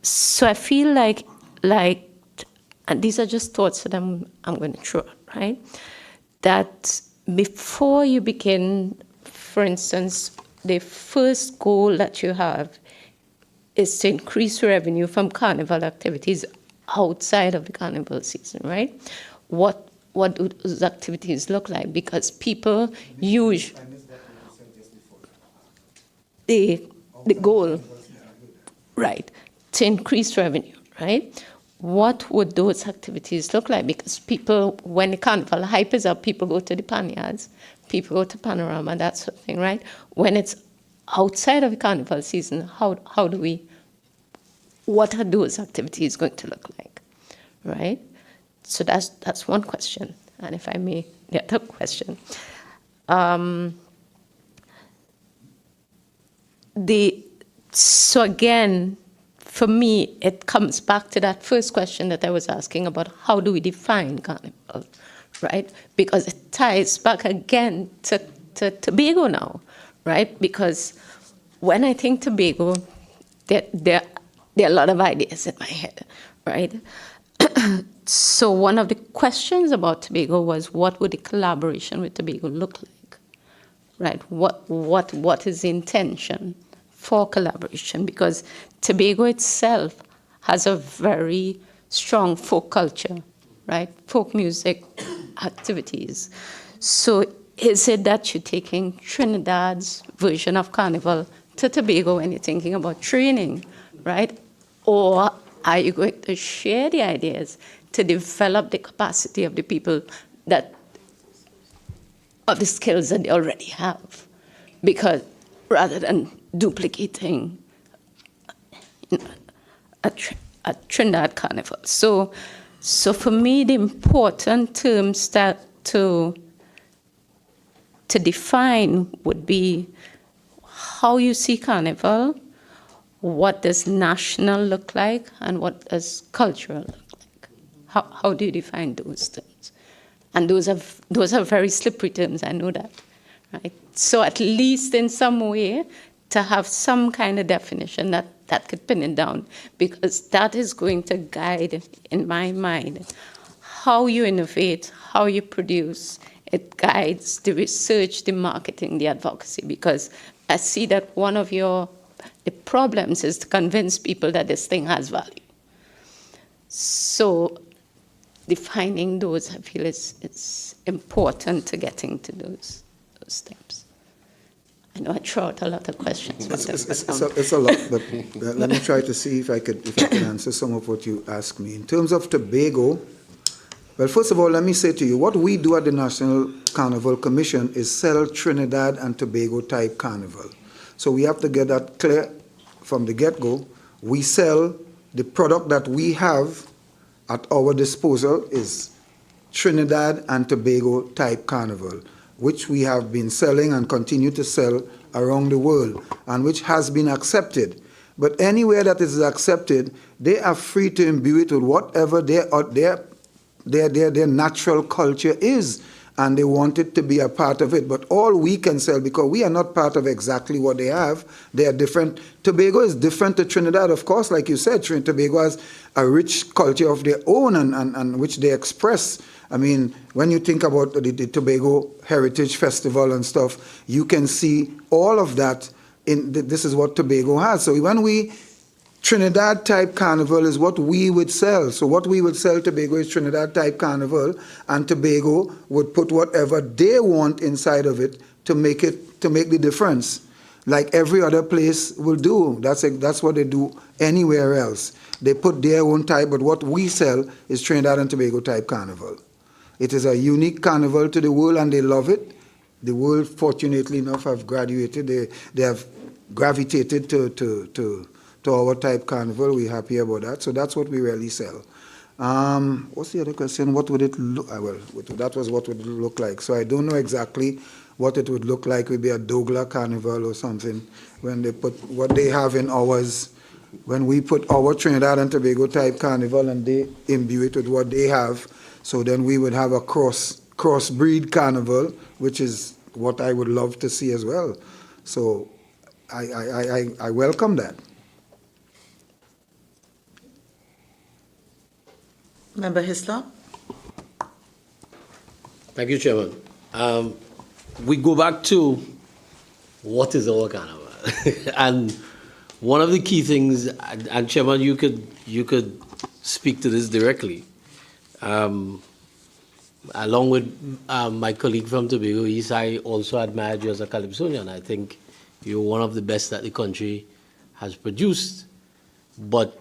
So I feel like and these are just thoughts that I'm going to throw out, right? That before you begin, for instance, the first goal that you have is to increase revenue from carnival activities outside of the carnival season, right? What do those activities look like? Because people use the goal, right, to increase revenue, right? What would those activities look like? Because people, when the carnival hype is up, people go to the panyards, people go to Panorama, that sort of thing, right? When it's outside of the carnival season, how do we, what are those activities going to look like, right? So that's one question. And if I may, the other question. So again, for me, it comes back to that first question that I was asking about how do we define carnival, right? Because it ties back again to Tobago now, right? Because when I think Tobago, there are a lot of ideas in my head, right? So one of the questions about Tobago was, what would the collaboration with Tobago look like, right? What is the intention for collaboration? Because Tobago itself has a very strong folk culture, right? Folk music activities. So is it that you're taking Trinidad's version of carnival to Tobago when you're thinking about training, right? Or are you going to share the ideas to develop the capacity of the people of the skills that they already have? Because rather than duplicating a Trinidad carnival. So for me, the important terms to define would be how you see carnival, what does national look like, and what does cultural look like. How do you define those terms? And those are very slippery terms, I know that, right? So at least in some way to have some kind of definition that could pin it down, because that is going to guide, in my mind, how you innovate, how you produce. It guides the research, the marketing, the advocacy, because I see that one of the problems is to convince people that this thing has value. So defining those, I feel, it's important to getting to those steps. I know I throw out a lot of questions. It's a lot, but let me try to see if I can answer some of what you asked me. In terms of Tobago, well, first of all, let me say to you, what we do at the National Carnival Commission is sell Trinidad and Tobago type carnival. So we have to get that clear from the get-go. We sell the product that we have at our disposal is Trinidad and Tobago type carnival, which we have been selling and continue to sell around the world, and which has been accepted. But anywhere that is accepted, they are free to imbue it with whatever their natural culture is, and they want it to be a part of it. But all we can sell, because we are not part of exactly what they have, they are different. Tobago is different to Trinidad, of course, like you said. Tobago has a rich culture of their own and which they express. I mean, when you think about the Tobago Heritage Festival and stuff, you can see all of that. This is what Tobago has. So when Trinidad type carnival is what we would sell. So what we would sell Tobago is Trinidad type carnival, and Tobago would put whatever they want inside of it to make the difference, like every other place will do. That's what they do anywhere else. They put their own type, but what we sell is Trinidad and Tobago type carnival. It is a unique carnival to the world, and they love it. The world, fortunately enough, have graduated. They have gravitated to our type carnival. We're happy about that. So that's what we really sell. What's the other question? What would it look? Well, that was what would it look like. So I don't know exactly what it would look like. Maybe a Douglas carnival or something. When they put what they have in ours, when we put our Trinidad and Tobago type carnival and they imbue it with what they have, so then we would have a crossbreed carnival, which is what I would love to see as well. So I welcome that. Member Hislop? Thank you, Chairman. We go back to what is our carnival, and one of the key things, and Chairman, you could speak to this directly. Along with my colleague from Tobago East, I also admired you as a Calypsonian. I think you're one of the best that the country has produced. But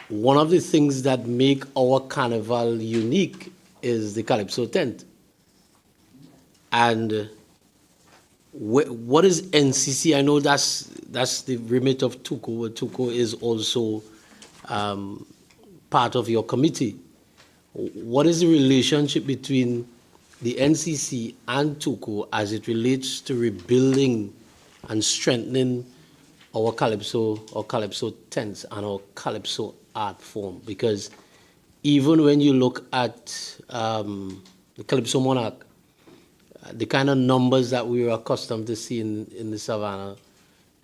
one of the things that make our carnival unique is the Calypso tent. And what is NCC? I know that's the remit of TUCO, but TUCO is also part of your committee. What is the relationship between the NCC and TUCO as it relates to rebuilding and strengthening our Calypso tents and our Calypso art form? Because even when you look at the Calypso Monarch, the kind of numbers that we were accustomed to see in the savannah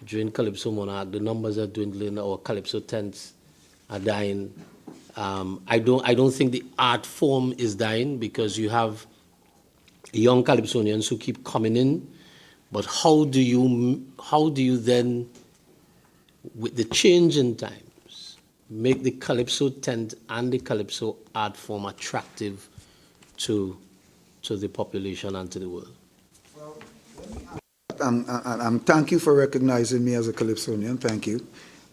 during Calypso Monarch, the numbers are dwindling, our Calypso tents are dying. I don't think the art form is dying because you have young Calypsonians who keep coming in, but how do you then, with the change in times, make the Calypso tent and the Calypso art form attractive to the population and to the world? Thank you for recognizing me as a Calypsonian. Thank you.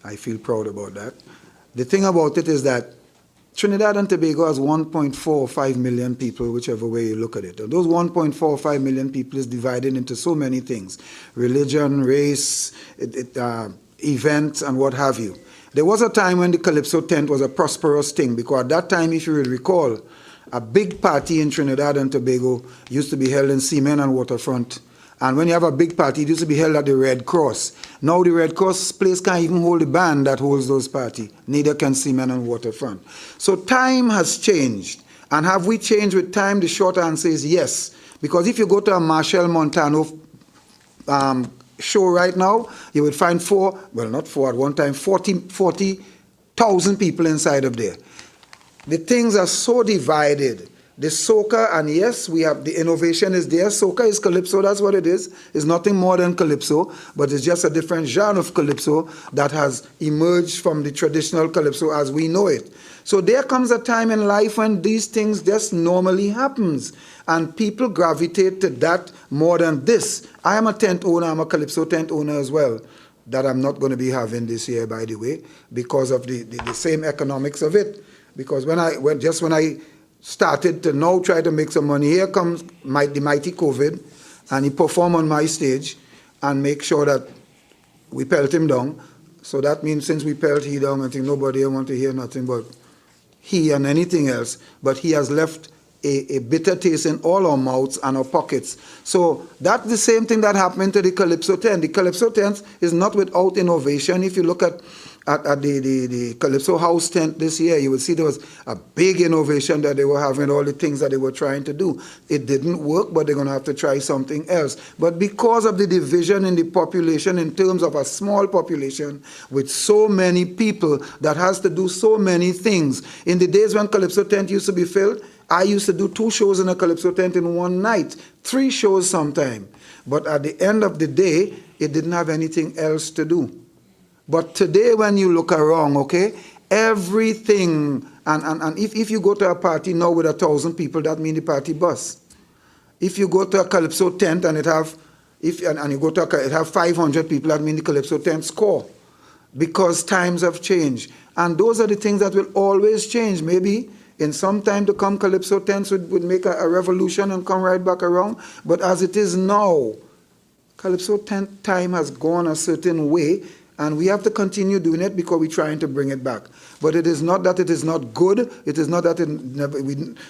I feel proud about that. The thing about it is that Trinidad and Tobago has 1.45 million people, whichever way you look at it. And those 1.45 million people is divided into so many things: religion, race, events, and what have you. There was a time when the Calypso tent was a prosperous thing, because at that time, if you will recall, a big party in Trinidad and Tobago used to be held in Seamen and Waterfront. And when you have a big party, it used to be held at the Red Cross. Now the Red Cross place can't even hold the band that holds those parties. Neither can Seamen and Waterfront. So time has changed. And have we changed with time? The short answer is yes. Because if you go to a Marshall Montano show right now, you would find 40,000 people inside of there. The things are so divided. The soca, and yes, we have the innovation is there. Soca is Calypso, that's what it is. It's nothing more than Calypso, but it's just a different genre of Calypso that has emerged from the traditional Calypso as we know it. So there comes a time in life when these things just normally happens, and people gravitate to that more than this. I am a tent owner, I'm a Calypso tent owner as well, that I'm not going to be having this year, by the way, because of the same economics of it. Because when I started to now try to make some money, here comes the mighty COVID, and he perform on my stage and make sure that we pelt him down. So that means since we pelt he down, I think nobody want to hear nothing but he and anything else. But he has left a bitter taste in all our mouths and our pockets. So that's the same thing that happened to the Calypso tent. The Calypso tent is not without innovation. If you look at the Calypso house tent this year, you will see there was a big innovation that they were having, all the things that they were trying to do. It didn't work, but they're going to have to try something else. But because of the division in the population in terms of a small population with so many people that has to do so many things. In the days when Calypso tent used to be filled, I used to do 2 shows in a Calypso tent in one night, 3 shows sometime. But at the end of the day, it didn't have anything else to do. But today when you look around, okay, everything, and if you go to a party now with 1,000 people, that means the party bus. If you go to a Calypso tent and it have 500 people, that means the Calypso tent score. Because times have changed. And those are the things that will always change. Maybe in some time to come, Calypso tents would make a revolution and come right back around. But as it is now, Calypso tent time has gone a certain way, and we have to continue doing it because we're trying to bring it back. But it is not that it is not good. It is not that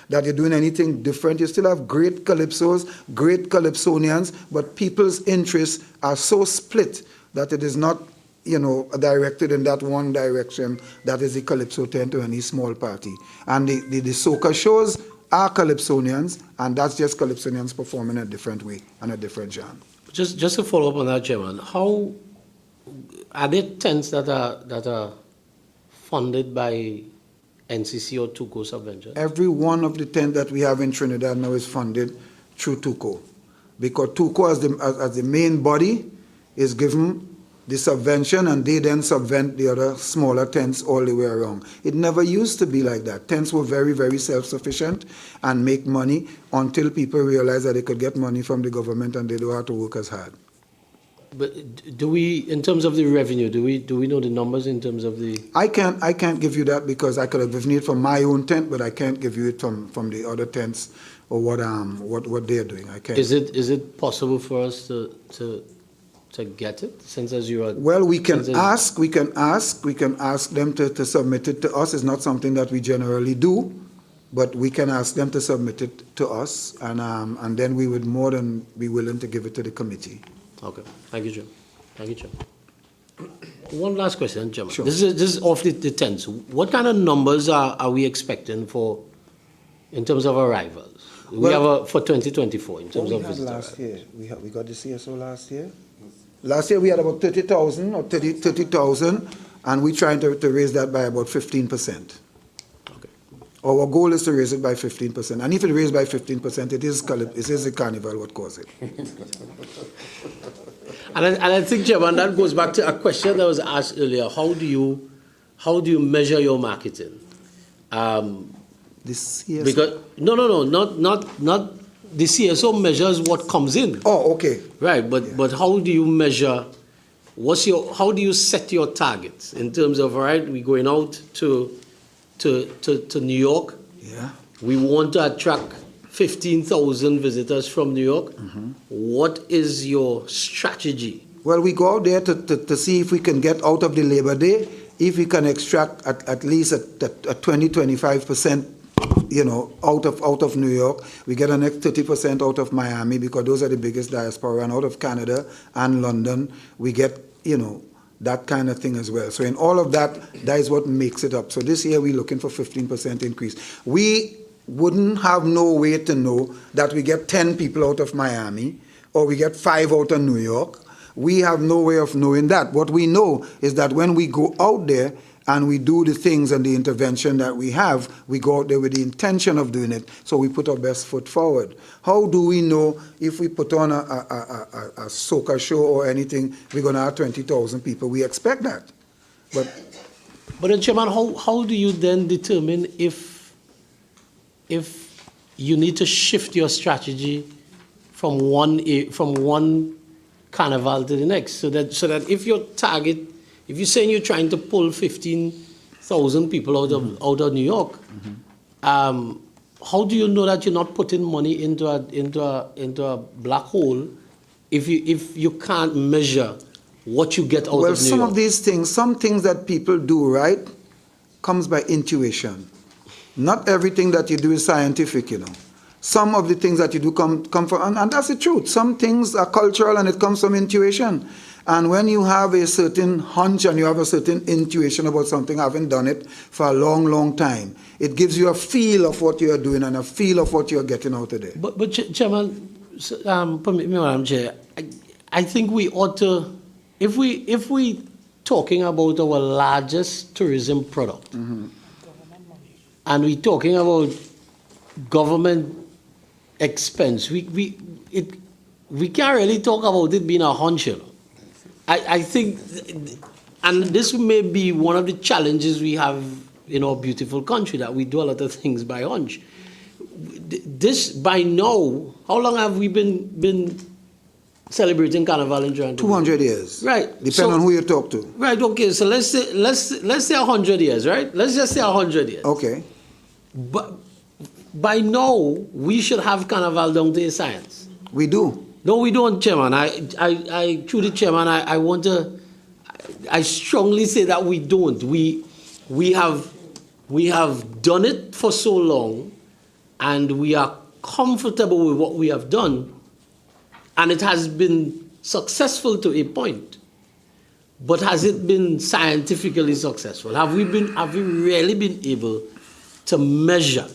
that you're doing anything different. You still have great Calypsos, great Calypsonians, but people's interests are so split that it is not, directed in that one direction that is the Calypso tent or any small party. And the soca shows are Calypsonians, and that's just Calypsonians performing in a different way and a different genre. Just to follow up on that, Chairman, how are there tents that are funded by NCC or TUCO subvention? Every one of the tents that we have in Trinidad now is funded through TUCO. Because TUCO as the main body is given the subvention, and they then subvent the other smaller tents all the way around. It never used to be like that. Tents were very, very self-sufficient and make money until people realized that they could get money from the government and they don't have to work as hard. But do we, in terms of the revenue, do we know the numbers in terms of the? I can't give you that because I could have given it from my own tent, but I can't give you it from the other tents or what they're doing. I can't. Is it possible for us to get it, since as you are? Well, we can ask them to submit it to us. It's not something that we generally do, but we can ask them to submit it to us, and then we would more than be willing to give it to the committee. Okay, thank you, Jim. Thank you, Jim. One last question, Jim. Sure. This is off the tents. What kind of numbers are we expecting in terms of arrivals? We have for 2024 in terms of visitors. Last year, we got the CSO last year. Last year we had about 30,000 or 30,000, and we're trying to raise that by about 15%. Okay. Our goal is to raise it by 15%, and if it raised by 15%, it is the carnival what caused it. And I think, Chairman, that goes back to a question that was asked earlier. How do you measure your marketing? This CSO? Because not the CSO measures what comes in. Oh, okay. Right, but how do you measure? How do you set your targets in terms of, all right, we're going out to New York. Yeah. We want to attract 15,000 visitors from New York. Mm-hmm. What is your strategy? Well, we go out there to see if we can get out of the Labor Day, if we can extract at least a 20-25%, out of New York. We get an next 30% out of Miami because those are the biggest diaspora, and out of Canada and London, we get, that kind of thing as well. So in all of that is what makes it up. So this year we're looking for 15% increase. We wouldn't have no way to know that we get 10 people out of Miami or we get 5 out of New York. We have no way of knowing that. What we know is that when we go out there and we do the things and the intervention that we have, we go out there with the intention of doing it, so we put our best foot forward. How do we know if we put on a soca show or anything, we're going to have 20,000 people? We expect that. But then, Chairman, how do you then determine if you need to shift your strategy from one carnival to the next, so that if your target, if you're saying you're trying to pull 15,000 people out of New York, how do you know that you're not putting money into a black hole if you can't measure what you get out of New York? Well, some of these things, some things that people do right, comes by intuition. Not everything that you do is scientific, Some of the things that you do come from, and that's the truth. Some things are cultural and it comes from intuition. And when you have a certain hunch and you have a certain intuition about something, having done it for a long, long time, it gives you a feel of what you are doing and a feel of what you are getting out of there. But Chairman, permit me, Madam Chair, I think we ought to, if we talking about our largest tourism product, and we're talking about government expense, we can't really talk about it being a hunch. I think, and this may be one of the challenges we have in our beautiful country, that we do a lot of things by hunch. This, by now, how long have we been celebrating Carnival in Toronto? 200 years. Right. Depending on who you talk to. Right, okay, so let's say 100 years, right? Let's just say 100 years. Okay. But by now, we should have Carnival down to a science. We do. No, we don't, Chairman. Through the Chairman, I strongly say that we don't. We have done it for so long, and we are comfortable with what we have done, and it has been successful to a point. But has it been scientifically successful? Have we really been able to measure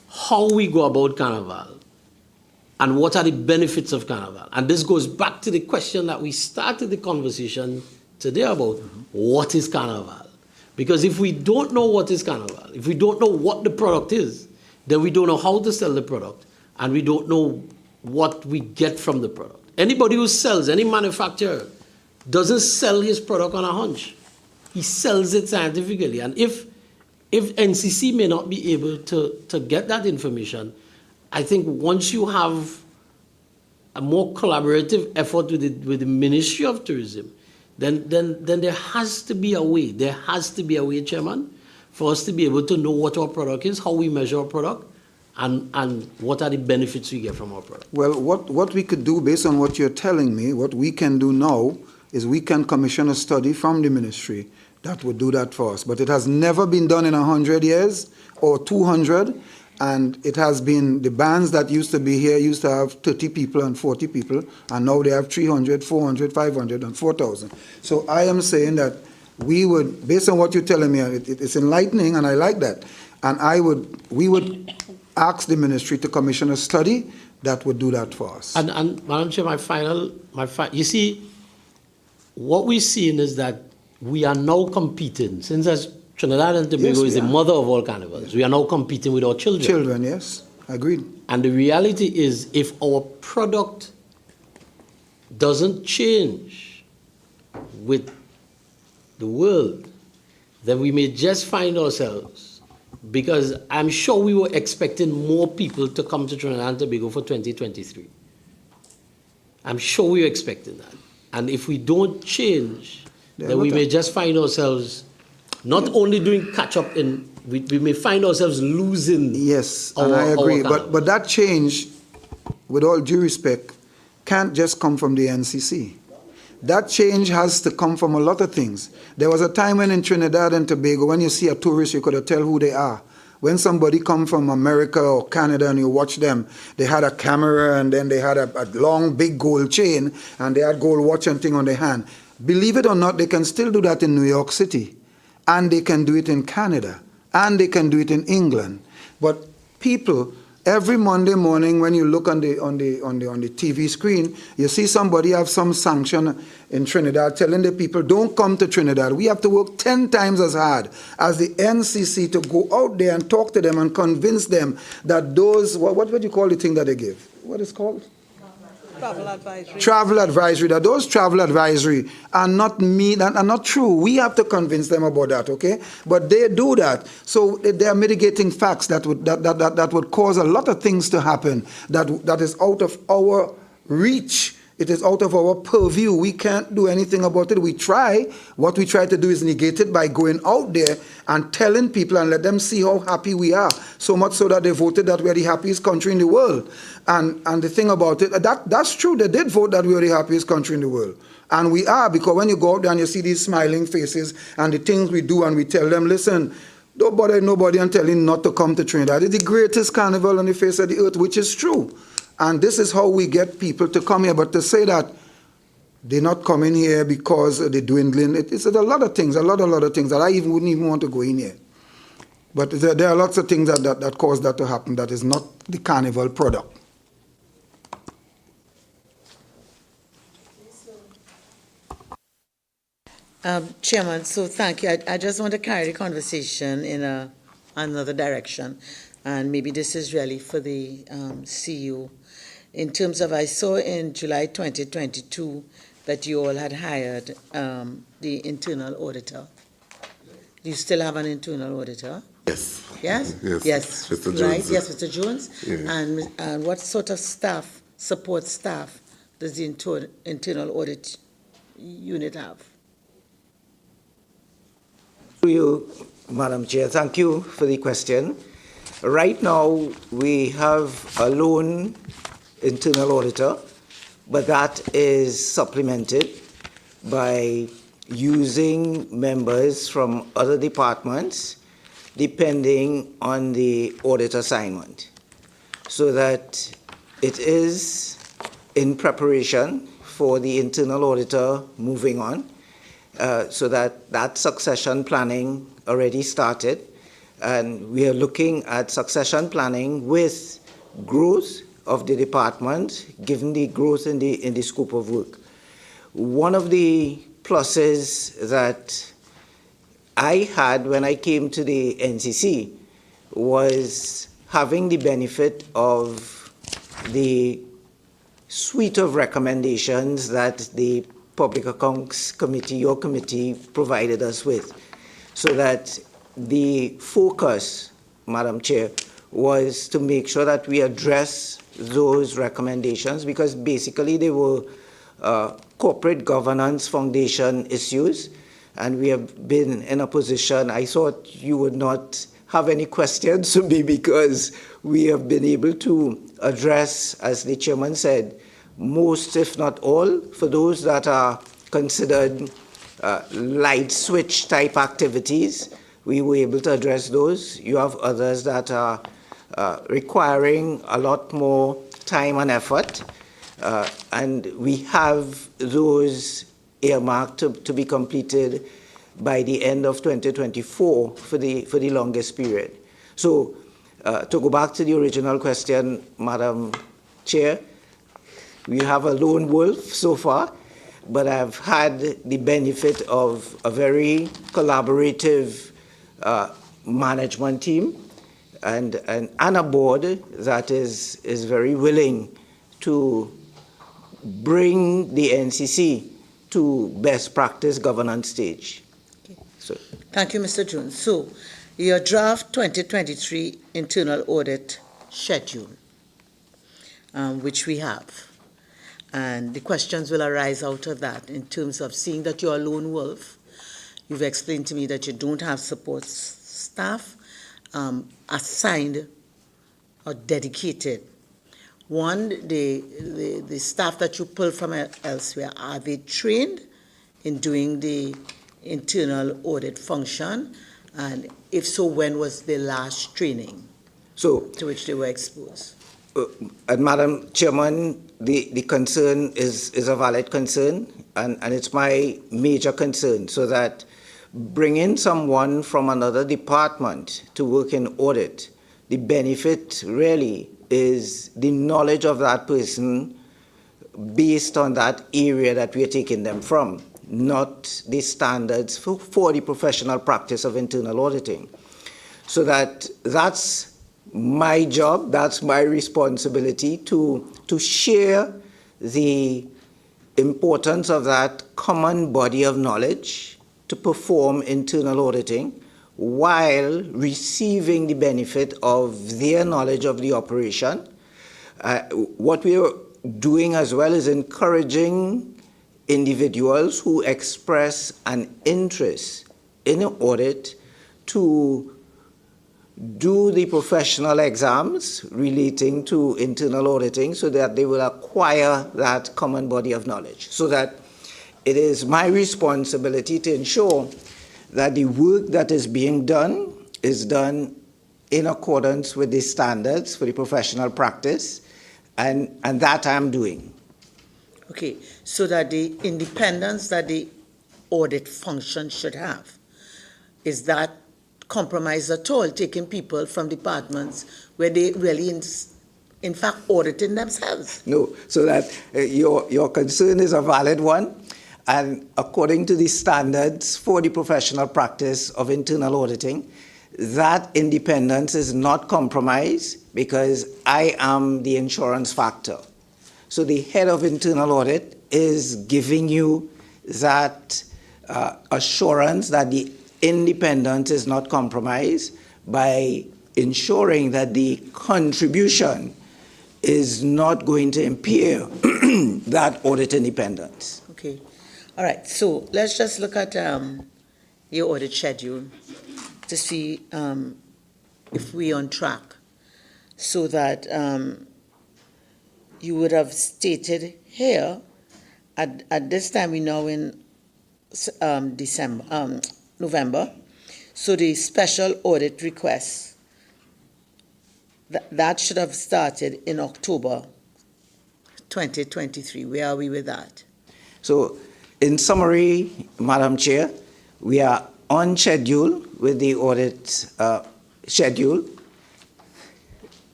how we go about Carnival and what are the benefits of Carnival? And this goes back to the question that we started the conversation today about, what is Carnival? Because if we don't know what is Carnival, if we don't know what the product is, then we don't know how to sell the product, and we don't know what we get from the product. Anybody who sells, any manufacturer, doesn't sell his product on a hunch. He sells it scientifically. And if NCC may not be able to get that information, I think once you have a more collaborative effort with the Ministry of Tourism, then there has to be a way. There has to be a way, Chairman, for us to be able to know what our product is, how we measure our product, and what are the benefits we get from our product. Well, what we could do, based on what you're telling me, what we can do now is we can commission a study from the ministry that would do that for us. But it has never been done in 100 years or 200, and it has been, the bands that used to be here used to have 30 people and 40 people, and now they have 300, 400, 500, and 4,000. So I am saying that we would, based on what you're telling me, it's enlightening, and I like that. And we would ask the ministry to commission a study that would do that for us. And Madam Chair, you see, what we're seeing is that we are now competing, since as Trinidad and Tobago is the mother of all carnivals, we are now competing with our children. Children, yes, agreed. And the reality is, if our product doesn't change with the world, then we may just find ourselves, because I'm sure we were expecting more people to come to Trinidad and Tobago for 2023. I'm sure we were expecting that. And if we don't change, then we may just find ourselves not only doing catch-up we may find ourselves losing. Yes, and I agree. But that change, with all due respect, can't just come from the NCC. That change has to come from a lot of things. There was a time when in Trinidad and Tobago, when you see a tourist, you could tell who they are. When somebody come from America or Canada and you watch them, they had a camera and then they had a long, big gold chain and they had gold watch and thing on their hand. Believe it or not, they can still do that in New York City, and they can do it in Canada, and they can do it in England. But people, every Monday morning when you look on the TV screen, you see somebody have some sanction in Trinidad telling the people, don't come to Trinidad. We have to work 10 times as hard as the NCC to go out there and talk to them and convince them that those, what would you call the thing that they give? What is it called? Travel advisory. Travel advisory, that those travel advisory are not not true. We have to convince them about that, okay? But they do that. So they are mitigating facts that would cause a lot of things to happen that is out of our reach. It is out of our purview. We can't do anything about it. We try. What we try to do is negate it by going out there and telling people and let them see how happy we are. So much so that they voted that we are the happiest country in the world. And the thing about it, that's true. They did vote that we are the happiest country in the world. And we are, because when you go out there and you see these smiling faces and the things we do and we tell them, listen, don't bother nobody and tell him not to come to Trinidad. It's the greatest carnival on the face of the earth, which is true. And this is how we get people to come here. But to say that they're not coming here because they're dwindling, it's a lot of things, a lot of things that I wouldn't even want to go in here. But there are lots of things that cause that to happen that is not the carnival product. Chairman, so thank you. I just want to carry the conversation in another direction. And maybe this is really for the CU. In terms of, I saw in July 2022 that you all had hired the internal auditor. Do you still have an internal auditor? Yes. Yes? Yes. Mr. Jones. Right? Yes, Mr. Jones? Yeah. And what sort of staff, support staff, does the internal audit unit have? To you, Madam Chair, thank you for the question. Right now, we have a lone internal auditor, but that is supplemented by using members from other departments depending on the audit assignment, so that it is in preparation for the internal auditor moving on, so that succession planning already started. And we are looking at succession planning with growth of the department, given the growth in the scope of work. One of the pluses that I had when I came to the NCC was having the benefit of the suite of recommendations that the Public Accounts Committee, your committee, provided us with, so that the focus, Madam Chair, was to make sure that we address those recommendations, because basically they were corporate governance foundation issues, and we have been in a position, I thought you would not have any questions to me, because we have been able to address, as the chairman said, most, if not all, for those that are considered light switch type activities, we were able to address those. You have others that are requiring a lot more time and effort, and we have those earmarked to be completed by the end of 2024 for the longest period. So to go back to the original question, Madam Chair, we have a lone wolf so far, but I've had the benefit of a very collaborative management team and a board that is very willing to bring the NCC to best practice governance stage. Okay. So, thank you, Mr. Jones. So, your draft 2023 internal audit schedule, which we have, and the questions will arise out of that in terms of seeing that you're a lone wolf. You've explained to me that you don't have support staff assigned or dedicated. One, the staff that you pull from elsewhere, are they trained in doing the internal audit function? And if so, when was the last training to which they were exposed? And Madam Chairman, the concern is a valid concern, and it's my major concern, so that bringing someone from another department to work in audit, the benefit really is the knowledge of that person based on that area that we are taking them from, not the standards for the professional practice of internal auditing. So that's my job, that's my responsibility to share the importance of that common body of knowledge to perform internal auditing while receiving the benefit of their knowledge of the operation. What we are doing as well is encouraging individuals who express an interest in an audit to do the professional exams relating to internal auditing so that they will acquire that common body of knowledge. So that it is my responsibility to ensure that the work that is being done is done in accordance with the standards for the professional practice, and that I'm doing. Okay, so that the independence that the audit function should have, is that compromised at all, taking people from departments where they really in fact auditing themselves? No, so that your concern is a valid one, and according to the standards for the professional practice of internal auditing, that independence is not compromised because I am the insurance factor. So the head of internal audit is giving you that assurance that the independence is not compromised by ensuring that the contribution is not going to impair that audit independence. Okay. All right. So let's just look at your audit schedule to see if we're on track, so that you would have stated here at this time, we know in November, so the special audit request, that should have started in October 2023. Where are we with that? So, in summary, Madam Chair, we are on schedule with the audit schedule,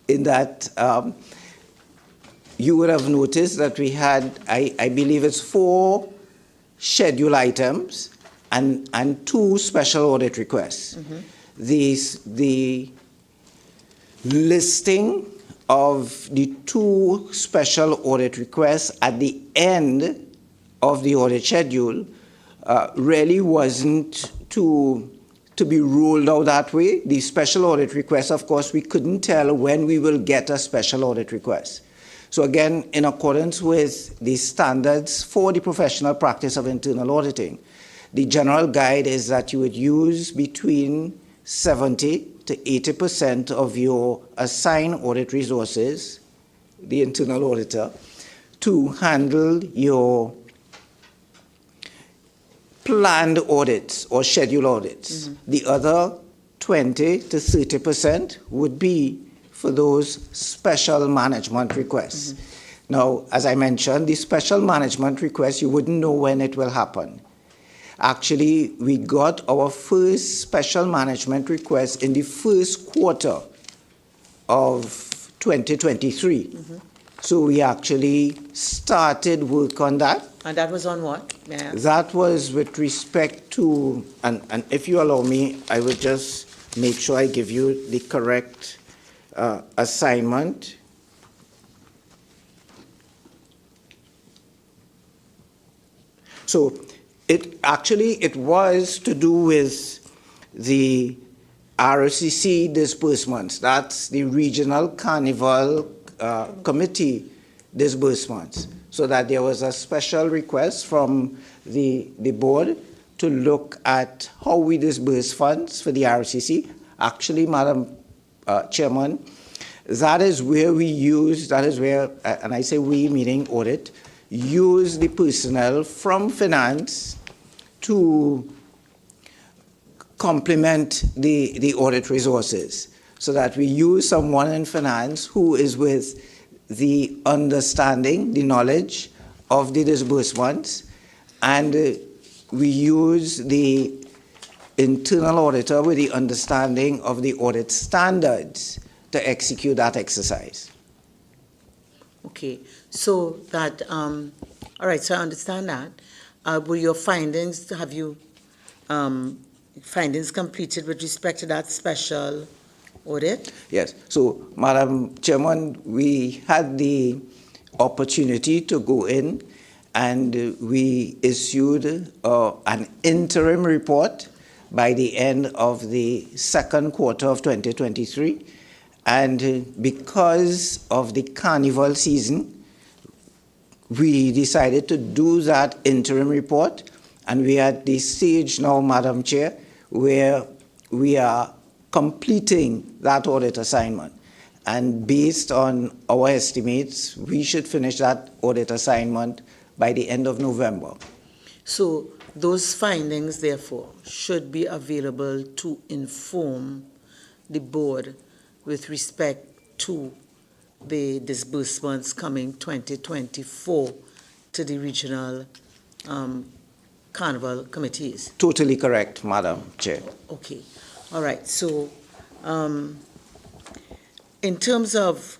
in that you would have noticed that we had, I believe it's 4 schedule items and 2 special audit requests. The listing of the 2 special audit requests at the end of the audit schedule really wasn't to be ruled out that way. The special audit requests, of course, we couldn't tell when we will get a special audit request. So again, in accordance with the standards for the professional practice of internal auditing, the general guide is that you would use between 70 to 80% of your assigned audit resources, the internal auditor, to handle your planned audits or scheduled audits. The other 20 to 30% would be for those special management requests. Now, as I mentioned, the special management requests, you wouldn't know when it will happen. Actually, we got our first special management request in the first quarter of 2023. So we actually started work on that. And that was on what? May I ask? That was with respect to, and if you allow me, I would just make sure I give you the correct assignment. So it was to do with the RCC disbursements. That's the Regional Carnival Committee disbursements. So that there was a special request from the board to look at how we disburse funds for the RCC. Actually, Madam Chairman, that is where, and I say we meaning audit, use the personnel from finance to complement the audit resources, so that we use someone in finance who is with the understanding, the knowledge of the disbursements, and we use the internal auditor with the understanding of the audit standards to execute that exercise. Okay, so that, all right, so I understand that. Were your findings, have you findings completed with respect to that special audit? Yes, so Madam Chairman, we had the opportunity to go in and we issued an interim report by the end of the second quarter of 2023. And because of the carnival season, we decided to do that interim report. And we are at the stage now, Madam Chair, where we are completing that audit assignment. And based on our estimates, we should finish that audit assignment by the end of November. So those findings, therefore, should be available to inform the board with respect to the disbursements coming 2024 to the regional carnival committees. Totally correct, Madam Chair. Okay, all right. So in terms of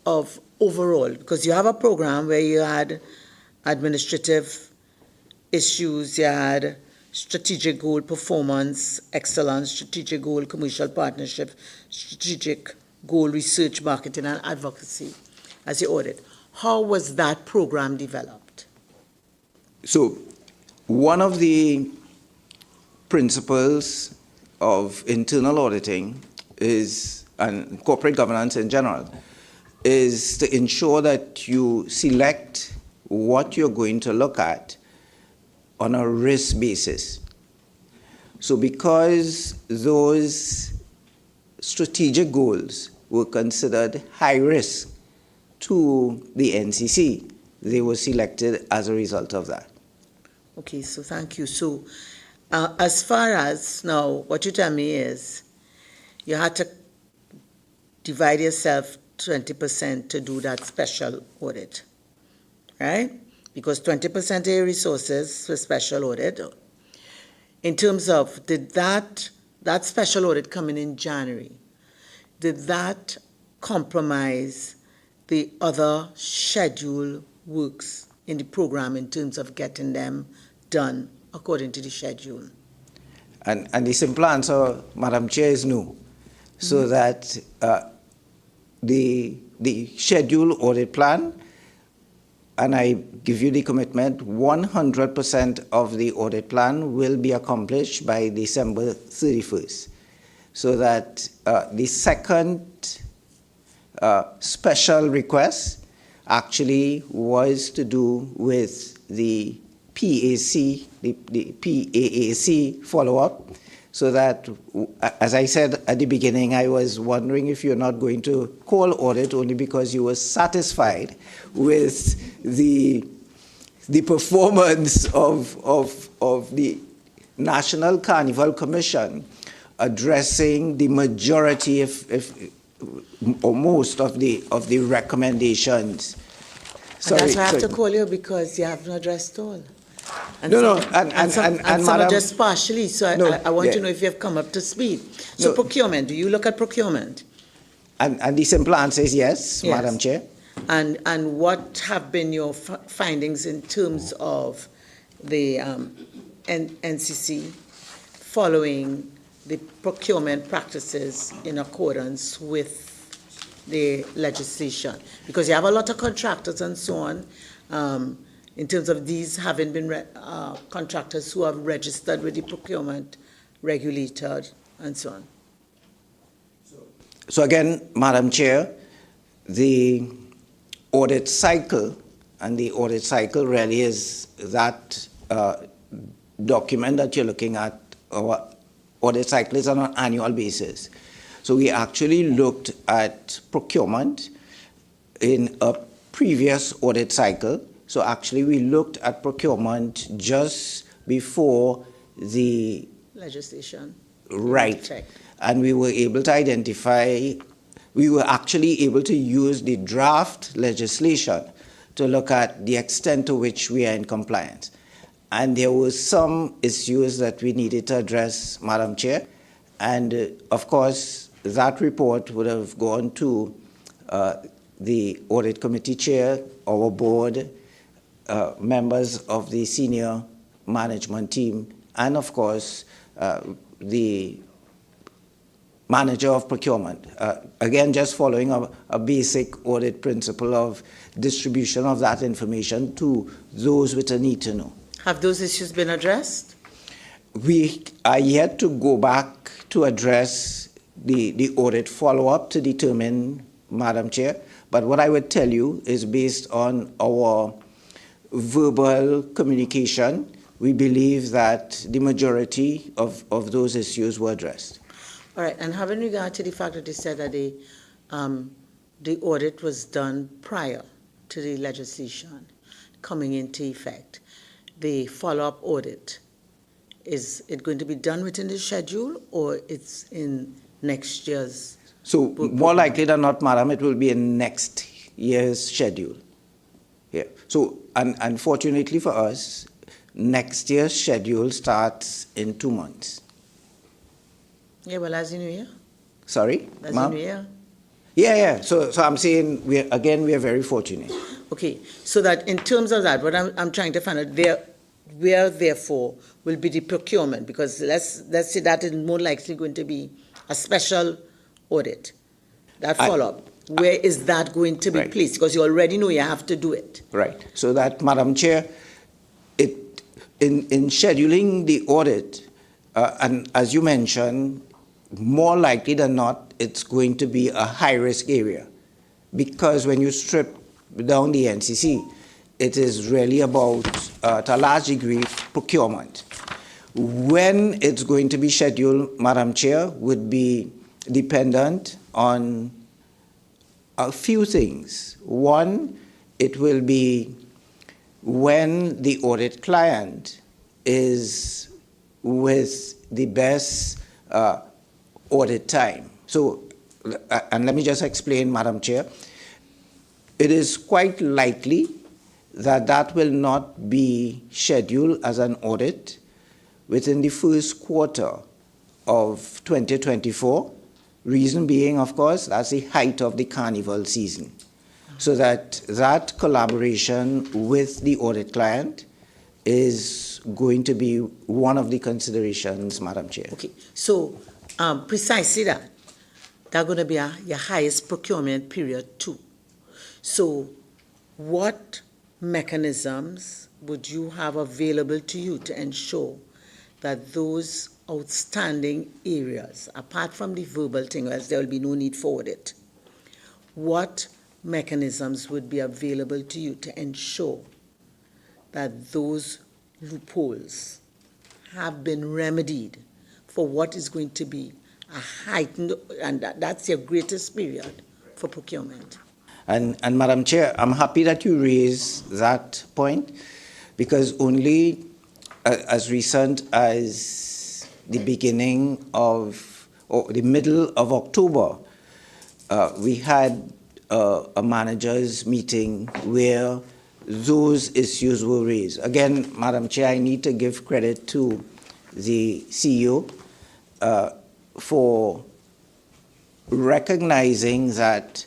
overall, because you have a program where you had administrative issues, you had strategic goal performance, excellence, strategic goal commercial partnership, strategic goal research, marketing, and advocacy as your audit. How was that program developed? So one of the principles of internal auditing is, and corporate governance in general, is to ensure that you select what you're going to look at on a risk basis. So because those strategic goals were considered high risk to the NCC, they were selected as a result of that. Okay, so thank you. So as far as now, what you tell me is you had to divide yourself 20% to do that special audit, right? Because 20% of your resources for special audit. In terms of, did that special audit coming in January, did that compromise the other scheduled works in the program in terms of getting them done according to the schedule? And the simple answer, Madam Chair, is no. So that the schedule audit plan, and I give you the commitment, 100% of the audit plan will be accomplished by December 31st. So that the second special request actually was to do with the PAC, the PAAC follow-up, so that, as I said at the beginning, I was wondering if you're not going to call audit only because you were satisfied with the performance of the National Carnival Commission addressing the majority, or most of the recommendations. Sorry, that's why I have to call you, because you have not addressed all. And no, some, and some Madam, are just partially, so I want to know if you have come up to speed. So procurement, do you look at procurement? And the simple answer is yes, Madam Chair. And what have been your findings in terms of the NCC following the procurement practices in accordance with the legislation? Because you have a lot of contractors and so on, in terms of these having been contractors who have registered with the procurement regulator and so on. So again, Madam Chair, the audit cycle, and the audit cycle really is that document that you're looking at. Our audit cycle is on an annual basis. So we actually looked at procurement in a previous audit cycle. So actually we looked at procurement just before the legislation. Right. And we were able to identify, we were actually able to use the draft legislation to look at the extent to which we are in compliance. And there were some issues that we needed to address, Madam Chair. And of course, that report would have gone to the audit committee chair, our board, members of the senior management team, and of course, the manager of procurement. Again, just following a basic audit principle of distribution of that information to those with a need to know. Have those issues been addressed? We are yet to go back to address the audit follow-up to determine, Madam Chair, but what I would tell you is based on our verbal communication, we believe that the majority of those issues were addressed. All right, and having regard to the fact that you said that the audit was done prior to the legislation coming into effect, the follow-up audit, is it going to be done within the schedule, or it's in next year's? So more likely than not, Madam, it will be in next year's schedule. Yeah. So, and unfortunately for us, next year's schedule starts in 2 months. Yeah, well, as in New Year. Sorry, As ma'am? in New Year. Yeah. So I'm saying we are very fortunate. Okay, so that in terms of that, what I'm trying to find out where therefore will be the procurement, because let's say that is more likely going to be a special audit, that follow-up. Where is that going to be placed? Because you already know you have to do it. Right. So that, Madam Chair, in scheduling the audit, and as you mentioned, more likely than not, it's going to be a high-risk area. Because when you strip down the NCC, it is really about, to a large degree, procurement. When it's going to be scheduled, Madam Chair, would be dependent on a few things. One, it will be when the audit client is with the best audit time. So, and let me just explain, Madam Chair. It is quite likely that that will not be scheduled as an audit within the first quarter of 2024. Reason being, of course, that's the height of the carnival season. So that collaboration with the audit client is going to be one of the considerations, Madam Chair. Okay, so precisely that. That's going to be your highest procurement period too. So what mechanisms would you have available to you to ensure that those outstanding areas, apart from the verbal thing, else there will be no need for it, what mechanisms would be available to you to ensure that those loopholes have been remedied for what is going to be a heightened, and that's your greatest period for procurement? And Madam Chair, I'm happy that you raise that point, because only as recent as the beginning of, or the middle of October, we had a managers meeting where those issues were raised. Again, Madam Chair, I need to give credit to the CEO for recognizing that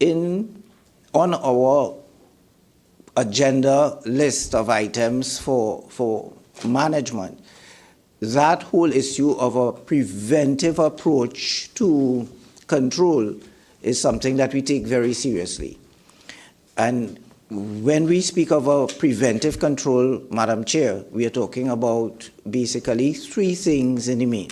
on our agenda list of items for management, that whole issue of a preventive approach to control is something that we take very seriously. And when we speak of a preventive control, Madam Chair, we are talking about basically three things in the main.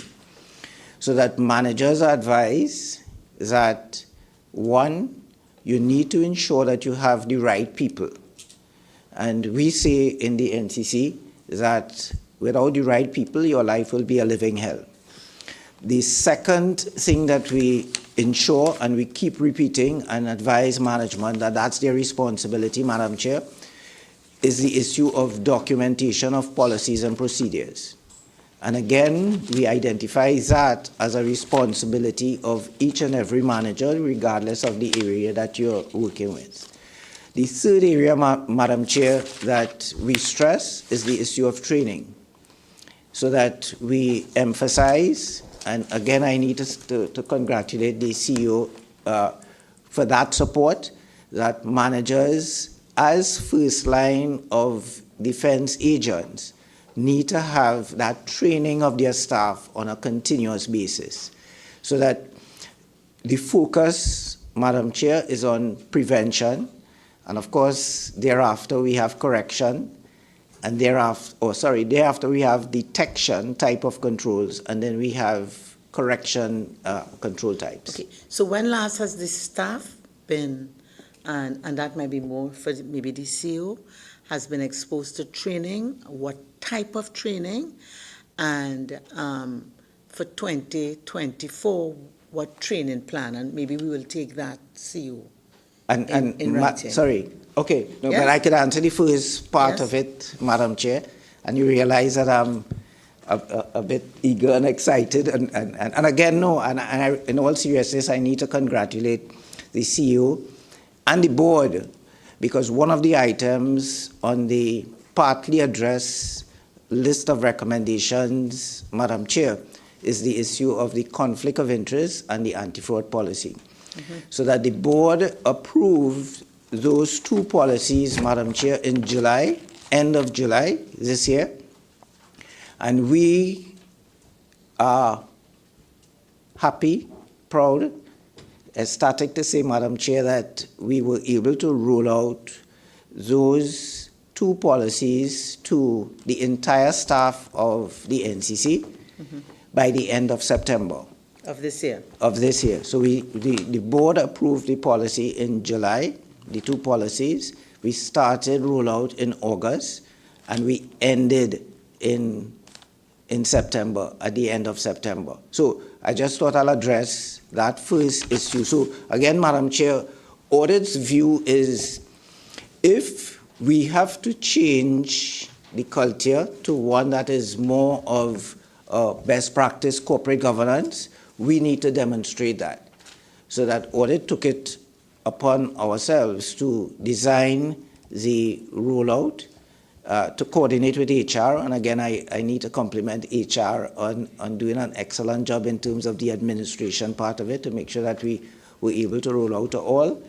So that managers advise that, one, you need to ensure that you have the right people. And we say in the NCC that without the right people, your life will be a living hell. The second thing that we ensure, and we keep repeating and advise management that that's their responsibility, Madam Chair, is the issue of documentation of policies and procedures. And again, we identify that as a responsibility of each and every manager, regardless of the area that you're working with. The third area, Madam Chair, that we stress is the issue of training, so that we emphasize, and again, I need to congratulate the CEO for that support, that managers, as first line of defense agents, need to have that training of their staff on a continuous basis, so that the focus, Madam Chair, is on prevention, and of course, thereafter we have correction, and thereafter we have detection type of controls, and then we have correction control types. Okay, so when last has the staff been, and that might be more for maybe the CEO, has been exposed to training? What type of training? And for 2024, what training plan? And maybe we will take that CEO in writing. Sorry, okay, no, Yes? but I could answer the first part Yes. of it, Madam Chair, and you realize that I'm a bit eager and excited, and again, no, and in all seriousness, I need to congratulate the CEO and the board, because one of the items on the partly addressed list of recommendations, Madam Chair, is the issue of the conflict of interest and the anti-fraud policy. So that the board approved those two policies, Madam Chair, in July, end of July this year. And we are happy, proud, ecstatic to say, Madam Chair, that we were able to roll out those two policies to the entire staff of the NCC by the end of September. Of this year? Of this year. So the board approved the policy in July, the two policies. We started rollout in August, and we ended in September, at the end of September. So I just thought I'll address that first issue. So again, Madam Chair, audit's view is if we have to change the culture to one that is more of best practice corporate governance, we need to demonstrate that. So that audit took it upon ourselves to design the rollout, to coordinate with HR, and again, I need to compliment HR on doing an excellent job in terms of the administration part of it to make sure that we were able to roll out to all.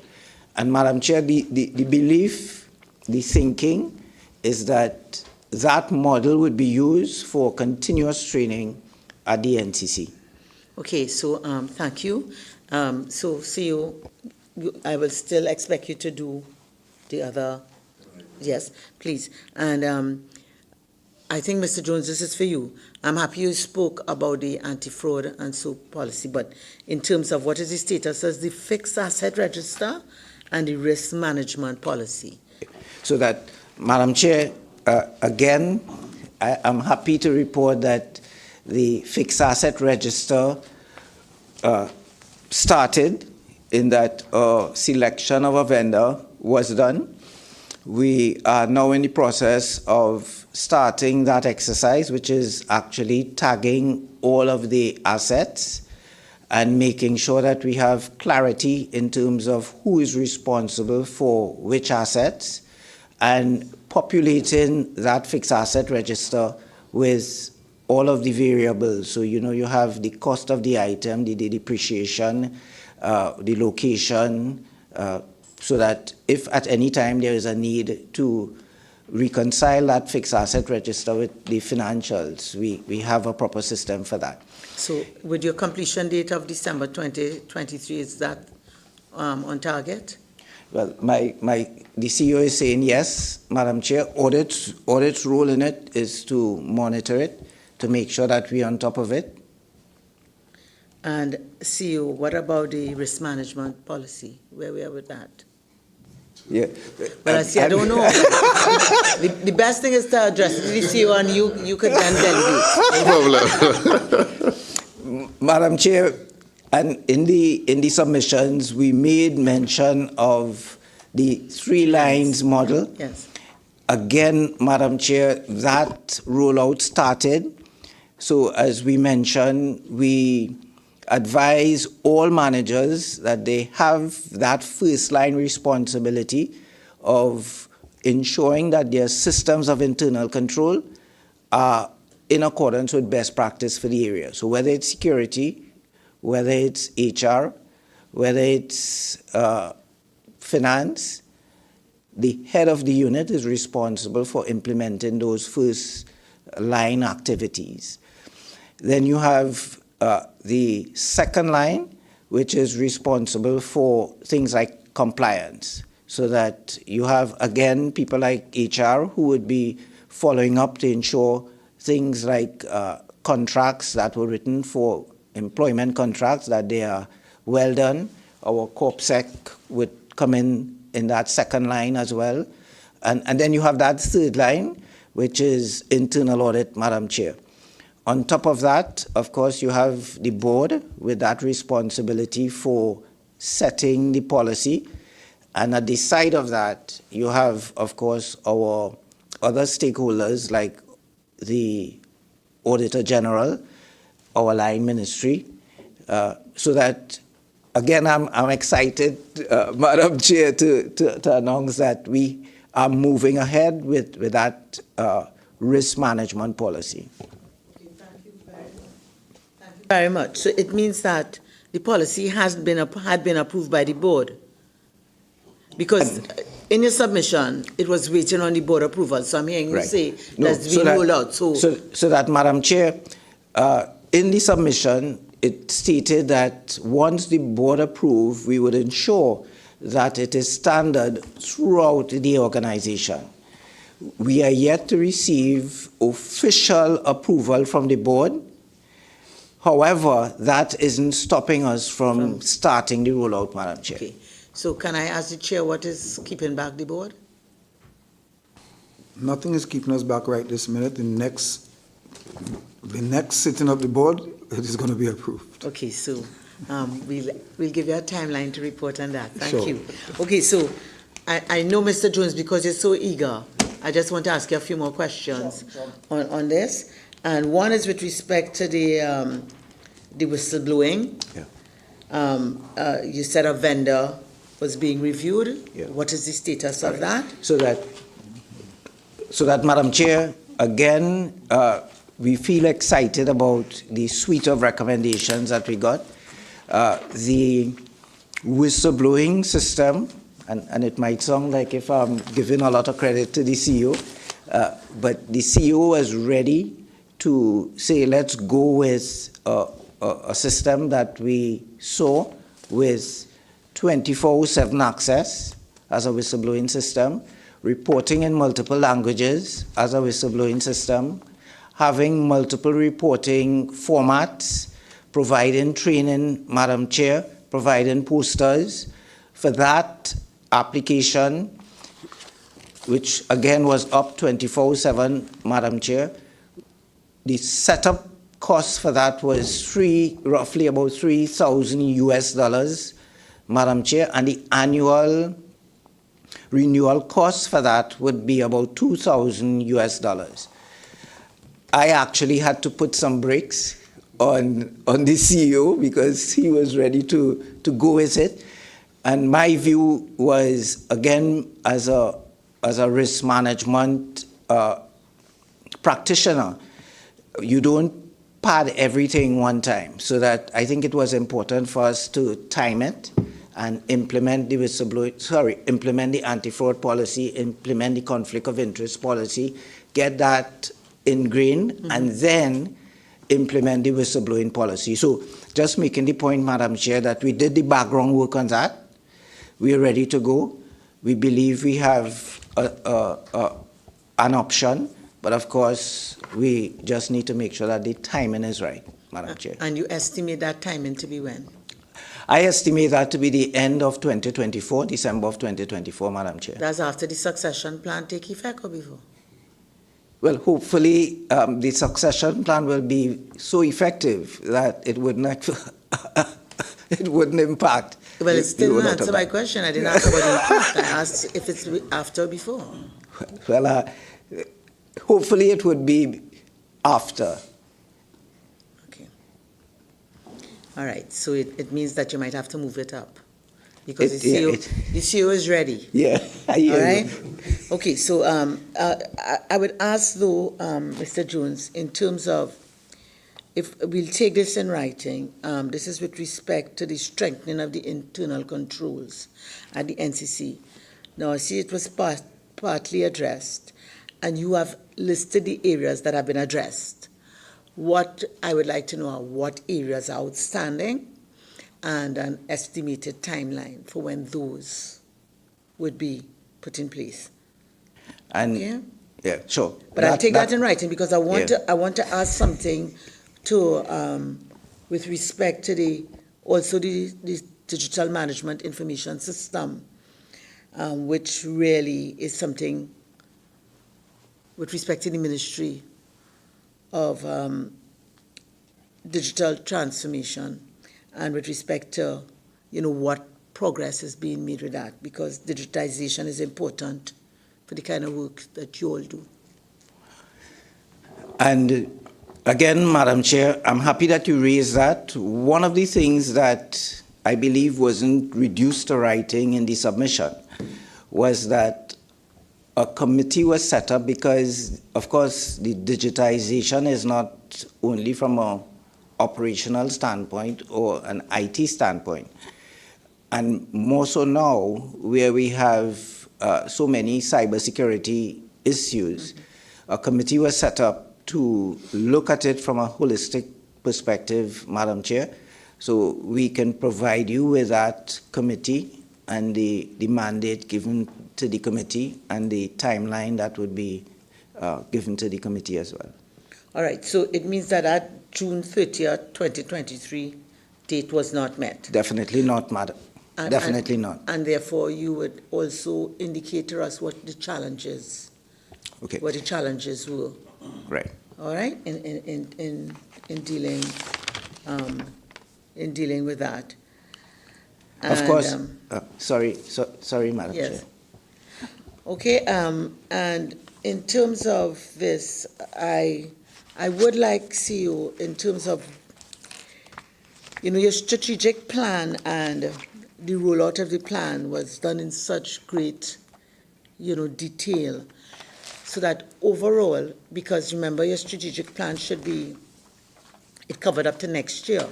And Madam Chair, the belief, the thinking is that that model would be used for continuous training at the NCC. Okay, so thank you. So CEO, I will still expect you to do the other. Yes, please. And I think, Mr. Jones, this is for you. I'm happy you spoke about the anti-fraud and so policy, but in terms of what is the status as the fixed asset register and the risk management policy? So that, Madam Chair, again, I'm happy to report that the fixed asset register started in that selection of a vendor was done. We are now in the process of starting that exercise, which is actually tagging all of the assets and making sure that we have clarity in terms of who is responsible for which assets and populating that fixed asset register with all of the variables. So, you have the cost of the item, the depreciation, the location, so that if at any time there is a need to reconcile that fixed asset register with the financials, we have a proper system for that. So with your completion date of December 2023, is that on target? Well, the CEO is saying yes, Madam Chair. Audit's role in it is to monitor it, to make sure that we're on top of it. And CEO, what about the risk management policy? Where we are with that? Yeah. Well, I don't know. the best thing is to address the CEO, and you could then delegate. No problem. Madam Chair, and in the submissions, we made mention of the 3 lines model. Yes. Again, Madam Chair, that rollout started. So as we mentioned, we advise all managers that they have that first line responsibility of ensuring that their systems of internal control are in accordance with best practice for the area. So whether it's security, whether it's HR, whether it's finance, the head of the unit is responsible for implementing those first line activities. Then you have the second line, which is responsible for things like compliance, so that you have, again, people like HR who would be following up to ensure things like contracts that were written for employment contracts, that they are well done. Our CorpSec would come in that second line as well. And then you have that third line, which is internal audit, Madam Chair. On top of that, of course, you have the board with that responsibility for setting the policy. And at the side of that, you have, of course, our other stakeholders like the Auditor General, our line ministry, so that, again, I'm excited, Madam Chair, to announce that we are moving ahead with that risk management policy. Very much. So it means that the policy had been approved by the board, because in your submission it was waiting on the board approval. So I'm hearing you say that's been rolled out. So that, Madam Chair, in the submission it stated that once the board approved, we would ensure that it is standard throughout the organization. We are yet to receive official approval from the board. However, that isn't stopping us from starting the rollout, Madam Chair. Okay. So can I ask the chair what is keeping back the board? Nothing is keeping us back right this minute. The next sitting of the board, it is going to be approved. Okay, so we'll give you a timeline to report on that. Thank Sure. you. Okay, so I know, Mr. Jones, because you're so eager, I just want to ask you a few more questions on this. And one is with respect to the whistleblowing. Yeah. You said a vendor was being reviewed. Yeah. What is the status of that? So that, Madam Chair, again, we feel excited about the suite of recommendations that we got. The whistleblowing system, and it might sound like if I'm giving a lot of credit to the CEO, But the CEO was ready to say, let's go with a system that we saw with 24/7 access as a whistleblowing system, reporting in multiple languages as a whistleblowing system, having multiple reporting formats, providing training, Madam Chair, providing posters. For that application, which again was up 24/7, Madam Chair, the setup cost for that was roughly about $3,000 US, Madam Chair, and the annual renewal cost for that would be about $2,000 US. I actually had to put some brakes on the CEO because he was ready to go with it. And my view was, again, as a risk management practitioner, you don't pad everything one time. So that I think it was important for us to time it and implement implement the anti-fraud policy, implement the conflict of interest policy, get that ingrained, and then implement the whistleblowing policy. So just making the point, Madam Chair, that we did the background work on that. We are ready to go. We believe we have an option, but of course, we just need to make sure that the timing is right, Madam Chair. And you estimate that timing to be when? I estimate that to be the end of 2024, December of 2024, Madam Chair. That's after the succession plan take effect or before? Well, hopefully the succession plan will be so effective that it would not, it wouldn't impact. Well, it still didn't answer my question. I didn't ask about the impact. I asked if it's after or before. Well, hopefully it would be after. Okay. All right. So it means that you might have to move it up because the CEO is ready. Yeah. All right. Okay. So I would ask though, Mr. Jones, in terms of if we'll take this in writing, this is with respect to the strengthening of the internal controls at the NCC. Now, I see it was partly addressed, and you have listed the areas that have been addressed. What I would like to know are what areas are outstanding and an estimated timeline for when those would be put in place. And yeah, sure. But I'll take that in writing because I want to ask something to with respect to the digital management information system, which really is something with respect to the Ministry of Digital Transformation and with respect to, what progress is being made with that, because digitization is important for the kind of work that you all do. And again, Madam Chair, I'm happy that you raised that. One of the things that I believe wasn't reduced to writing in the submission was that a committee was set up because, of course, the digitization is not only from an operational standpoint or an IT standpoint. And more so now, where we have so many cybersecurity issues, a committee was set up to look at it from a holistic perspective, Madam Chair, so we can provide you with that committee and the mandate given to the committee and the timeline that would be given to the committee as well. All right, so it means that June 30th, 2023 date was not met? Definitely not, Madam. Definitely not. And therefore, you would also indicate to us what the challenges, what the challenges were. Right. All right, in dealing with that. Of course. Sorry, Madam Chair. Okay, and in terms of this, I would like to see you in terms of, your strategic plan and the rollout of the plan was done in such great, detail, so that overall, because remember your strategic plan should be, it covered up to next year.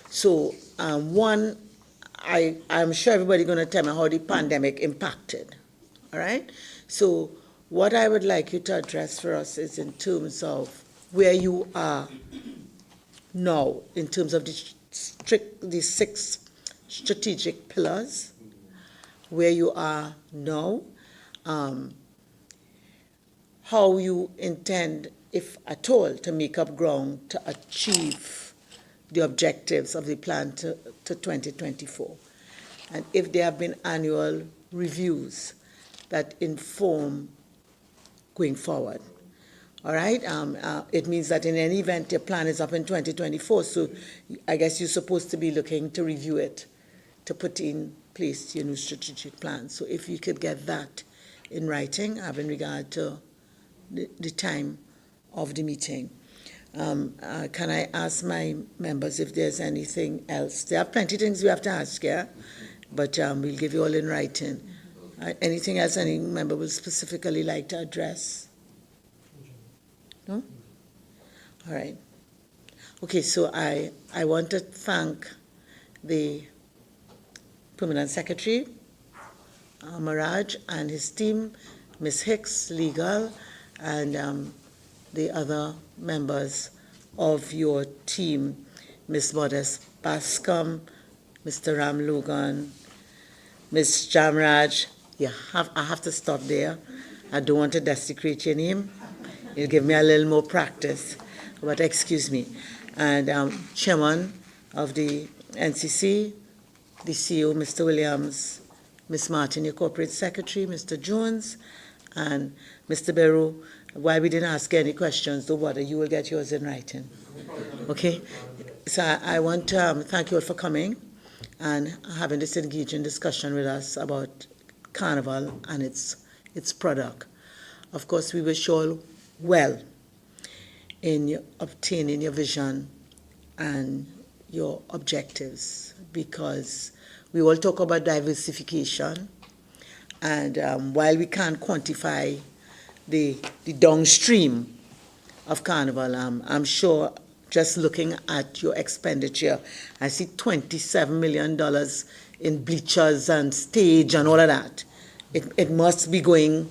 So one, I'm sure everybody's going to tell me how the pandemic impacted, all right? So what I would like you to address for us is in terms of where you are now, in terms of the 6 strategic pillars, where you are now, how you intend, if at all, to make up ground to achieve the objectives of the plan to 2024. And if there have been annual reviews that inform going forward. All right? It means that in any event, your plan is up in 2024, so I guess you're supposed to be looking to review it, to put in place your new strategic plan. So if you could get that in writing, having regard to the time of the meeting. Can I ask my members if there's anything else? There are plenty of things we have to ask, yeah? But we'll give you all in writing. Anything else any member would specifically like to address? No? All right. Okay, so I want to thank the Permanent Secretary, Maraj, and his team, Ms. Hicks, Legal, and the other members of your team, Ms. Modest Bascom, Mr. Ram Logan, Ms. Jamraj. I have to stop there. I don't want to desecrate your name. You'll give me a little more practice, but excuse me. And Chairman of the NCC, the CEO, Mr. Williams, Ms. Martin, your Corporate Secretary, Mr. Jones, and Mr. Beru. While we didn't ask any questions, don't bother, you will get yours in writing. Okay? So I want to thank you all for coming and having this engaging discussion with us about Carnival and its product. Of course, we wish you all well in obtaining your vision and your objectives, because we all talk about diversification, and while we can't quantify the downstream of Carnival, I'm sure just looking at your expenditure, I see $27 million in bleachers and stage and all of that. It must be going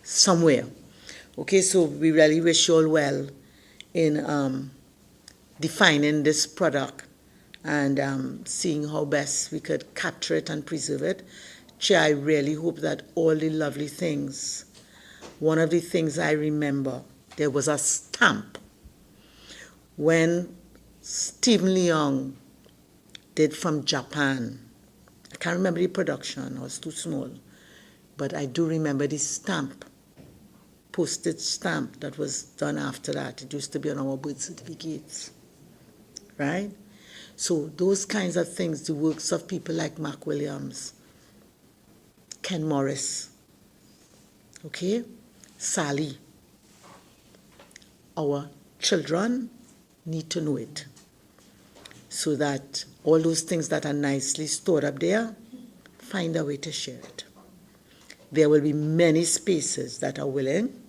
somewhere. Okay, so we really wish you all well in defining this product and seeing how best we could capture it and preserve it. Chair, I really hope that all the lovely things, one of the things I remember, there was a stamp when Stephen Leong did from Japan. I can't remember the production, I was too small, but I do remember the stamp, postage stamp that was done after that. It used to be on our birth certificates, right? So those kinds of things, the works of people like Mark Williams, Ken Morris, okay, Sally, our children need to know it, so that all those things that are nicely stored up there, find a way to share it. There will be many spaces that are willing.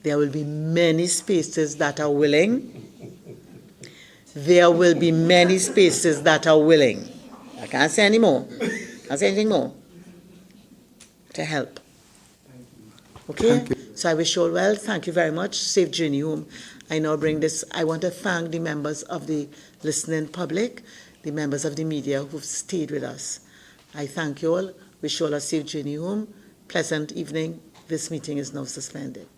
There will be many spaces that are willing. There will be many spaces that are willing. I can't say any more. I can't say anything more. To help. Okay? So I wish you all well. Thank you very much. Safe journey home. I now bring this. I want to thank the members of the listening public, the members of the media who've stayed with us. I thank you all. Wish you all a safe journey home. Pleasant evening. This meeting is now suspended.